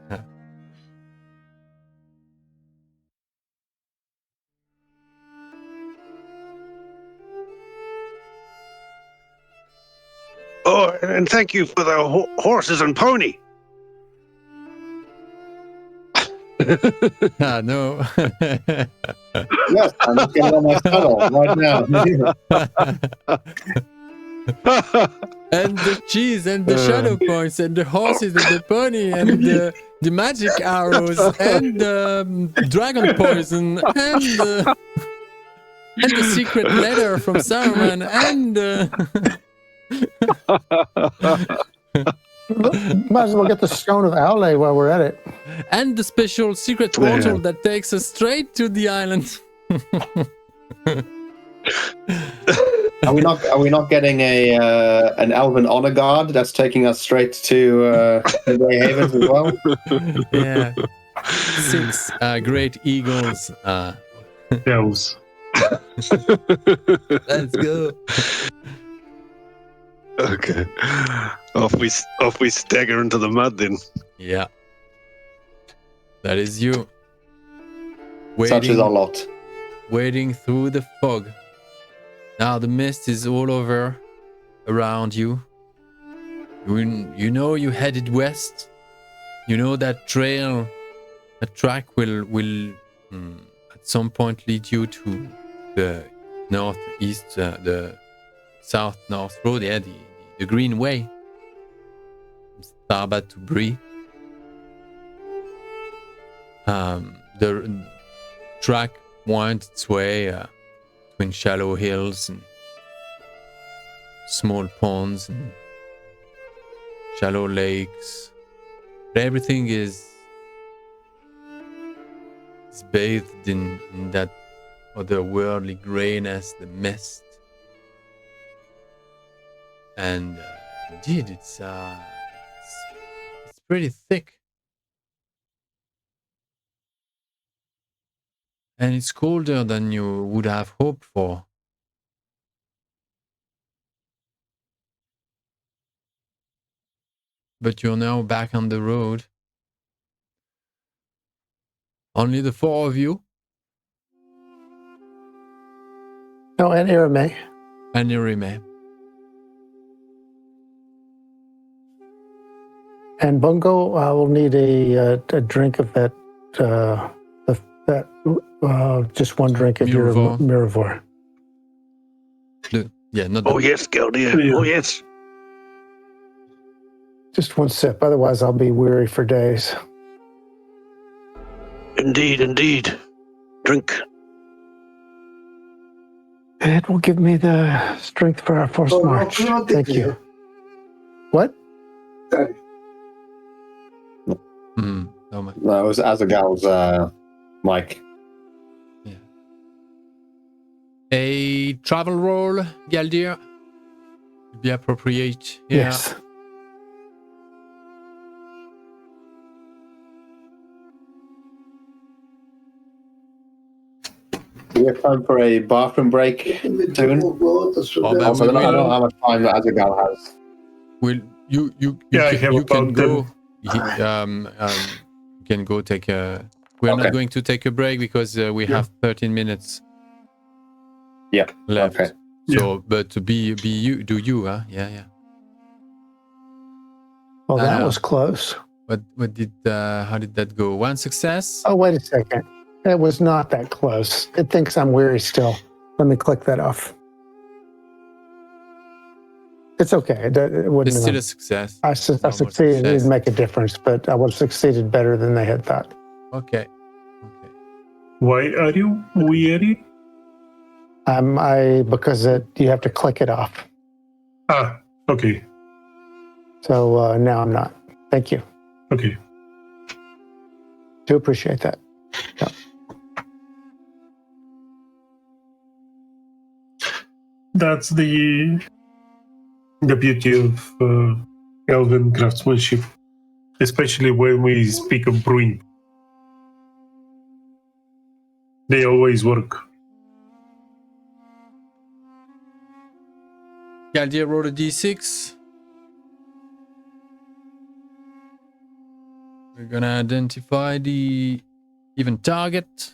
Oh, and thank you for the horses and pony. no. Yes, I'm just getting on my saddle right now. and the cheese and the shadow points and the horses and the pony and the magic arrows and dragon poison and the secret letter from Saruman and Might as well get the Stone of Aule while we're at it. and the special secret portal that takes us straight to the island. Are we not getting an elven honor guard that's taking us straight to the Grey Havens as well? Yeah, 6 great eagles. Elves. Let's go. Okay. Off we stagger into the mud then. Yeah, that is you. Such is our lot. Wading through the fog. Now the mist is all over around you. You know you headed west. You know that track will at some point lead you to the northeast, the south-north road, yeah, the Green Way. Starbat to Bree. The track winds its way between shallow hills and small ponds and shallow lakes. But everything is bathed in that otherworldly grayness, the mist. And indeed, it's pretty thick. And it's colder than you would have hoped for. But you're now back on the road. Only the 4 of you. Oh, and Irame. And Irime. And Bungo, I will need a drink of that. Just one drink of your Miravor. Yeah, not. Oh yes, Galdia. Yeah. Oh yes. Just one sip, otherwise I'll be weary for days. Indeed. Drink. It will give me the strength for our first march. Thank you. What? No, man. No, it was Azagal's mic. Yeah. A travel roll, Galdir. Be appropriate. Yeah. Yes. Do we have time for a bathroom break soon? Also, I don't know how much time that Azagal has. Will you I have you can about go. You can go take a. We're not going to take a break because we have 13 minutes. Yeah. Left. Okay. So, but to be you, do you? Huh? Yeah. Well, that was close. What did? How did that go? 1 success. Oh, wait a second. It was not that close. It thinks I'm weary still. Let me click that off. It's okay. It wouldn't. It's still a success. I succeeded. It didn't make a difference, but I would have succeeded better than they had thought. Okay. Why are you weary? Because you have to click it off. Ah, okay. So now I'm not. Thank you. Okay. Do appreciate that. Yeah. That's the beauty of elven craftsmanship, especially when we speak of brewing. They always work. Galdir rolled a d6. We're gonna identify the even target.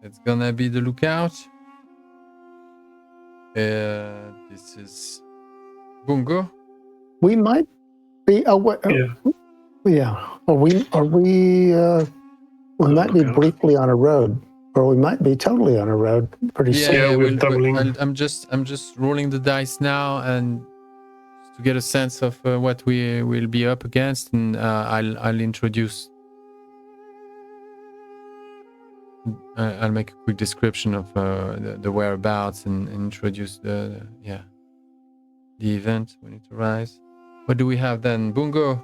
It's gonna be the lookout. This is Bungo. We might be. Yeah. We might be briefly on a road, or we might be totally on a road pretty soon. we're doubling. I'm just rolling the dice now and to get a sense of what we will be up against, and I'll introduce. I'll make a quick description of the whereabouts and introduce the event when it arrives. What do we have then? Bungo.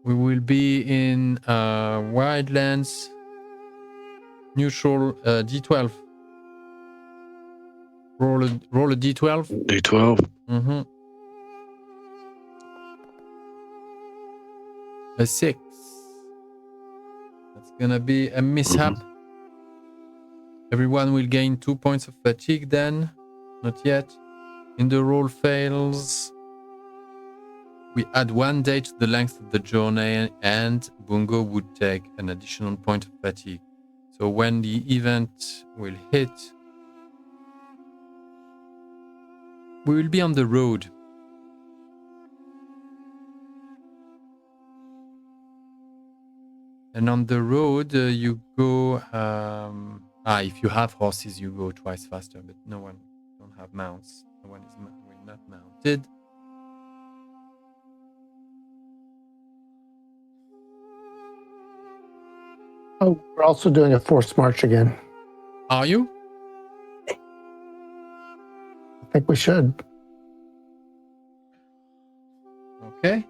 We will be in Wildlands, neutral D12. Roll a D12. D12. Mm-hmm. A 6. That's gonna be a mishap. Everyone will gain 2 points of fatigue then. Not yet. In the roll fails, we add 1 day to the length of the journey, and Bungo would take an additional point of fatigue. So when the event will hit, we will be on the road. And on the road, you go... if you have horses, you go twice faster, but no one don't have mounts. No one is not mounted. Oh, we're also doing a forced march again. Are you? I think we should. Okay.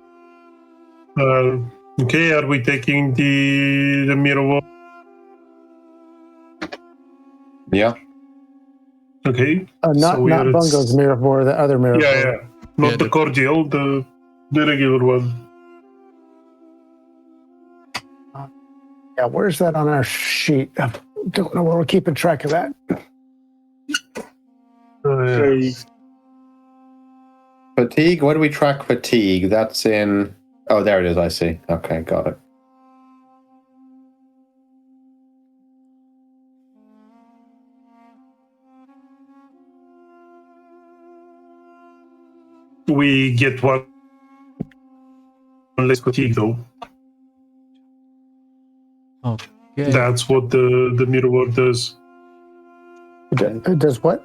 Okay, are we taking the mirror? Yeah. Okay. Not Bungo's Mirror, the other Mirror. Yeah. Not the cordial, the regular one. Yeah, where's that on our sheet? I don't know where we're keeping track of that. Fatigue. Where do we track fatigue? That's in. Oh, there it is. I see. Okay, got it. We get one less fatigue though. Okay. That's what the mirror does. It does what?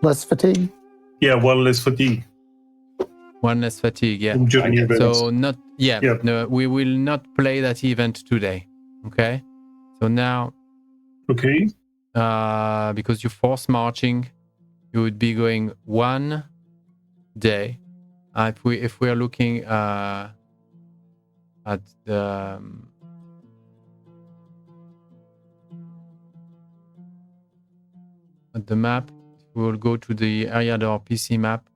Less fatigue? Yeah, one less fatigue. One less fatigue, yeah. During events. So not yet. Yeah. No, we will not play that event today. Okay. So now, Okay. because you force marching, you would be going 1 day. If we are looking at the map, we will go to the area door PC map.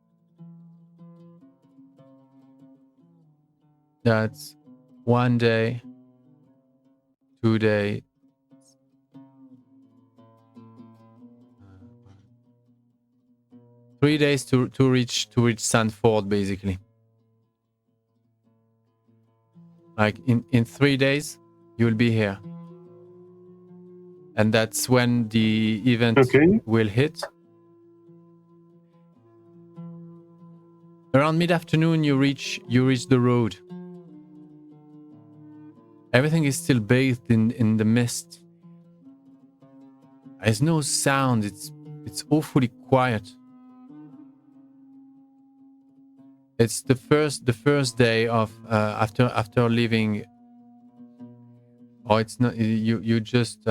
That's 1 day, 2 days, 3 days to reach Sandford, basically. Like in 3 days, you will be here, and that's when the event will hit. Around mid-afternoon, you reach the road. Everything is still bathed in the mist. There's no sound. It's awfully quiet. It's the first day of after leaving. Oh, it's not. You just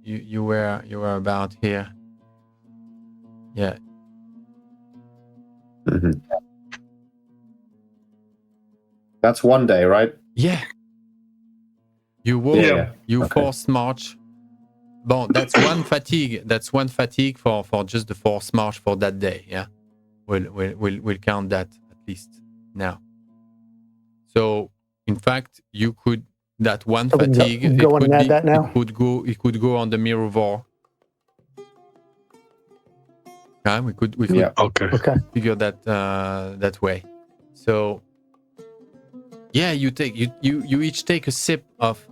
you were about here. Yeah. Mm-hmm. That's 1 day, right? Yeah. You walk. Yeah. You Okay. force march. Bon, that's one fatigue. That's one fatigue for just the force march for that day. Yeah. We'll count that at least now. So in fact, you could that one So we can fatigue. go and add that now? It could go on the Mirror. We could Yeah. Okay. Okay. figure that way. So yeah, you each take a sip of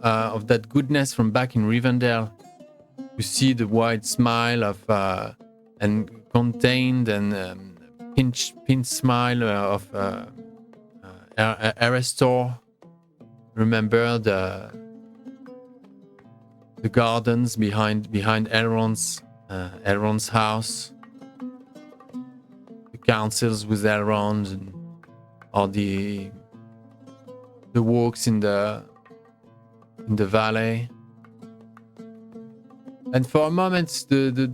that goodness from back in Rivendell. You see the wide smile of and contained and pinch smile of Arestor. Remember the gardens behind Elrond's house. councils with Elrond and or the walks in the valley. And for a moment, the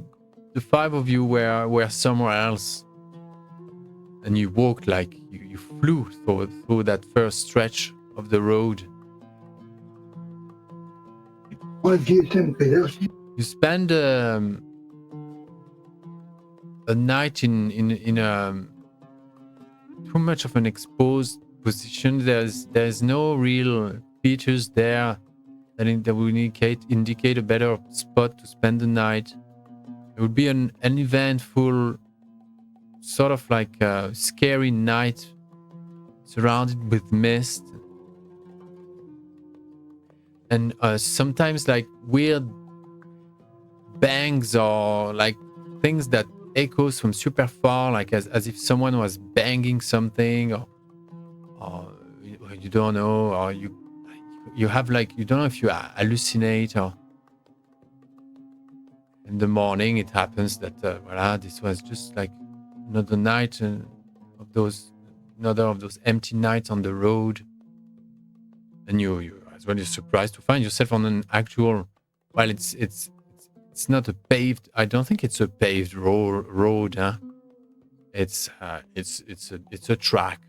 five of you were somewhere else, and you walked like you flew through that first stretch of the road. You spend a night in too much of an exposed position. There's no real features there that will indicate a better spot to spend the night. It would be an eventful, sort of like a scary night, surrounded with mist, and sometimes like weird bangs or like things that echoes from super far, like as if someone was banging something, or you don't know, or you have like, you don't know if you hallucinate, or in the morning it happens that this was just like another night another of those empty nights on the road, and you as well, you're surprised to find yourself on an actual, well, it's not a paved, I don't think it's a paved road, huh? It's a track.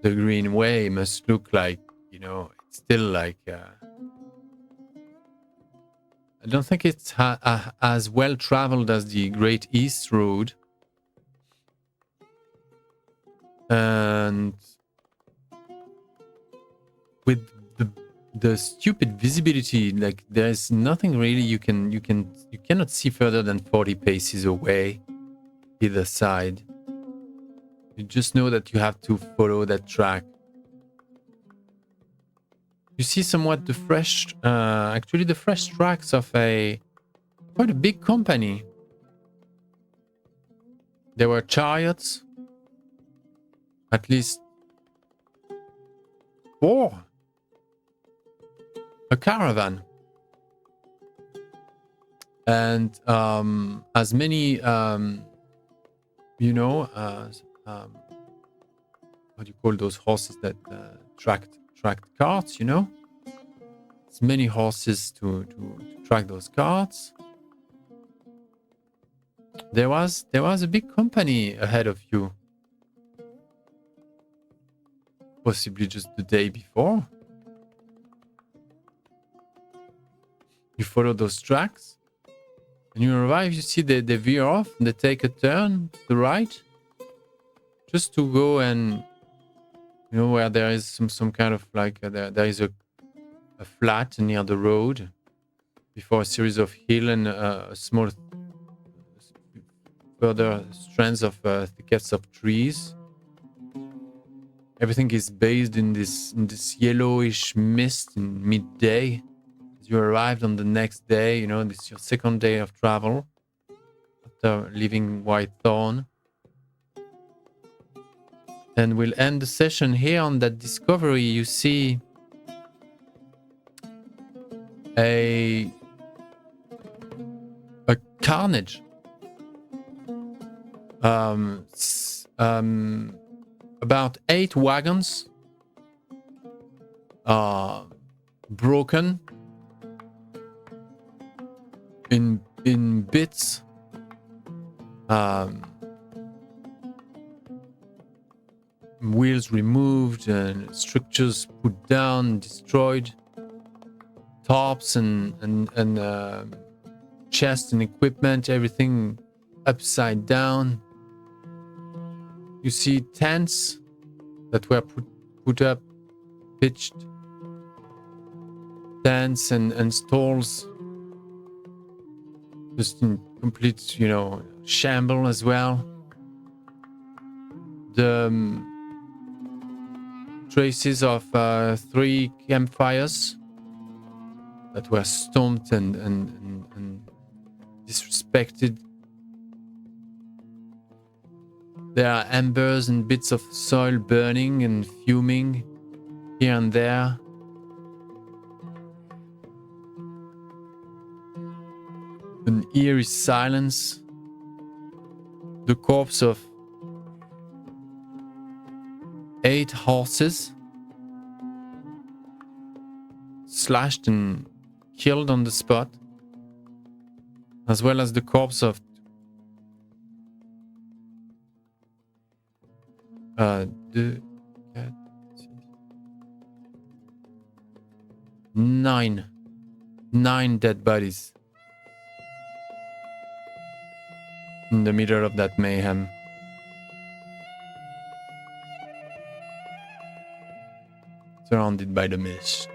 The Green Way must look like, it's still like I don't think it's as well traveled as the Great East Road, and with the stupid visibility, like there's nothing really you cannot see further than 40 paces away either side. You just know that you have to follow that track. You see somewhat the fresh tracks of quite a big company. There were chariots, at least 4. A caravan, and as many what do you call those horses that tracked carts, As many horses to track those carts. There was a big company ahead of you, possibly just the day before. You follow those tracks, and you arrive, you see they veer off, and they take a turn to the right, just to go and, where there is some kind of like, there is a flat near the road, before a series of hill and a small further strands of thickets of trees. Everything is bathed in this yellowish mist in midday. You arrived on the next day, this is your second day of travel after leaving Whitethorn. And we'll end the session here on that discovery. You see a carnage. About 8 wagons are broken in bits, wheels removed and structures put down, destroyed, tarps and chests and equipment, everything upside down. You see tents that were put up, pitched tents and stalls, just in complete, shamble as well. The traces of 3 campfires that were stomped and disrespected. There are embers and bits of soil burning and fuming here and there. An eerie silence the corpse of 8 horses slashed and killed on the spot, as well as the corpse of 9 dead bodies in the middle of that mayhem. Surrounded by the mist.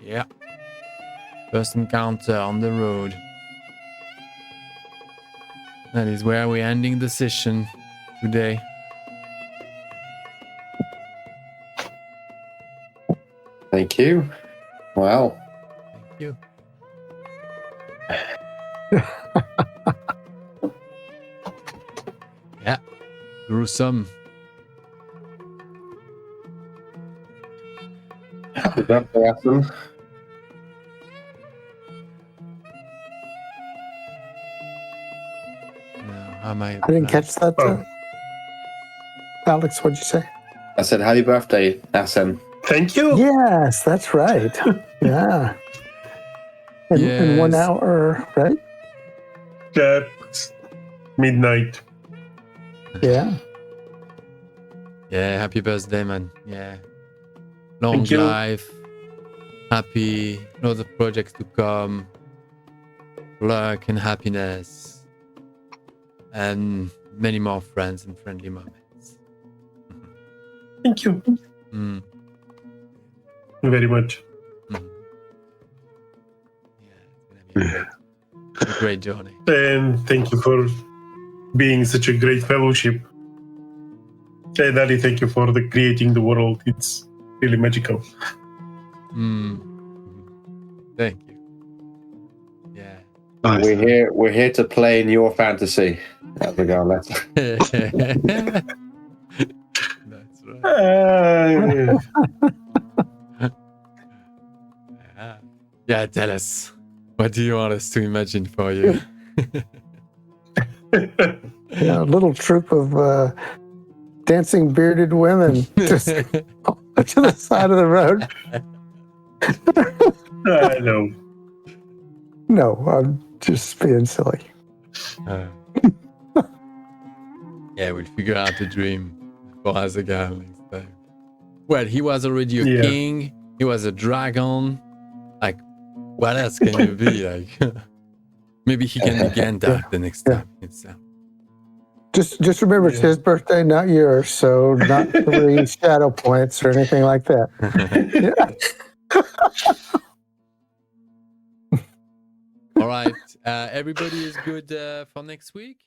Yeah. First encounter on the road. That is where we're ending the session today. Thank you. Wow. Thank you. Yeah. Gruesome. Happy birthday, Aston. Now, how am I didn't catch that. Alex, what'd you say? I said happy birthday, Aston. Thank you. Yes, that's right. Yeah. In 1 hour, right? It's midnight. Yeah. Yeah, happy birthday, man. Yeah. Long Thank you. life. Happy. Lots of projects to come. Luck and happiness. And many more friends and friendly moments. Thank you Mm. very much. Mm. Yeah, it's gonna be a great journey. And thank you for being such a great fellowship. And Ali, thank you for creating the world. It's really magical. Mm. Thank you. Yeah. Nice. We're here to play in your fantasy. That's the goal. That's right. Yeah, tell us. What do you want us to imagine for you? A little troop of dancing bearded women just to the side of the road. I know. No, I'm just being silly. Yeah, we'll figure out a dream for Azaghal next time. Well, he was already a Yeah. king. He was a dragon. Like, what else can you be? Like, maybe he can be Gandalf the next time. Just remember, it's his birthday, not yours, so not 3 shadow points or anything like that. All right. Everybody is good for next week?